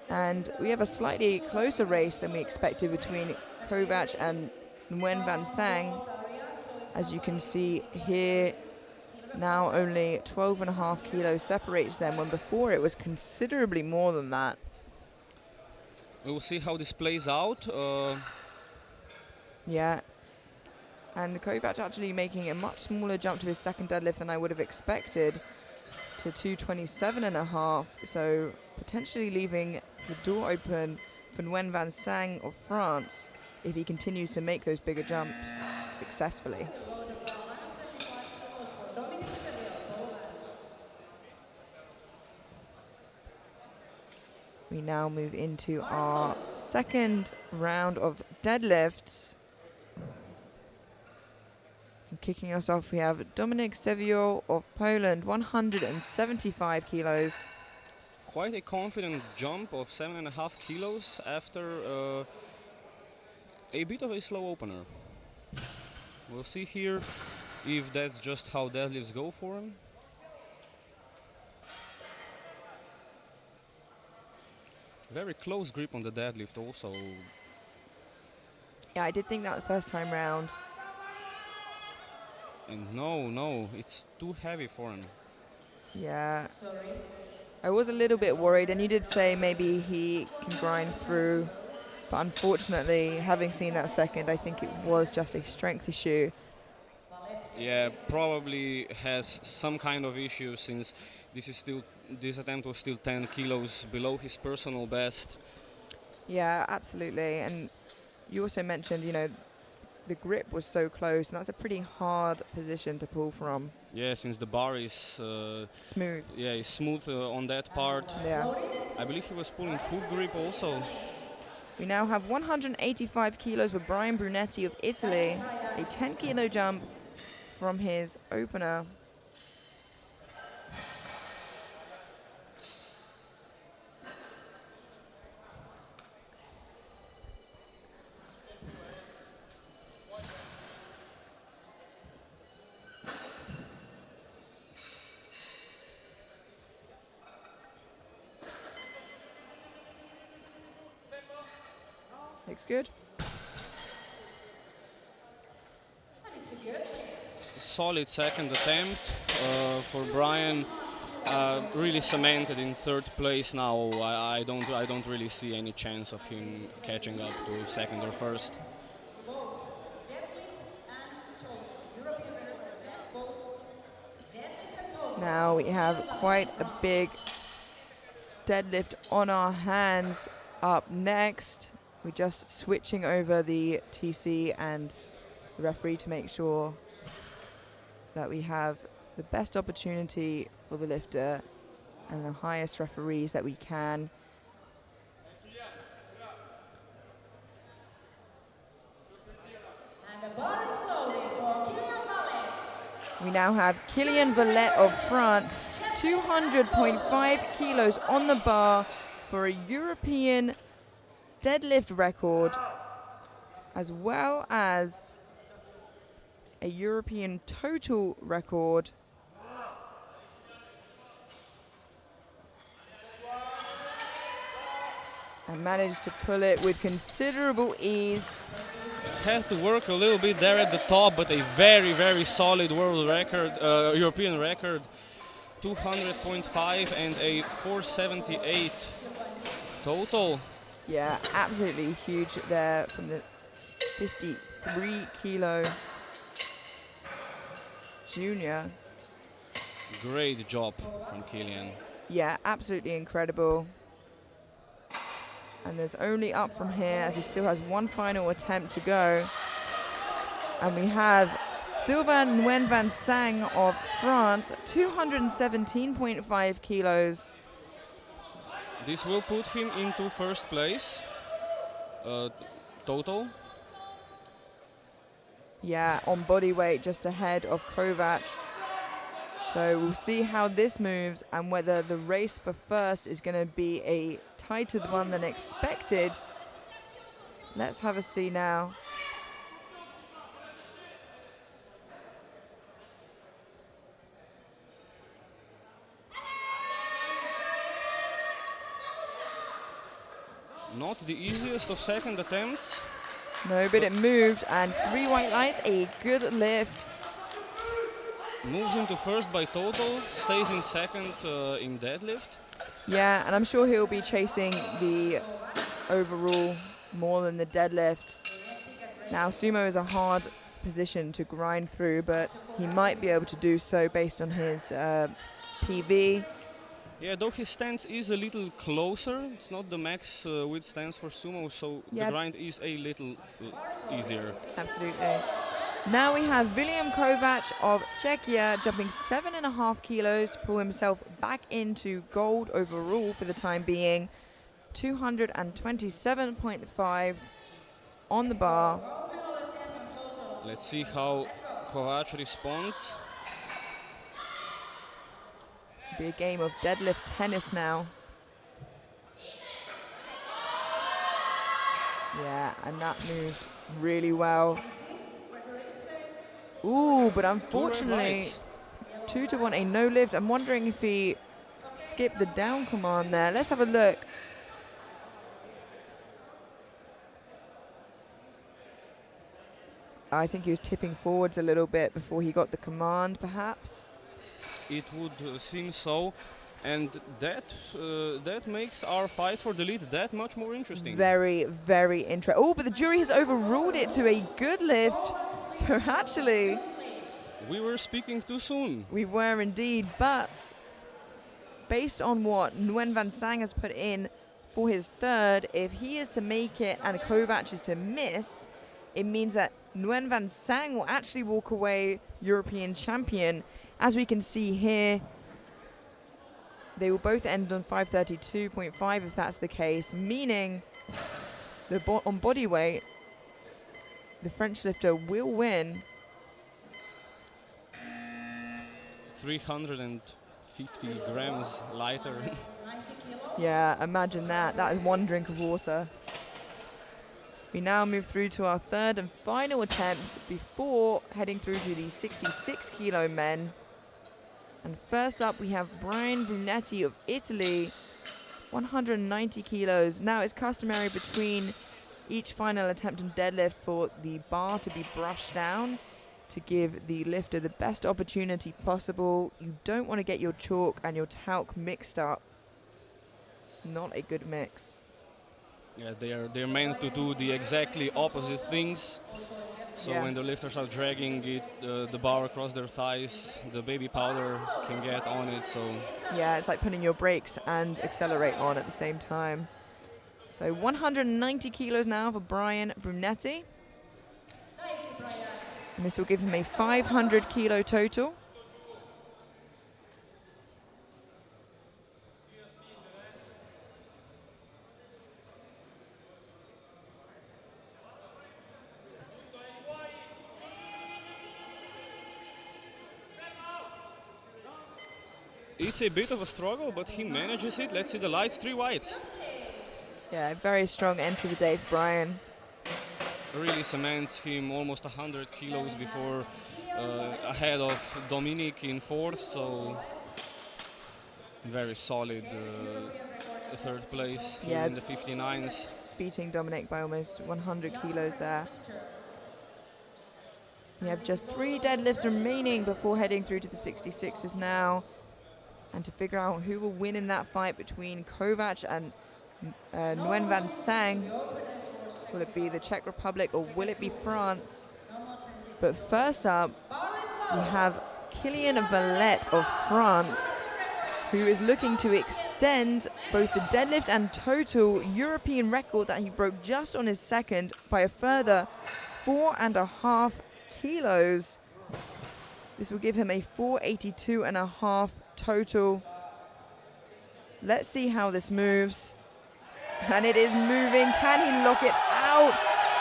And we have a slightly closer race than we expected between Kovac and Nguyen Van Sang. As you can see here, now only 12.5 kilos separates them, when before it was considerably more than that. We will see how this plays out. Yeah. And Kovac actually making a much smaller jump to his second deadlift than I would have expected, to 227.5. So potentially leaving the door open for Nguyen Van Sang of France if he continues to make those bigger jumps successfully. We now move into our second round of deadlifts. And kicking us off, we have Dominik Sevio of Poland, 175 kilos. Quite a confident jump of 7.5 kilos after a bit of a slow opener. We'll see here if that's just how deadlifts go for him. Very close grip on the deadlift also. Yeah, I did think that the first time round. And no, it's too heavy for him. Yeah. I was a little bit worried, and you did say maybe he can grind through. But unfortunately, having seen that second, I think it was just a strength issue. Yeah, probably has some kind of issue, since this attempt was still 10 kilos below his personal best. Yeah, absolutely. And you also mentioned, you know, the grip was so close, and that's a pretty hard position to pull from. Yeah, since the bar is Smooth. yeah, is smooth on that part. Yeah. I believe he was pulling hook grip also. We now have 185 kilos for Brian Brunetti of Italy, a 10 kilo jump from his opener. Looks good. Solid second attempt for Brian. Really cemented in third place now. I don't really see any chance of him catching up to second or first. Now we have quite a big deadlift on our hands up next. We're just switching over the TC and the referee to make sure that we have the best opportunity for the lifter and the highest referees that we can. And the bar is loaded for Kylian Vallet. We now have Kylian Vallet of France, 200.5 kilos on the bar for a European deadlift record, as well as a European total record. And managed to pull it with considerable ease. Had to work a little bit there at the top, but a very, very solid world record, European record, 200.5 and a 478 total. Yeah, absolutely huge there from the 53 kilo junior. Great job from Kylian. Yeah, absolutely incredible. And there's only up from here, as he still has one final attempt to go. And we have Sylvain Nguyen Van Sang of France, 217.5 kilos. This will put him into first place total. Yeah, on body weight, just ahead of Kovac. So we'll see how this moves and whether the race for first is going to be a tighter one than expected. Let's have a see now. Not the easiest of second attempts. No, but it moved, and 3 white lights, a good lift. Moves into first by total, stays in second in deadlift. Yeah, and I'm sure he'll be chasing the overall more than the deadlift. Now, sumo is a hard position to grind through, but he might be able to do so based on his PV. Yeah, though his stance is a little closer, it's not the max width stance for sumo, so the grind is a little easier. Absolutely. Now we have William Kovac of Czechia jumping 7.5 kilos to pull himself back into gold overall for the time being. 227.5 on the bar. Let's see how Kovac responds. Be a game of deadlift tennis now. Yeah, and that moved really well. Ooh, but unfortunately, 2-1, a no lift. I'm wondering if he skipped the down command there. Let's have a look. I think he was tipping forwards a little bit before he got the command, perhaps. It would seem so, and that makes our fight for the lead that much more interesting. Very, very interesting. Oh, but the jury has overruled it to a good lift. So actually, we were speaking too soon. We were indeed, but based on what Nguyen Van Sang has put in for his third, if he is to make it and Kovac is to miss, it means that Nguyen Van Sang will actually walk away European champion. As we can see here, they will both end on 532.5 if that's the case, meaning on body weight, the French lifter will win. 350 grams lighter. Yeah, imagine that. That is 1 drink of water. We now move through to our third and final attempts before heading through to the 66 kilo men. And first up we have Brian Brunetti of Italy, 190 kilos. Now it's customary between each final attempt on deadlift for the bar to be brushed down to give the lifter the best opportunity possible. You don't want to get your chalk and your talc mixed up. It's not a good mix. Yeah, they're meant to do the exactly opposite things. So when the lifters are dragging the bar across their thighs, the baby powder can get on it. So yeah, it's like putting your brakes and accelerate on at the same time. So 190 kilos now for Brian Brunetti. And this will give him a 500 kilo total. it's a bit of a struggle, but he manages it. Let's see the lights, 3 whites. Yeah, very strong end to the day for Brian. Really cements him almost 100 kilos before ahead of Dominic in fourth, so very solid third place here in the 59s. Beating Dominic by almost 100 kilos there. We have just 3 deadlifts remaining before heading through to the 66s now. And to figure out who will win in that fight between Kovac and Nguyen Van Sang. Will it be the Czech Republic or will it be France? But first up, we have Kylian Valette of France, who is looking to extend both the deadlift and total European record that he broke just on his second by a further 4.5 kilos. This will give him a 482.5 total. Let's see how this moves. And it is moving. Can he lock it out?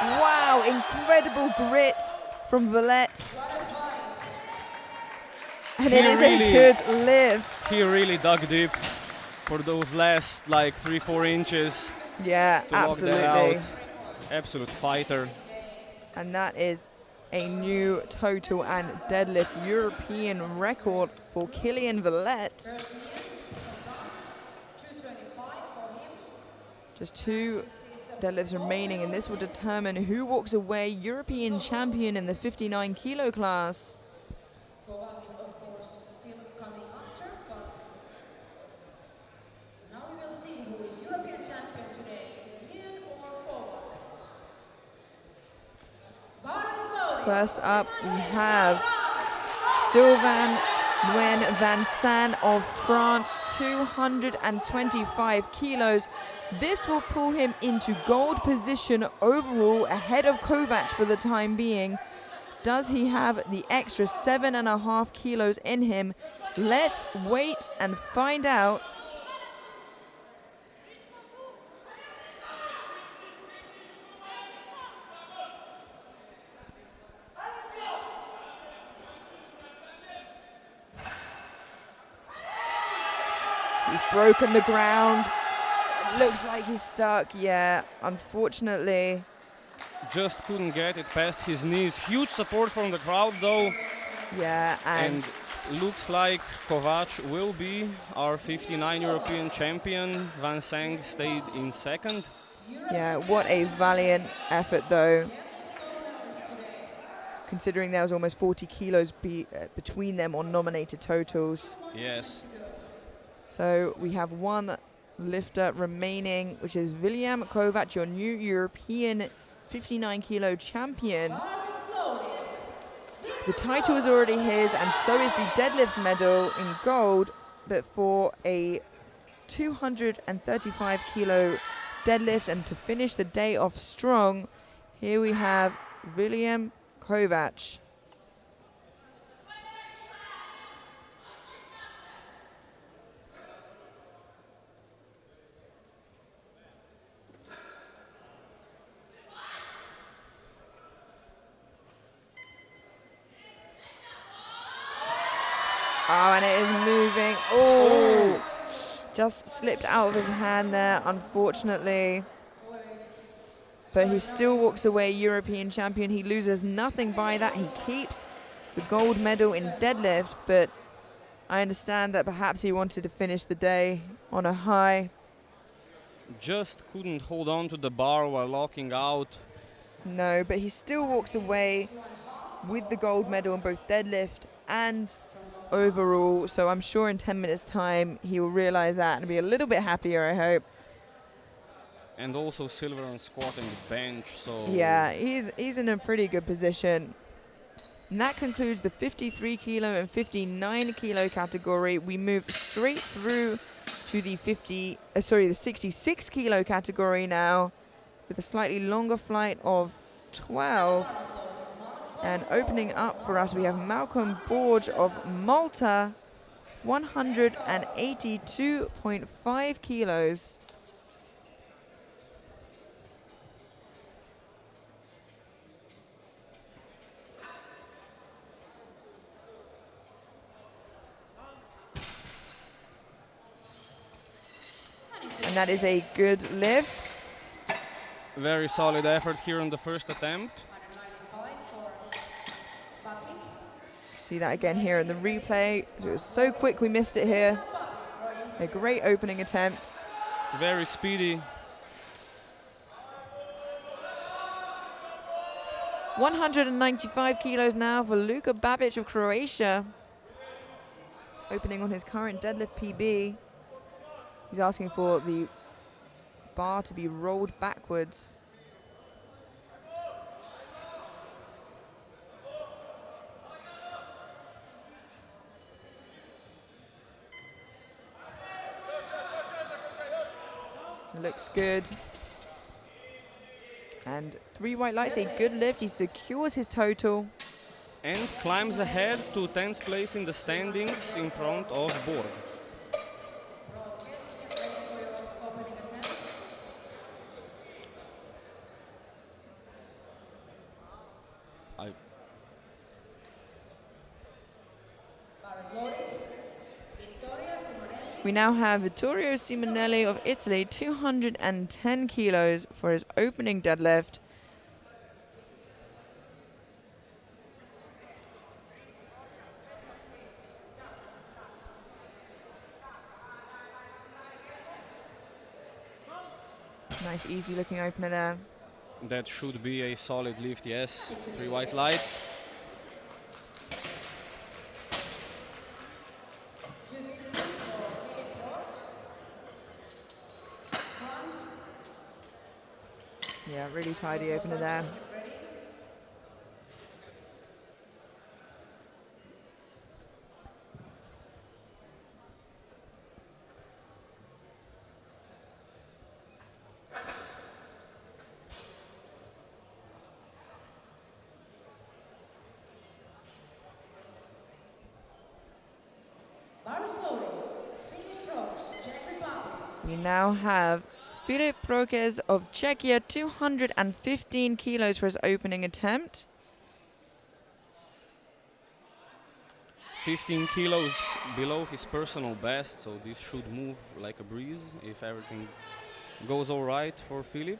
Wow, incredible grit from Villette. And it is a good lift. He really dug deep for those last like 3-4 inches. Yeah, to lock that absolutely. out. Absolute fighter. And that is a new total and deadlift European record for Kilian Villette. Just 2 deadlifts remaining, and this will determine who walks away European champion in the 59 kilo class. Kovac is of course still coming after, but now we will see who is European champion today. Is it Ian or Kovac? Bar is loaded. First up, we have Sylvain Nguyen Van San of France, 225 kilos. This will pull him into gold position overall, ahead of Kovac for the time being. Does he have the extra 7.5 kilos in him? Let's wait and find out. He's broken the ground. Looks like he's stuck. Yeah, unfortunately. Just couldn't get it past his knees. Huge support from the crowd though. Yeah, and looks like Kovac will be our 59 European champion. Van Sang stayed in second. yeah, what a valiant effort though. Considering there was almost 40 kilos between them on nominated totals. Yes. So we have one lifter remaining, which is William Kovac, your new European 59 kilo champion. The title is already his, and so is the deadlift medal in gold, but for a 235 kilo deadlift, and to finish the day off strong, here we have William Kovac. Oh, and it is moving. Oh, just slipped out of his hand there, unfortunately. But he still walks away European champion. He loses nothing by that. He keeps the gold medal in deadlift, but I understand that perhaps he wanted to finish the day on a high. Just couldn't hold on to the bar while locking out. No, but he still walks away with the gold medal in both deadlift and overall, so I'm sure in 10 minutes time he will realize that and be a little bit happier, I hope. And also silver on squat and bench, so Yeah, he's in a pretty good position. And that concludes the 53 kilo and 59 kilo category. We move straight through to the 66 kilo category now, with a slightly longer flight of 12. And opening up for us, we have Malcolm Borge of Malta, 182.5 kilos. And that is a good lift. very solid effort here on the first attempt. See that again here in the replay. So it was so quick we missed it here. A great opening attempt. Very speedy. 195 kilos now for Luka Babic of Croatia. Opening on his current deadlift PB. He's asking for the bar to be rolled backwards. Looks good. And 3 white lights, a good lift. He secures his total. And climbs ahead to 10th place in the standings in front of Borg. We now have Vittorio Simonelli of Italy, 210 kilos for his opening deadlift. Nice, easy looking opener there. That should be a solid lift, yes. 3 white lights. Yeah, really tidy opener there. We now have Filip Prokes of Czechia, 215 kilos for his opening attempt. 15 kilos below his personal best, so this should move like a breeze if everything goes all right for Filip.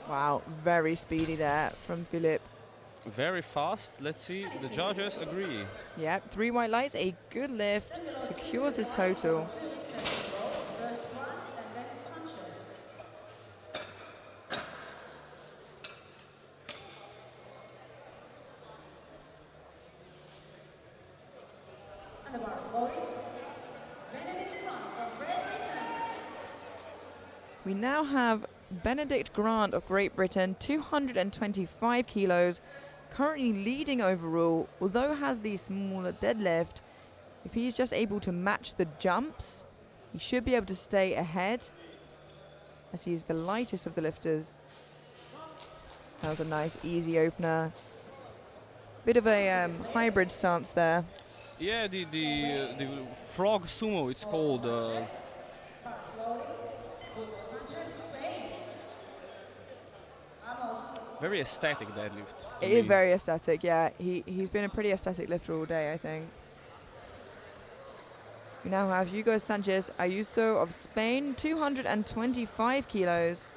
Wow, very speedy there from Filip. Very fast. Let's see, the judges agree. Yep, 3 white lights, a good lift, secures his total. We now have Benedict Grant of Great Britain, 225 kilos, currently leading overall, although has the smaller deadlift. If he's just able to match the jumps, he should be able to stay ahead, as he's the lightest of the lifters. That was a nice, easy opener. Bit of a hybrid stance there. Yeah, the frog sumo, it's called. Very aesthetic deadlift. It is very aesthetic, yeah. He's been a pretty aesthetic lifter all day, I think. We now have Hugo Sanchez Ayuso of Spain, 225 kilos.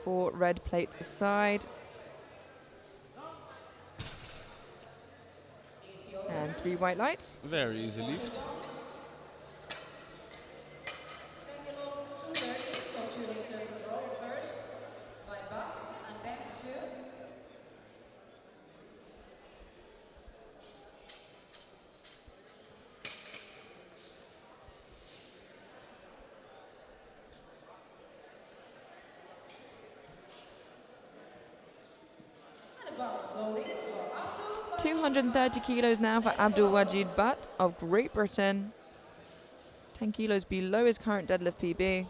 Four red plates aside. And 3 white lights. Very easy lift. Loading. 230 kilos now for Abdul Wajid Butt of Great Britain. 10 kilos below his current deadlift PB.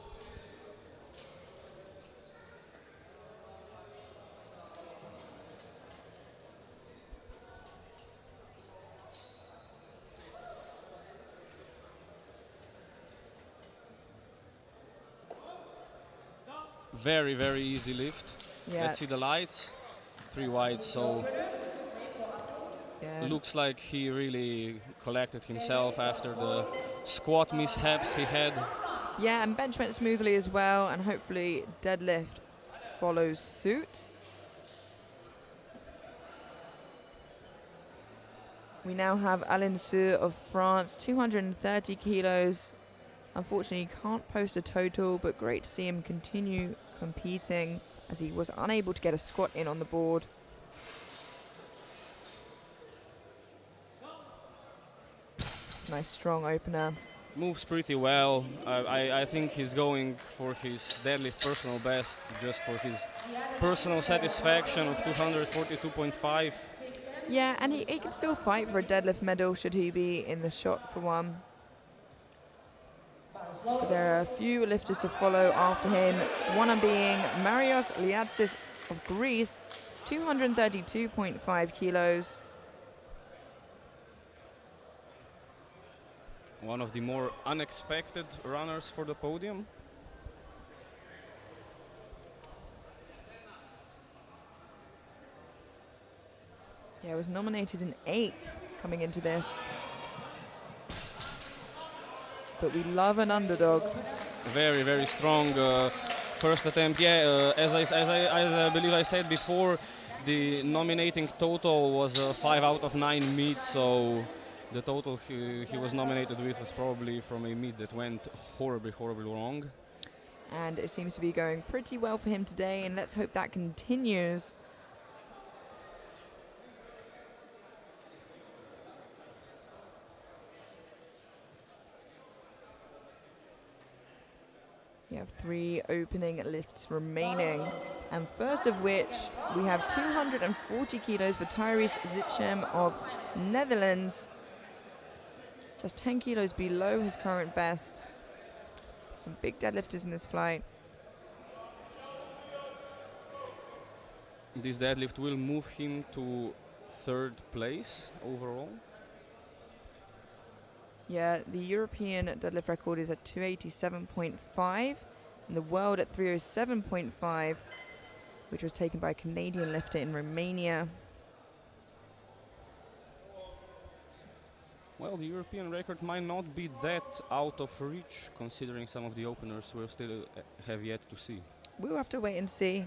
Very, very easy lift. Yeah. Let's see the lights. 3 whites, so Yeah. looks like he really collected himself after the squat mishaps he had. Yeah, and bench went smoothly as well, and hopefully deadlift follows suit. We now have Alain Sur of France, 230 kilos. Unfortunately, can't post a total, but great to see him continue competing as he was unable to get a squat in on the board. Nice strong opener. Moves pretty well. I think he's going for his deadlift personal best, just for his personal satisfaction of 242.5. Yeah, and he can still fight for a deadlift medal should he be in the shot for one. But there are a few lifters to follow after him, one of being Marios Liatsis of Greece, 232.5 kilos. one of the more unexpected runners for the podium. Yeah, was nominated in 8th coming into this. But we love an underdog. Very, very strong first attempt. Yeah, as I believe I said before, the nominating total was 5 out of 9 meets, so the total he was nominated with was probably from a meet that went horribly, horribly wrong. And it seems to be going pretty well for him today, and let's hope that continues. We have 3 opening lifts remaining, and first of which we have 240 kilos for Tyrese Zichem of Netherlands, just 10 kilos below his current best. Some big deadlifters in this flight. This deadlift will move him to 3rd place overall. Yeah, the European deadlift record is at 287.5 and the world at 307.5, which was taken by a Canadian lifter in Romania. Well, the European record might not be that out of reach, considering some of the openers we'll still have yet to see. We'll have to wait and see.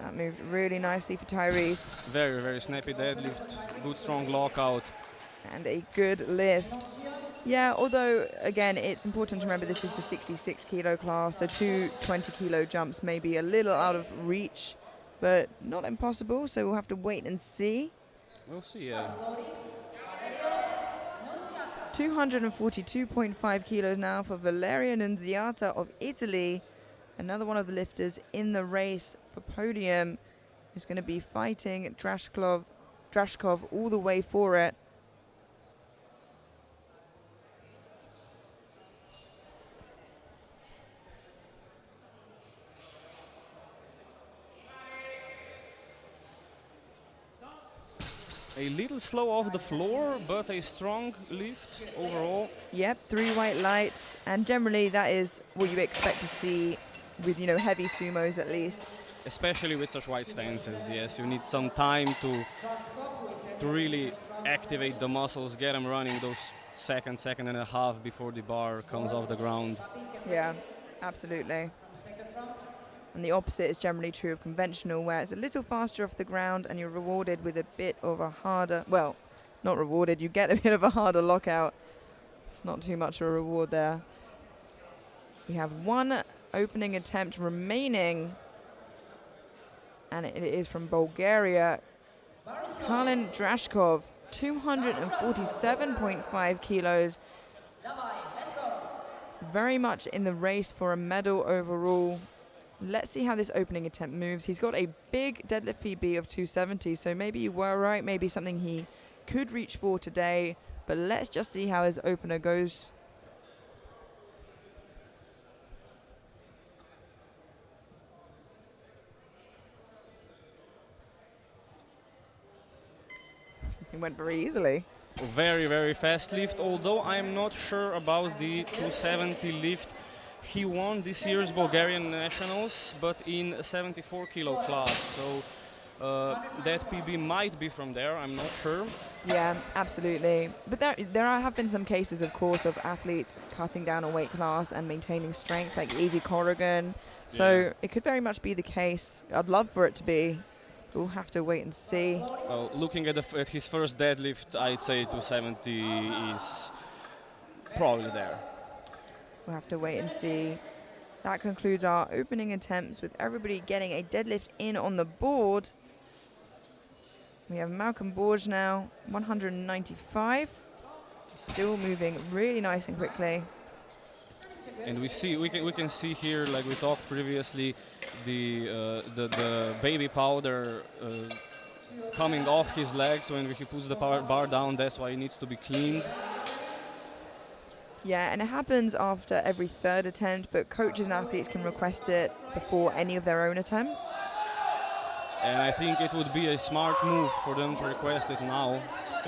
That moved really nicely for Tyrese. Very, very snappy deadlift, good strong lockout. And a good lift. Yeah, although, again, it's important to remember this is the 66 kilo class, so 2 20 kilo jumps may be a little out of reach, but not impossible, so we'll have to wait and see. We'll see, yeah. 242.5 kilos now for Valerio Nunziata of Italy. Another one of the lifters in the race for podium is going to be fighting Drashkov all the way for it. A little slow off the floor, but a strong lift overall. Yep, 3 white lights, and generally that is what you expect to see with, you know, heavy sumos at least. Especially with such wide stances, yes. You need some time to really activate the muscles, get them running those second and a half before the bar comes off the ground. Yeah, absolutely. And the opposite is generally true of conventional, where it's a little faster off the ground and you're rewarded with a bit of a harder, well, not rewarded, you get a bit of a harder lockout. It's not too much of a reward there. We have 1 opening attempt remaining, and it is from Bulgaria. Karlin Drashkov, 247.5 kilos. Very much in the race for a medal overall. Let's see how this opening attempt moves. He's got a big deadlift PB of 270, so maybe you were right, maybe something he could reach for today, but let's just see how his opener goes. He went very easily. Very, very fast lift, although I'm not sure about the 270 lift. He won this year's Bulgarian Nationals, but in a 74 kilo class, so that PB might be from there, I'm not sure. Yeah, absolutely. But have been some cases, of course, of athletes cutting down a weight class and maintaining strength, like Evie Corrigan. So it could very much be the case. I'd love for it to be. We'll have to wait and see. Well, looking at his first deadlift, I'd say 270 is probably there. We'll have to wait and see. That concludes our opening attempts with everybody getting a deadlift in on the board. We have Malcolm Borge now, 195. Still moving really nice and quickly. And we can see here, like we talked previously, the baby powder coming off his legs when he puts the bar down. That's why it needs to be cleaned. Yeah, and it happens after every 3rd attempt, but coaches and athletes can request it before any of their own attempts. And I think it would be a smart move for them to request it now.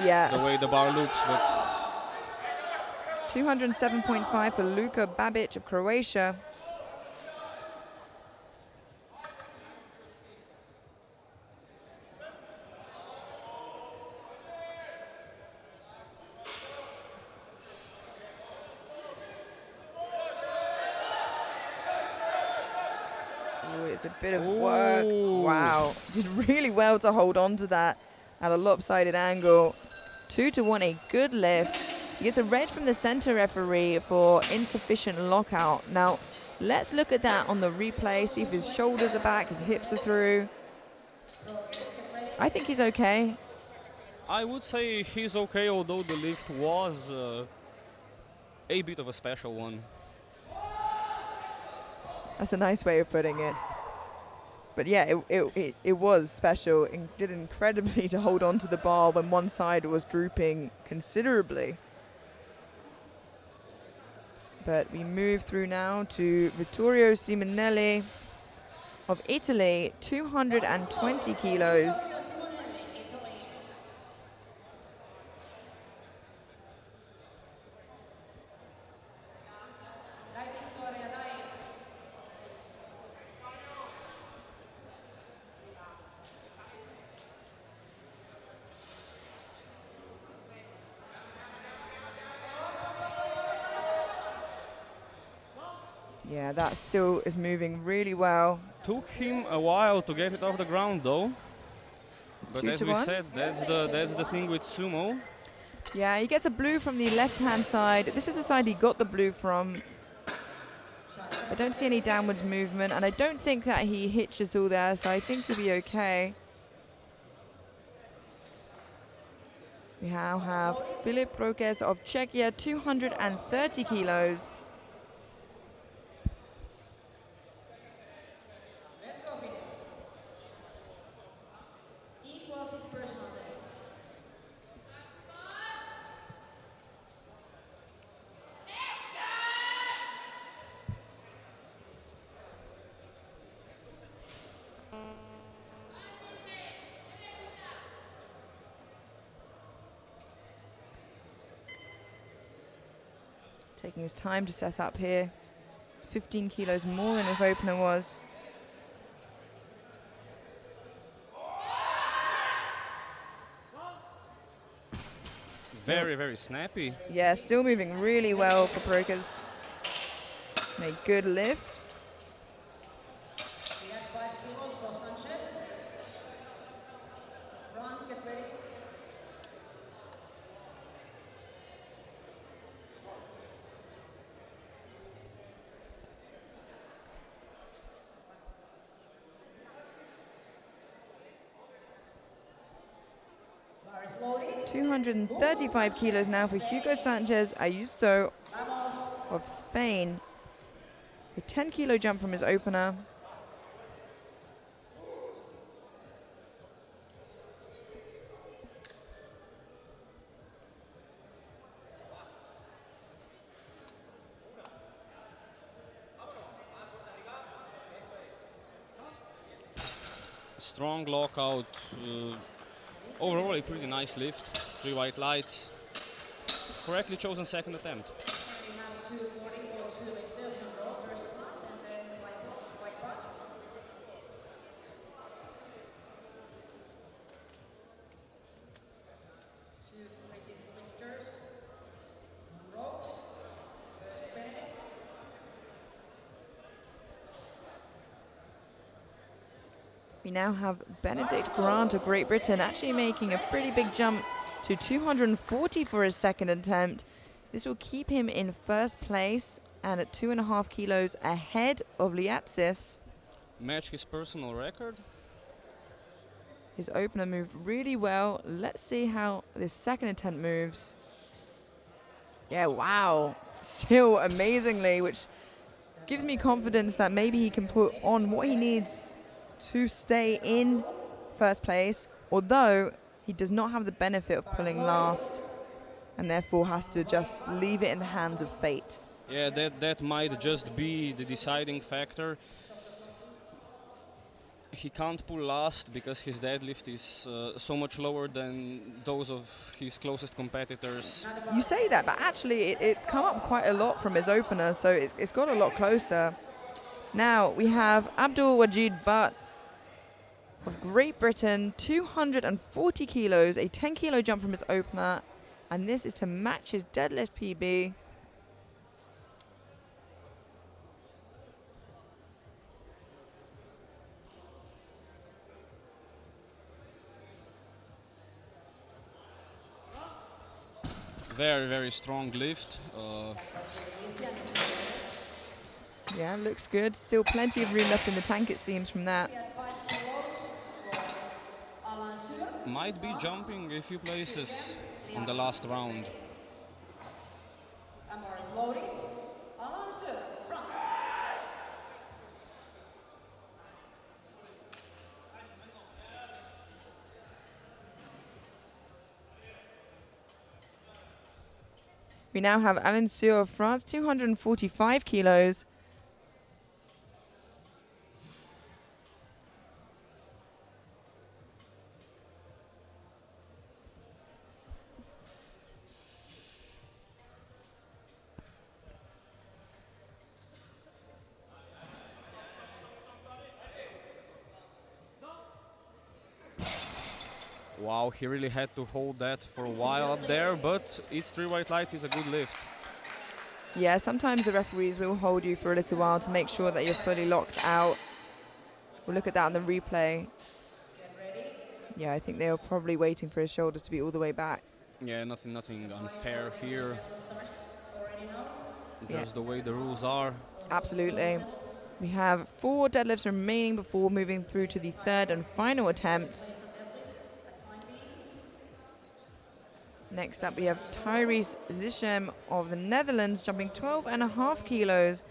Yeah. The way the bar looks, but 207.5 for Luka Babic of Croatia. Oh, it's a bit of work. Ooh. Wow, did really well to hold on to that at a lopsided angle. 2-1, a good lift. He gets a red from the center referee for insufficient lockout. Now, let's look at that on the replay, see if his shoulders are back, his hips are through. I think he's okay. I would say he's okay, although the lift was a bit of a special one. That's a nice way of putting it. But yeah, it was special and did incredibly to hold on to the bar when one side was drooping considerably. But we move through now to Vittorio Simonelli of Italy, 220 kilos. Yeah, that still is moving really well. Took him a while to get it off the ground, though. But as we 2-1. said, that's the thing with sumo. Yeah, he gets a blue from the left-hand side. This is the side he got the blue from. I don't see any downwards movement, and I don't think that he hitches all there, so I think he'll be okay. We now have Filip Prokes of Czechia, 230 kilos. Taking his time to set up here. It's 15 kilos more than his opener was. Very, very snappy. Yeah, still moving really well for Prokes. Made good lift. We have 5 kilos for Sanchez. Bronze, get ready. Bar is loaded. 235 kilos now for Hugo Sanchez Ayuso Vamos. of Spain. A 10 kilo jump from his opener. Strong lockout. Overall, a pretty nice lift. 3 white lights. Correctly chosen second attempt. We have 240 for 2 lifters in row. First one, and then white part. Two British lifters. One row. First Benedict. We now have Benedict Grant of Great Britain actually making a pretty big jump to 240 for his second attempt. This will keep him in first place and at 2.5 kilos ahead of Liatsis. Match his personal record. His opener moved really well. Let's see how this second attempt moves. Yeah, wow. Still amazingly, which gives me confidence that maybe he can put on what he needs to stay in first place, although he does not have the benefit of pulling last and therefore has to just leave it in the hands of fate. Yeah, that might just be the deciding factor. he can't pull last because his deadlift is so much lower than those of his closest competitors. You say that, but actually it's come up quite a lot from his opener, so it's got a lot closer. Now we have Abdul Wajid Butt of Great Britain, 240 kilos, a 10 kilo jump from his opener, and this is to match his deadlift PB. Very, very strong lift. Yeah, looks good. Still plenty of room left in the tank, it seems, from that. Might be jumping a few places on the last round. We now have Alain Sur of France, 245 kilos. Wow, he really had to hold that for a while up there, but it's 3 white lights, is a good lift. Yeah, sometimes the referees will hold you for a little while to make sure that you're fully locked out. We'll look at that on the replay. Yeah, I think they were probably waiting for his shoulders to be all the way back. Yeah, nothing unfair here. Just the way the rules are. Absolutely. We have 4 deadlifts remaining before moving through to the third and final attempt. Next up, we have Tyrese Zichem of the Netherlands jumping 12.5 kilos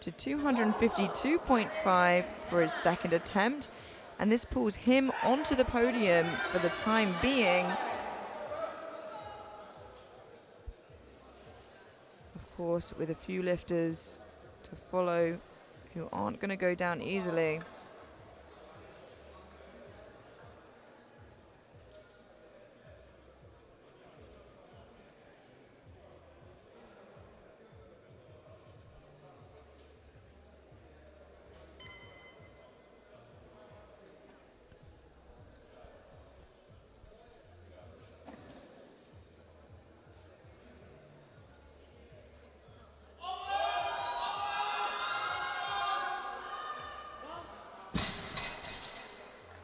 to 252.5 for his second attempt. And this pulls him onto the podium for the time being. Of course, with a few lifters to follow who aren't going to go down easily.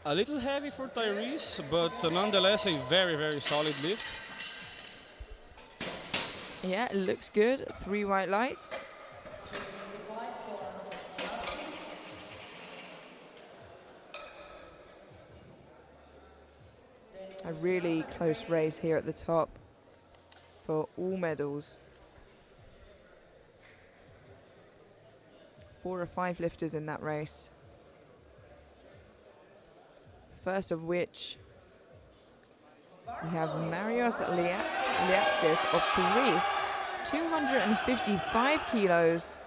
A little heavy for Tyrese, but nonetheless a very, very solid lift. Yeah, it looks good. 3 white lights. A really close race here at the top for all medals. 4 or 5 lifters in that race. First of which we have Marios Liatsis of Greece, 255 kilos.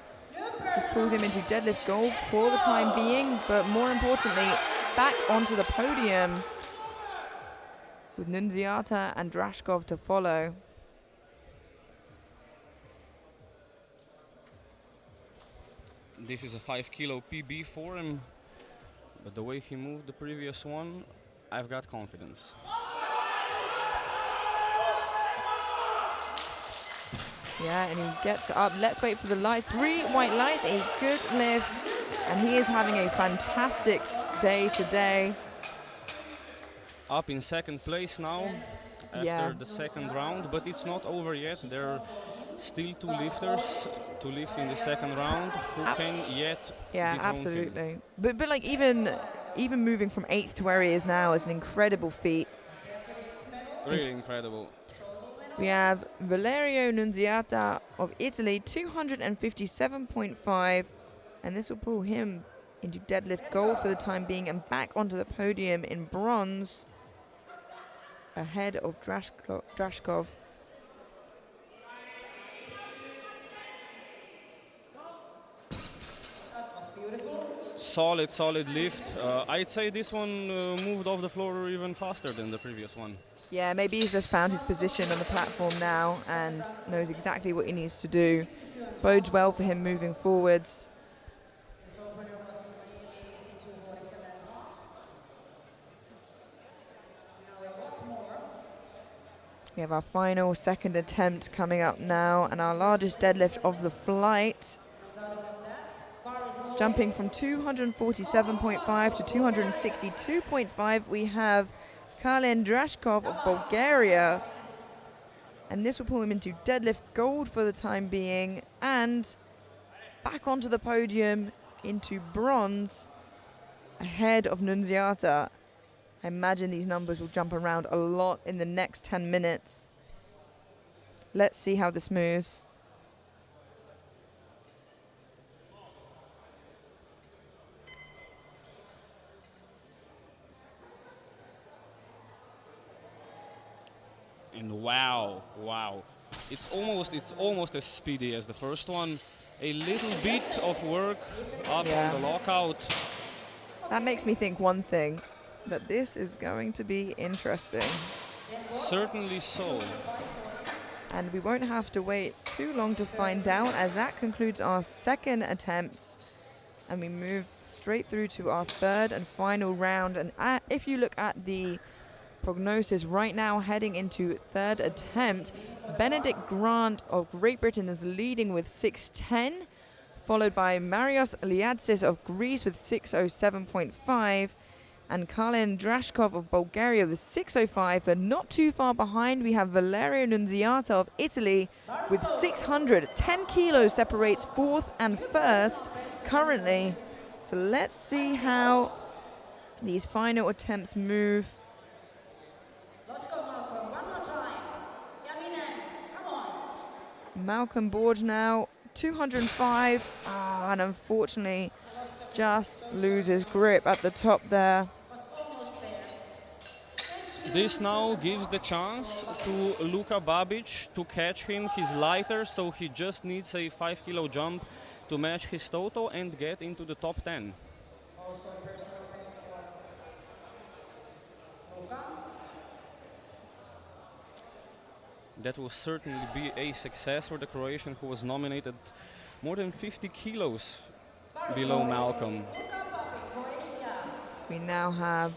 This pulls him into deadlift gold for the time being, but more importantly, back onto the podium with Nunziata and Drashkov to follow. This is a 5 kilo PB for him, but the way he moved the previous one, I've got confidence. Yeah, and he gets up. Let's wait for the light. 3 white lights, a good lift, and he is having a fantastic day today. Up in second place now after the second round, but it's not over yet. There are still 2 lifters to lift in the second round who can yet dethrone absolutely. him. But like even moving from 8th to where he is now is an incredible feat. Really incredible. We have Valerio Nunziata of Italy, 257.5, and this will pull him into deadlift gold for the time being and back onto the podium in bronze ahead of Drashkov. solid lift. I'd say this one moved off the floor even faster than the previous one. Yeah, maybe he's just found his position on the platform now and knows exactly what he needs to do. Bodes well for him moving forwards. This opener was really easy to 47.5. Now a lot more. We have our final second attempt coming up now, and our largest deadlift of the flight. Jumping from 247.5 to 262.5, we have Kalen Drashkov of Bulgaria. And this will pull him into deadlift gold for the time being, and back onto the podium into bronze ahead of Nunziata. I imagine these numbers will jump around a lot in the next 10 minutes. Let's see how this moves. And wow, it's almost as speedy as the first one. A little bit of work up Yeah. on the lockout. That makes me think one thing, that this is going to be interesting. Certainly so. And we won't have to wait too long to find out, as that concludes our second attempts. And we move straight through to our third and final round. And if you look at the prognosis right now heading into third attempt, Benedict Grant of Great Britain is leading with 6:10, followed by Marios Liadzis of Greece with 6:07.5, and Kalen Drashkov of Bulgaria with 6:05, but not too far behind we have Valerio Nunziata of Italy with 600. 10 kilos separates fourth and first currently. So let's see how these final attempts move. Let's go, Malcolm. One more time. Yaminen, come on. Malcolm Borge now, 205, and unfortunately just loses grip at the top there. Was almost there. This now gives the chance to Luka Babic to catch him. He's lighter, so he just needs a 5-kilo jump to match his total and get into the top 10. Also a personal best for Luka. That will certainly be a success for the Croatian, who was nominated more than 50 kilos below Malcolm. We now have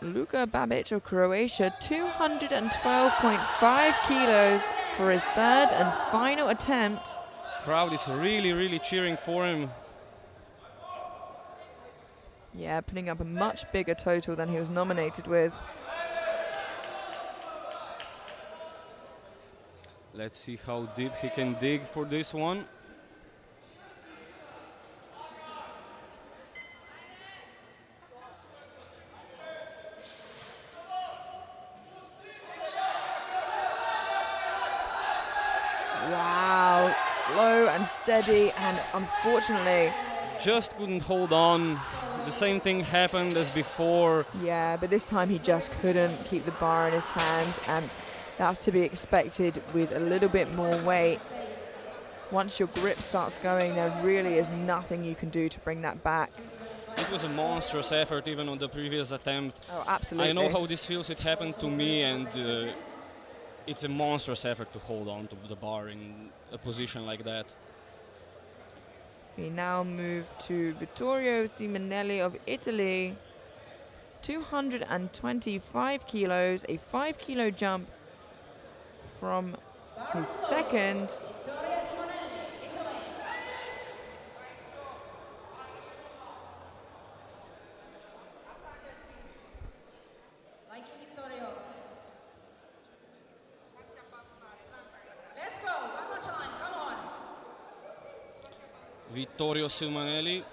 Luka Babic of Croatia, 212.5 kilos for his third and final attempt. Crowd is really cheering for him. Yeah, putting up a much bigger total than he was nominated with. Let's see how deep he can dig for this one. Wow, slow and steady, and unfortunately, Just couldn't hold on. The same thing happened as before. yeah, but this time he just couldn't keep the bar in his hands, and that's to be expected with a little bit more weight. Once your grip starts going, there really is nothing you can do to bring that back. It was a monstrous effort even on the previous attempt. Oh, absolutely. I know how this feels. It happened to me, and it's a monstrous effort to hold on to the bar in a position like that. We now move to Vittorio Simonelli of Italy, 225 kilos, a 5-kilo jump from his second. Vittorio Simonelli, Italy. Like it, Vittorio. Let's go. One more time. Come on. Vittorio Simonelli.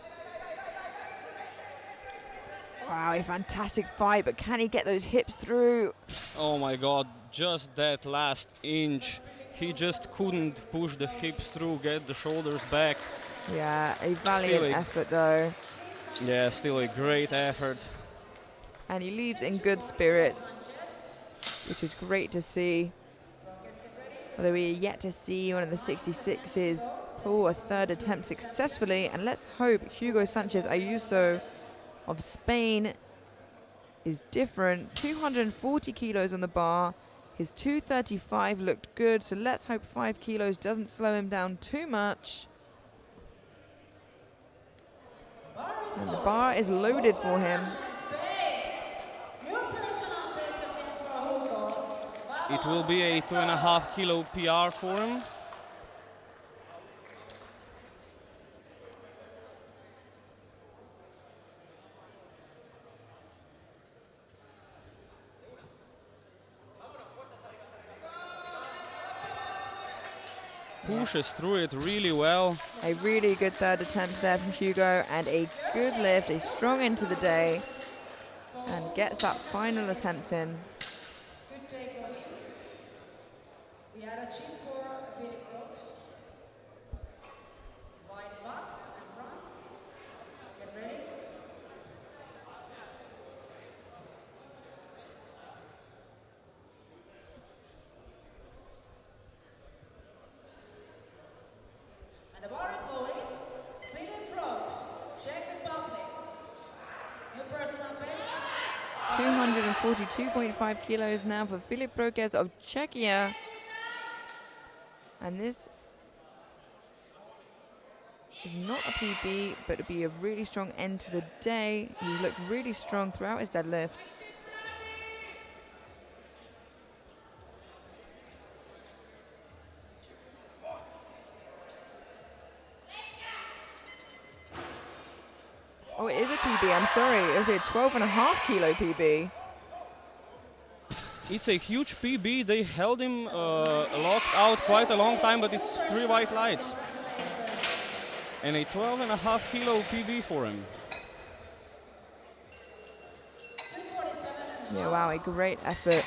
Wow, a fantastic fight, but can he get those hips through? Oh my god, just that last inch. He just couldn't push the hips through, get the shoulders back. Yeah, a valiant effort though. Yeah, still a great effort. And he leaves in good spirits, which is great to see. Although we are yet to see one of the 66's Cool, a third attempt successfully, and let's hope Hugo Sanchez Ayuso of Spain is different. 240 kilos on the bar. His 235 looked good, so let's hope 5 kilos doesn't slow him down too much. And the bar is loaded for him. It will be a 2.5 kilo PR for him. Pushes through it really well. A really good third attempt there from Hugo, and a good lift, a strong end to the day, and gets that final attempt in. Good day for him. We had a chip for Philip Brooks. Wide butts and fronts. Get ready. And the bar is loaded. Philip Brooks, Czech Republic. New personal best. 242.5 kilos now for Filip Brokes of Czechia. And this is not a PB, but it'll be a really strong end to the day. He's looked really strong throughout his deadlifts. Oh, it is a PB, I'm sorry. It'll be a 12.5 kilo PB. It's a huge PB. They held him locked out quite a long time, but it's 3 white lights. And a 12.5 kilo PB for him. Yeah, wow, a great effort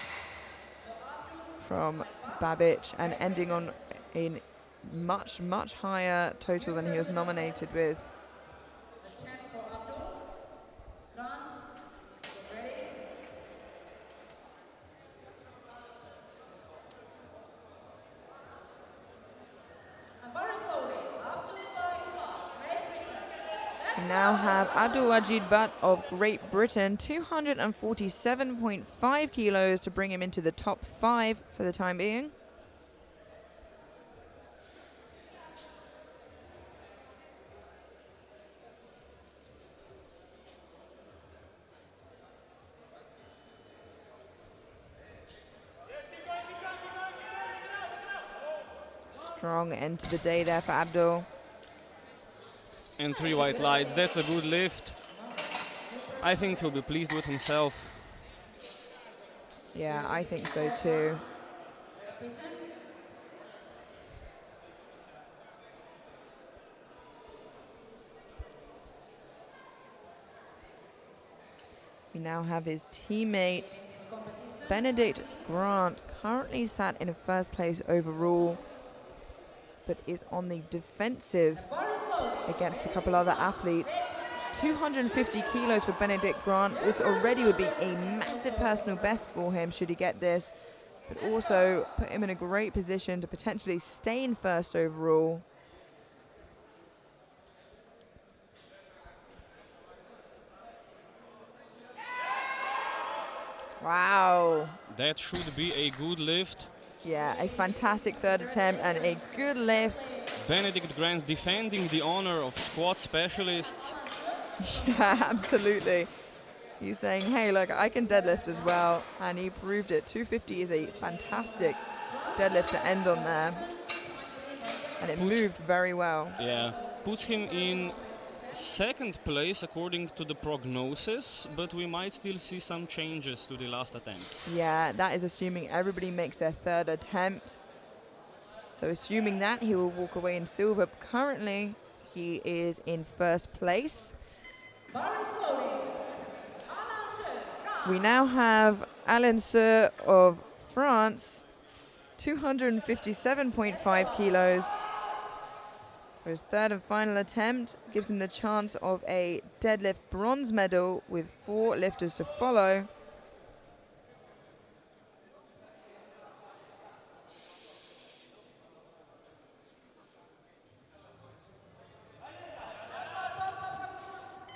from Babic, and ending on a much, much higher total than he was nominated with. We now have Abdul Wajid Butt of Great Britain, 247.5 kilos to bring him into the top 5 for the time being. Strong end to the day there for Abdul. And 3 white lights. That's a good lift. I think he'll be pleased with himself. Yeah, I think so too. We now have his teammate, Benedict Grant, currently sat in first place overall, but is on the defensive against a couple other athletes. 250 kilos for Benedict Grant. This already would be a massive personal best for him should he get this, but also put him in a great position to potentially stay in first overall. Wow. That should be a good lift. Yeah, a fantastic third attempt and a good lift. Benedict Grant defending the honor of squat specialists. Yeah, absolutely. He's saying, hey, look, I can deadlift as well. And he proved it. 250 is a fantastic deadlift to end on there. And it moved very well. Yeah, puts him in second place according to the prognosis, but we might still see some changes to the last attempt. Yeah, that is assuming everybody makes their third attempt. So assuming that, he will walk away in silver. But currently, he is in first place. We now have Alain Seur of France, 257.5 kilos. For his third and final attempt, gives him the chance of a deadlift bronze medal with 4 lifters to follow.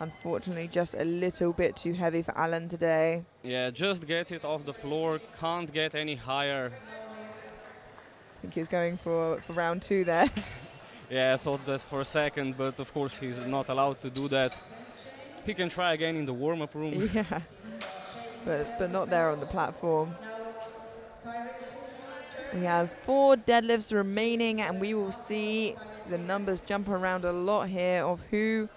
Unfortunately, just a little bit too heavy for Alan today. Yeah, just get it off the floor, can't get any higher. I think he was going for round 2 there. Yeah, I thought that for a second, but of course he's not allowed to do that. He can try again in the warm-up room. Yeah, but not there on the platform. We have 4 deadlifts remaining, and we will see the numbers jump around a lot here of who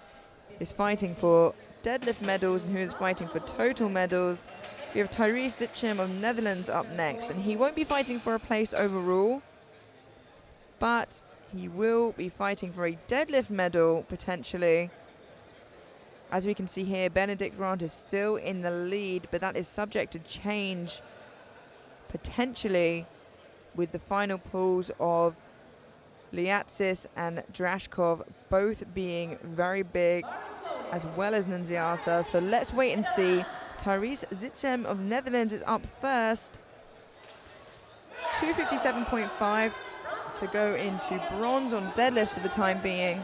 is fighting for deadlift medals and who is fighting for total medals. We have Tyrese Zitchem of Netherlands up next, and he won't be fighting for a place overall, but he will be fighting for a deadlift medal potentially. As we can see here, Benedict Grant is still in the lead, but that is subject to change potentially with the final pulls of Liatsis and Drashkov both being very big, as well as Nunziata. So let's wait and see. Tyrese Zitchem of Netherlands is up first. 257.5 to go into bronze on deadlifts for the time being.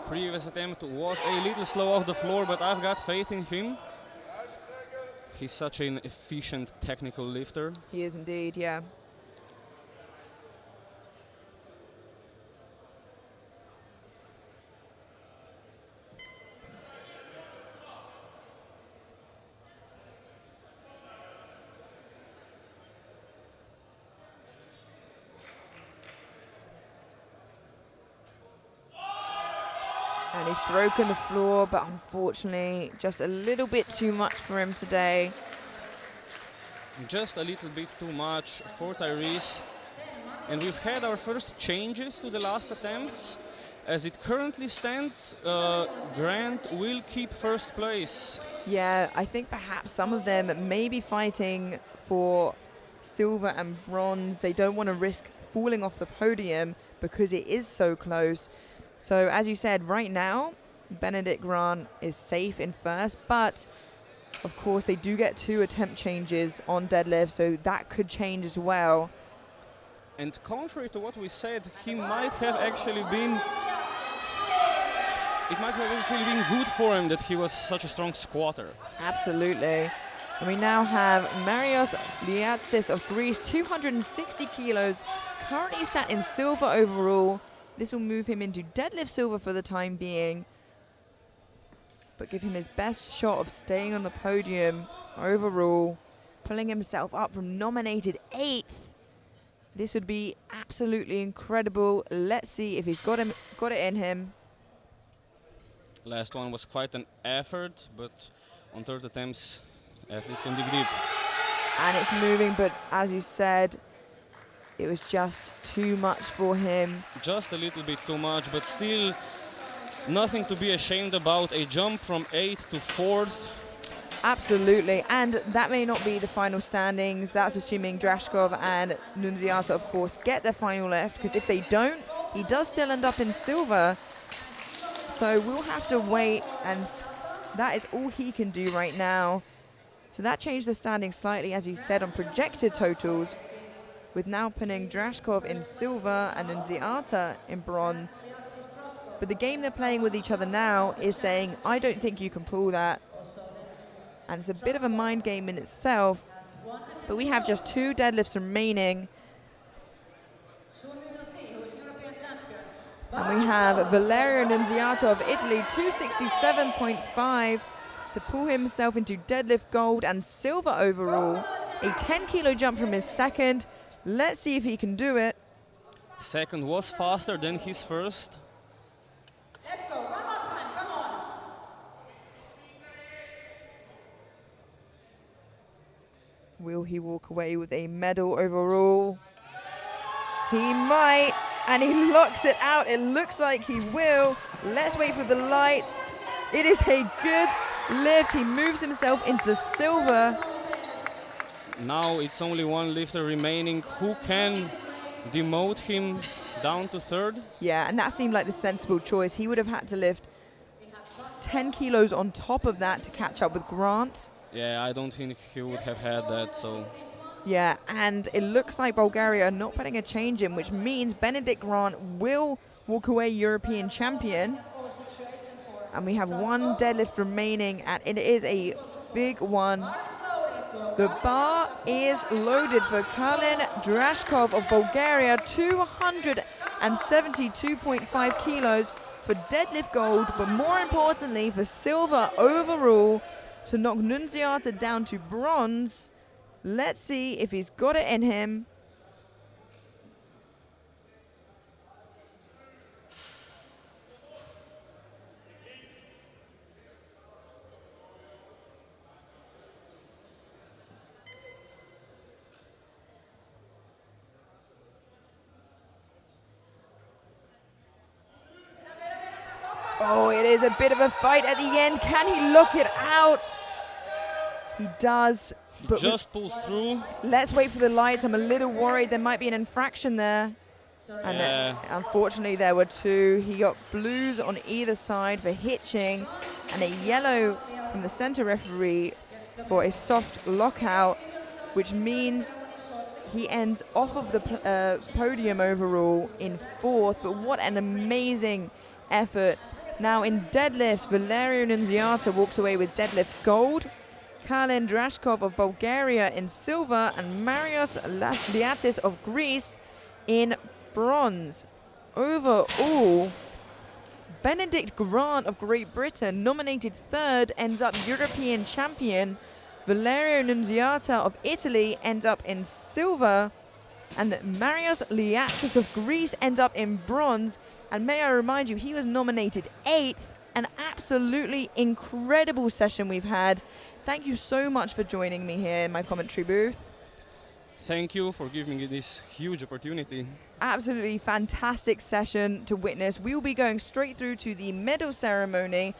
Previous attempt was a little slow off the floor, but I've got faith in him. He's such an efficient technical lifter. He is indeed, yeah. And he's broken the floor, but unfortunately just a little bit too much for him today. Just a little bit too much for Tyrese. And we've had our first changes to the last attempts. As it currently stands, Grant will keep first place. Yeah, I think perhaps some of them may be fighting for silver and bronze. They don't want to risk falling off the podium because it is so close. So as you said, right now, Benedict Grant is safe in first, but of course they do get 2 attempt changes on deadlift, so that could change as well. And contrary to what we said, he might have actually been... It might have actually been good for him that he was such a strong squatter. Absolutely. And we now have Marios Liatsis of Greece, 260 kilos, currently sat in silver overall. This will move him into deadlift silver for the time being, but give him his best shot of staying on the podium overall, pulling himself up from nominated 8th. This would be absolutely incredible. Let's see if he's got it in him. Last one was quite an effort, but on third attempts, athletes can dig deep. And it's moving, but as you said, it was just too much for him. Just a little bit too much, but still nothing to be ashamed about. A jump from 8th to 4th. Absolutely, and that may not be the final standings. That's assuming Drashkov and Nunziata, of course, get their final left, because if they don't, he does still end up in silver. So we'll have to wait, and that is all he can do right now. So that changed the standings slightly, as you said, on projected totals, with now putting Drashkov in silver and Nunziata in bronze. But the game they're playing with each other now is saying, I don't think you can pull that. And it's a bit of a mind game in itself. But we have just 2 deadlifts remaining. And we have Valerio Nunziata of Italy, 267.5, to pull himself into deadlift gold and silver overall. A 10-kilo jump from his second. Let's see if he can do it. Second was faster than his first. Let's go, one more time, come on. Will he walk away with a medal overall? He might, and he locks it out. It looks like he will. Let's wait for the lights. It is a good lift. He moves himself into silver. Now it's only one lifter remaining who can demote him down to third. Yeah, and that seemed like the sensible choice. He would have had to lift 10 kilos on top of that to catch up with Grant. Yeah, I don't think he would have had that, so... Yeah, and it looks like Bulgaria are not putting a change in, which means Benedict Grant will walk away European champion. And we have one deadlift remaining, and it is a big one. The bar is loaded for Kalin Drashkov of Bulgaria, 272.5 kilos for deadlift gold, but more importantly for silver overall to knock Nunziata down to bronze. Let's see if he's got it in him. Oh, it is a bit of a fight at the end. Can he look it out? He does. He just pulls through. Let's wait for the lights. I'm a little worried there might be an infraction there. And then, unfortunately, there were two. He got blues on either side for hitching and a yellow from the center referee for a soft lockout, which means he ends off of the podium overall in fourth. But what an amazing effort. Now in deadlifts, Valerio Nunziata walks away with deadlift gold. Kalin Drashkov of Bulgaria in silver, and Marios Liatis of Greece in bronze. Overall, Benedict Grant of Great Britain, nominated third, ends up European champion. Valerio Nunziata of Italy ends up in silver, and Marios Liatis of Greece ends up in bronze. And may I remind you, he was nominated 8th. An absolutely incredible session we've had. Thank you so much for joining me here in my commentary booth. Thank you for giving me this huge opportunity. Absolutely fantastic session to witness. We will be going straight through to the medal ceremony.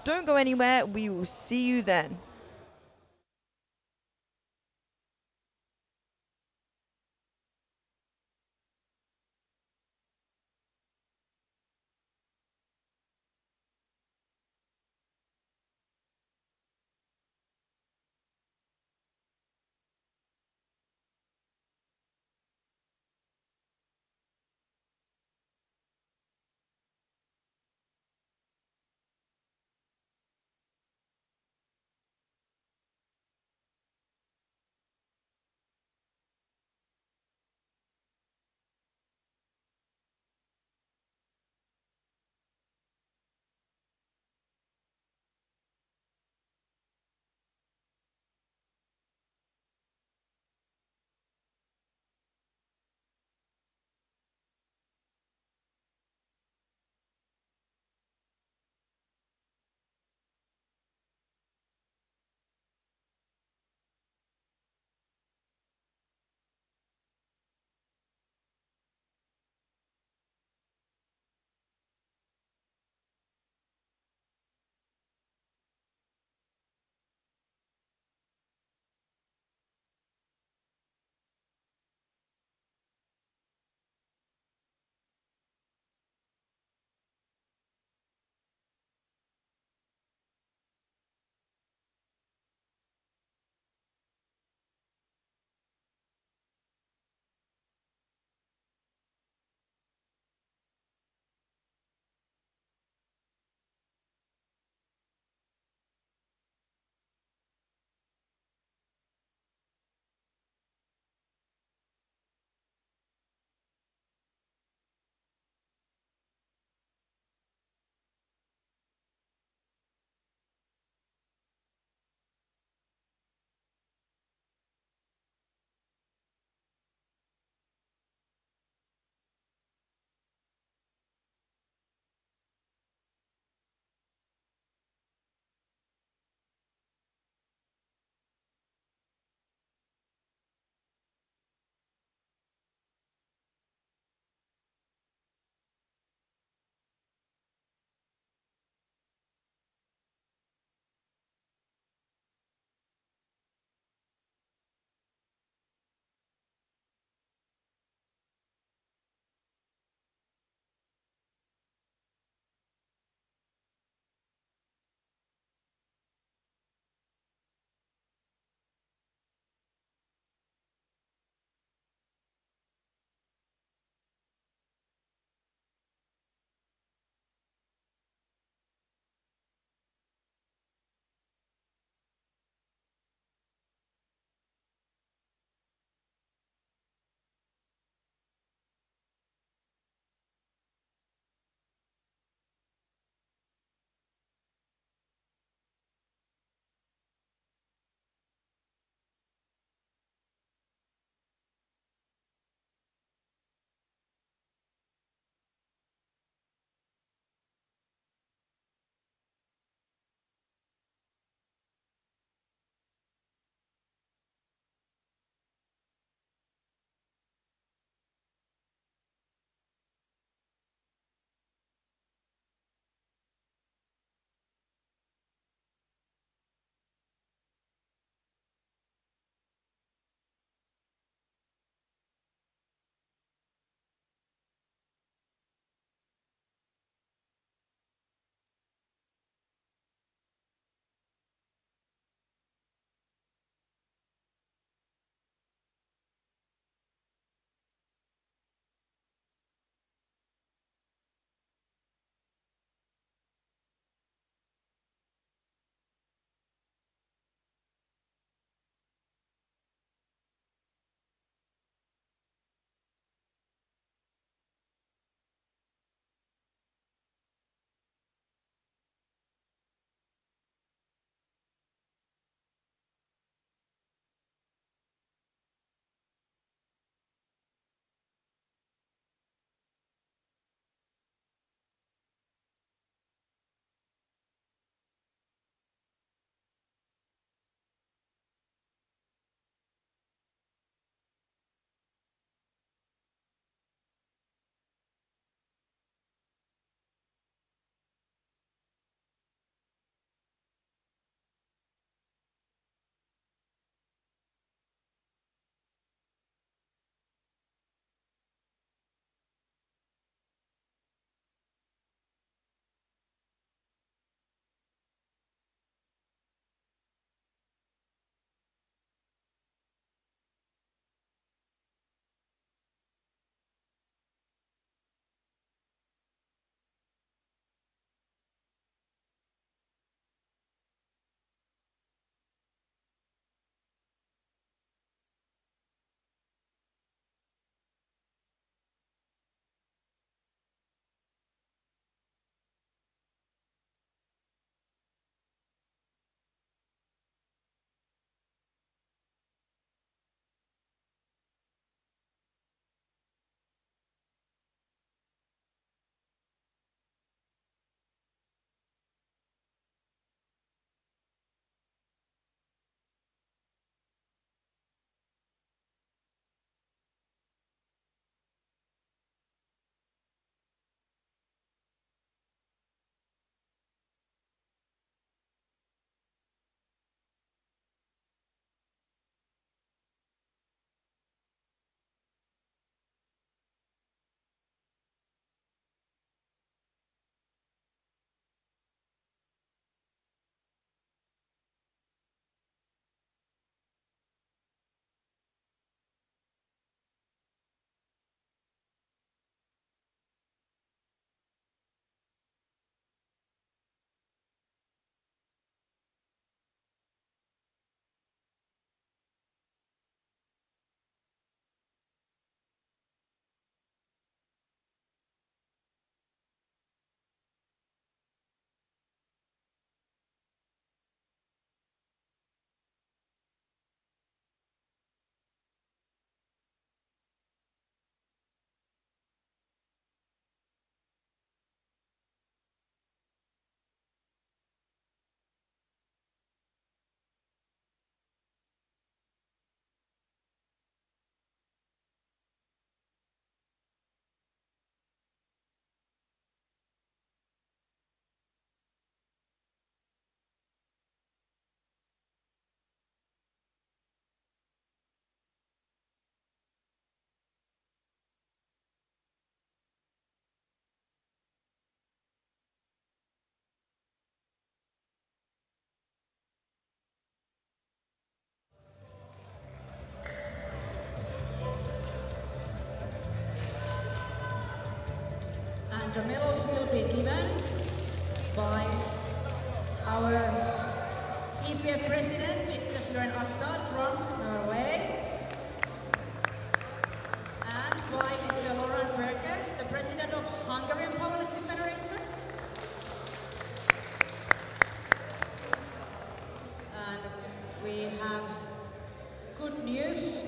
Don't go anywhere. We will see you then. And the medals will be given by our EPF president, Mr. Björn Astad from Norway, and by Mr. Laurent Berger, the president of Hungarian Powerlifting Federation. And we have good news.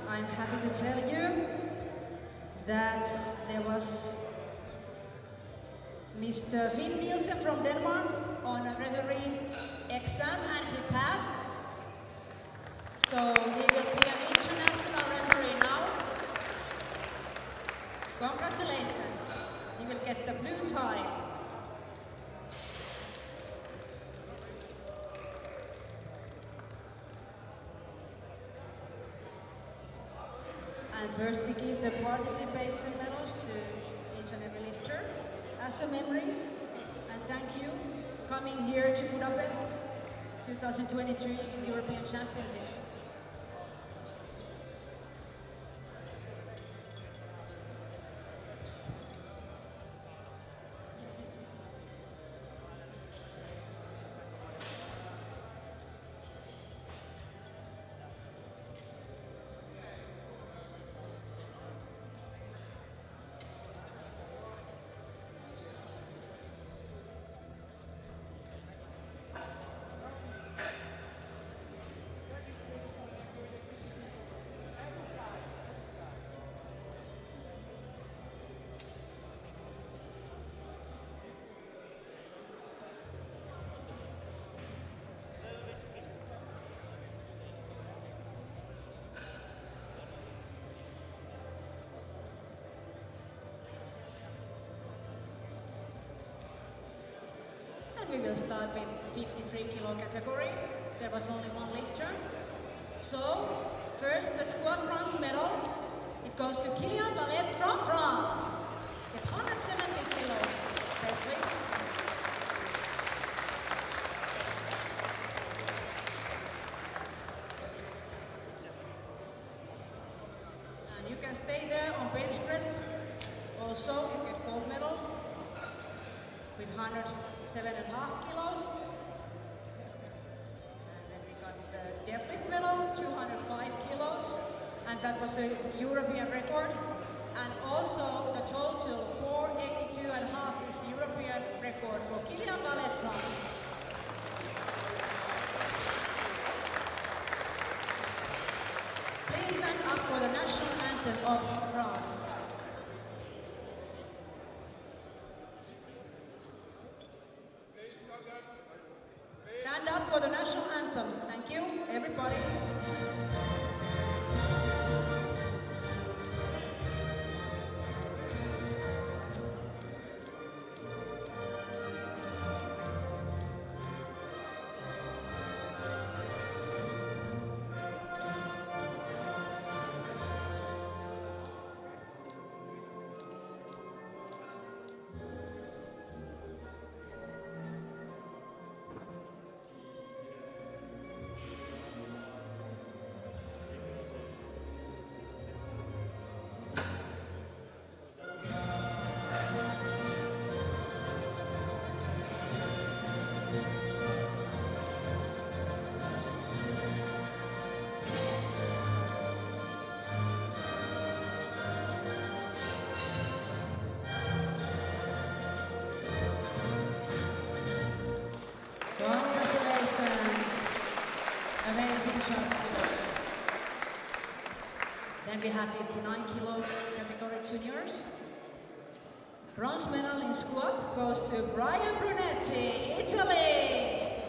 I'm happy to tell you that there was Mr. Finn Nielsen from Denmark on a referee exam and he passed. So he will be an international referee now. Congratulations. He will get the blue tie. And first we give the participation medals to each and every lifter as a memory. And thank you coming here to Budapest 2023 European Championships. We will start with 53 kilo category. There was only one lifter. So, first the squat bronze medal. It goes to Kylian Valette from France. With 170 kilos, best weight. And you can stay there on bench press. Also, you get gold medal with 107.5 kilos. And then we got the deadlift medal, 205 kilos. And that was a European record. And also the total 482.5 is European record for Kylian Valette France. Please stand up for the national anthem of France. Stand up for the national anthem. Thank you, everybody. Congratulations. Amazing job too. Then we have 59 kilo category juniors. Bronze medal in squat goes to Brian Brunetti, Italy.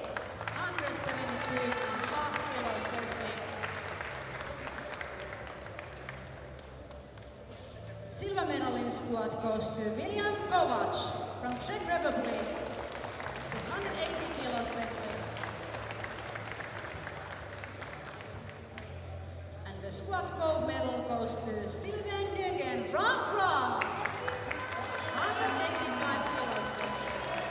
172.5 kilos best weight. Silver medal in squat goes to William Kovac from Czech Republic. 180 kilos best weight. And the squat gold medal goes to Sylvain Nguyen from France. 185 kilos best weight.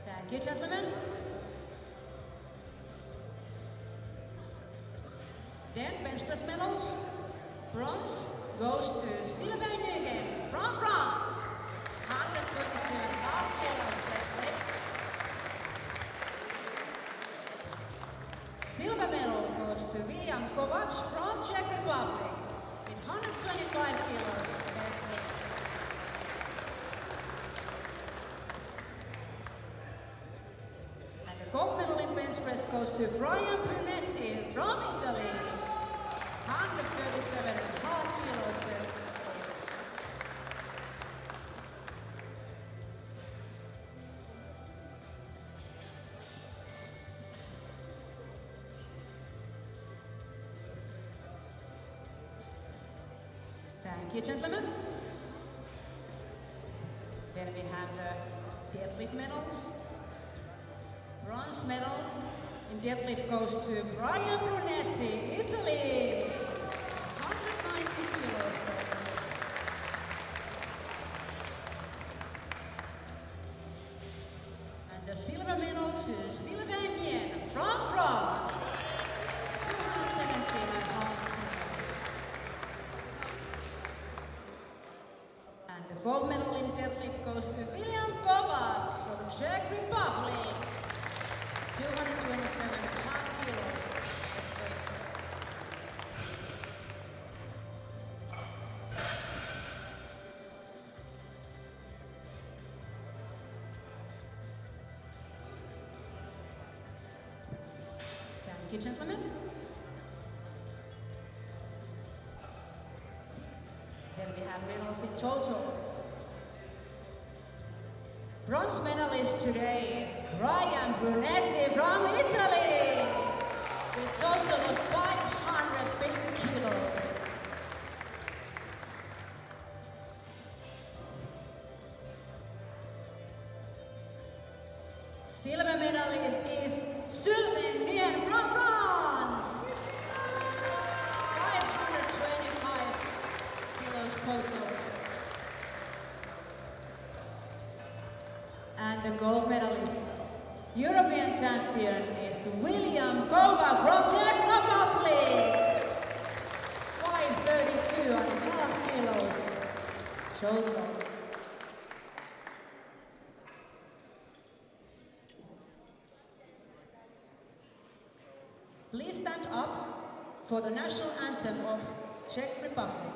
Thank Thank you, gentlemen. Then bench press medals. Bronze goes to Sylvain Nugent from France. 122.5 kilos breast weight. Silver medal goes to William Kovac from Czech Republic with 125 kilos breast weight. And the gold medal in bench press goes to Brian Brunetti from Italy. 137.5 kilos breast weight. Thank you, gentlemen. Then we have the deadlift medals. Bronze medal in deadlift goes to Brian Brunetti, Italy. 190 kilos breast weight. And the silver medal to Sylvain Nugent from France. 217.5 kilos. And the gold medal in deadlift goes to William Kovac from Czech Republic. 227.5 kilos. Breast weight. Thank you, gentlemen. Then we have medals in total. Bronze medalist today is Brian Brunetti from Italy with a total of 500 kilos. Silver medalist is Sylvain Nugent from France. 525 kilos total. And the gold medalist, European champion, is William Kovac from Czech Republic. 532.5 kilos total. Please stand up for the national anthem of Czech Republic.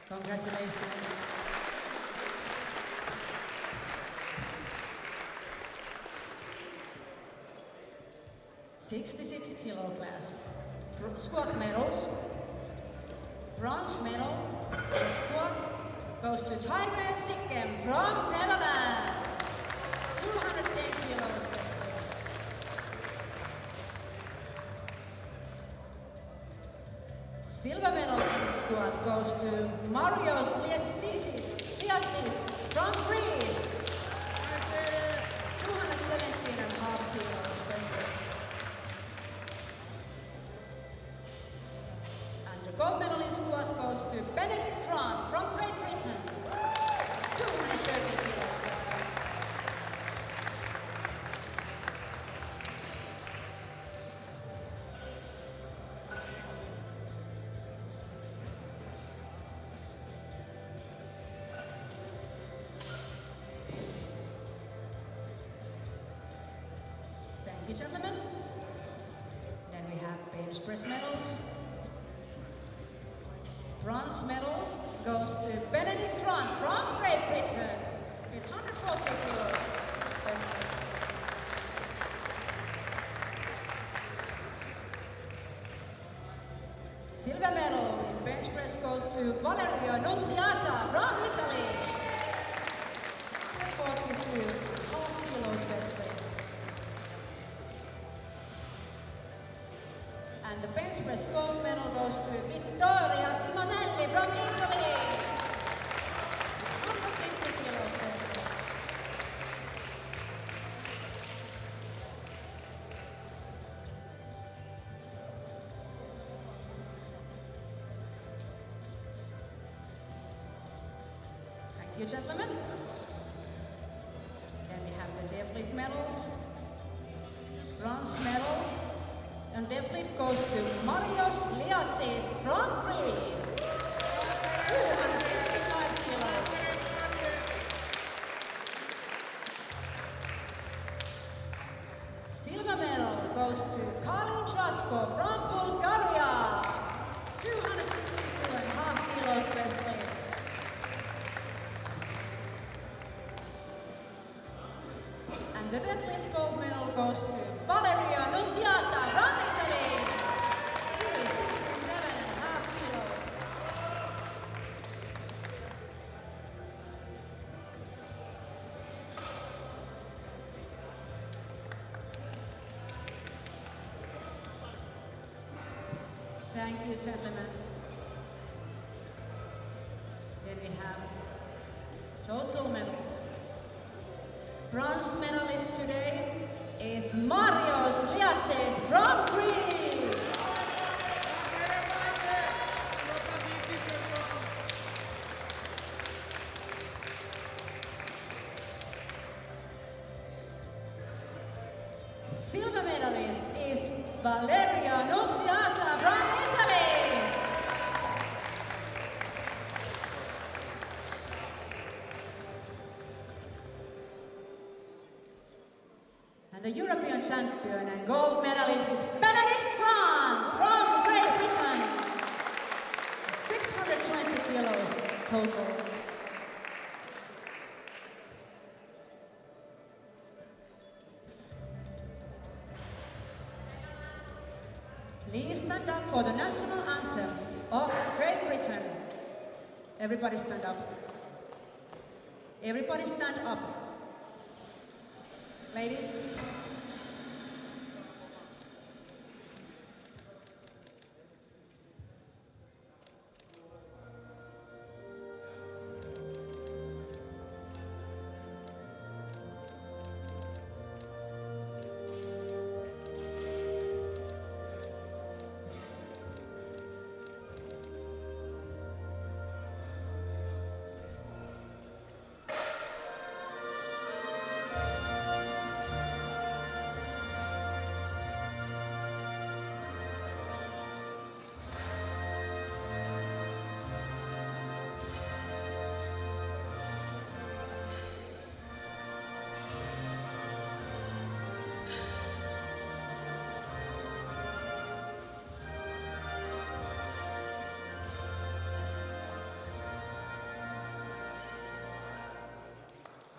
Congratulations. '66 kilo class. Squat medals. Bronze medal in squat goes to Tiger Sikkem from Netherlands. 210 kilos breast weight. Silver medal in squat goes to Marios Liatsis from Greece. 217.5 kilos breast weight. And the gold medal in squat goes to Benedict Tron from Great Britain. 230 kilos breast weight. press medals. Bronze medal goes to Benedict Tron from Great Britain with 140 kilos. Best weight. Silver medal in bench press goes to Valerio Nunziata from Italy. 42 kilos best weight. And the bench press gold medal goes to Vittoria Simonelli from Italy. 150 kilos best weight. Thank you, gentlemen. Then we have the deadlift medals. Bronze medal and deadlift goes to Marios Liatsis from Greece. 255 kilos. Silver medal goes to Kalin Trasko from Bulgaria. 262.5 kilos best weight. And the deadlift gold medal goes to Valerio Nunziata from Italy. 267.5 kilos. Thank you, gentlemen. Then we have total medals. Bronze medalist today is Marios Liatsis from Greece. Silver medalist is Valeria Nunziata from Italy. And the European champion and gold medalist is Benedict Grant from Great Britain. 620 kilos total. Please stand up for the national anthem of Great Britain. Everybody stand up. Everybody stand up. Ladies.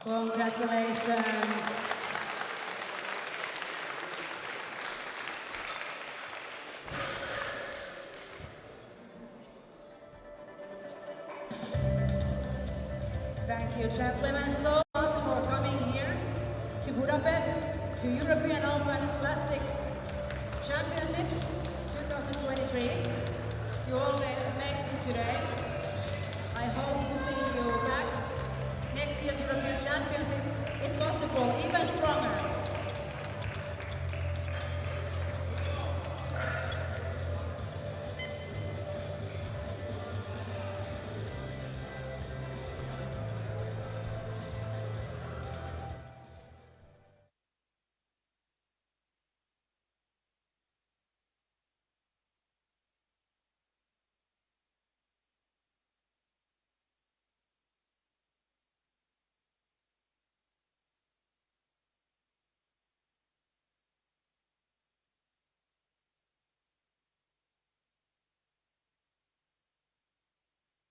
Congratulations. Thank you, gentlemen, so much for coming here to Budapest, to European Open Classic Championships 2023. You all did amazing today. I hope to see you back next year's European Championships, if possible, even stronger.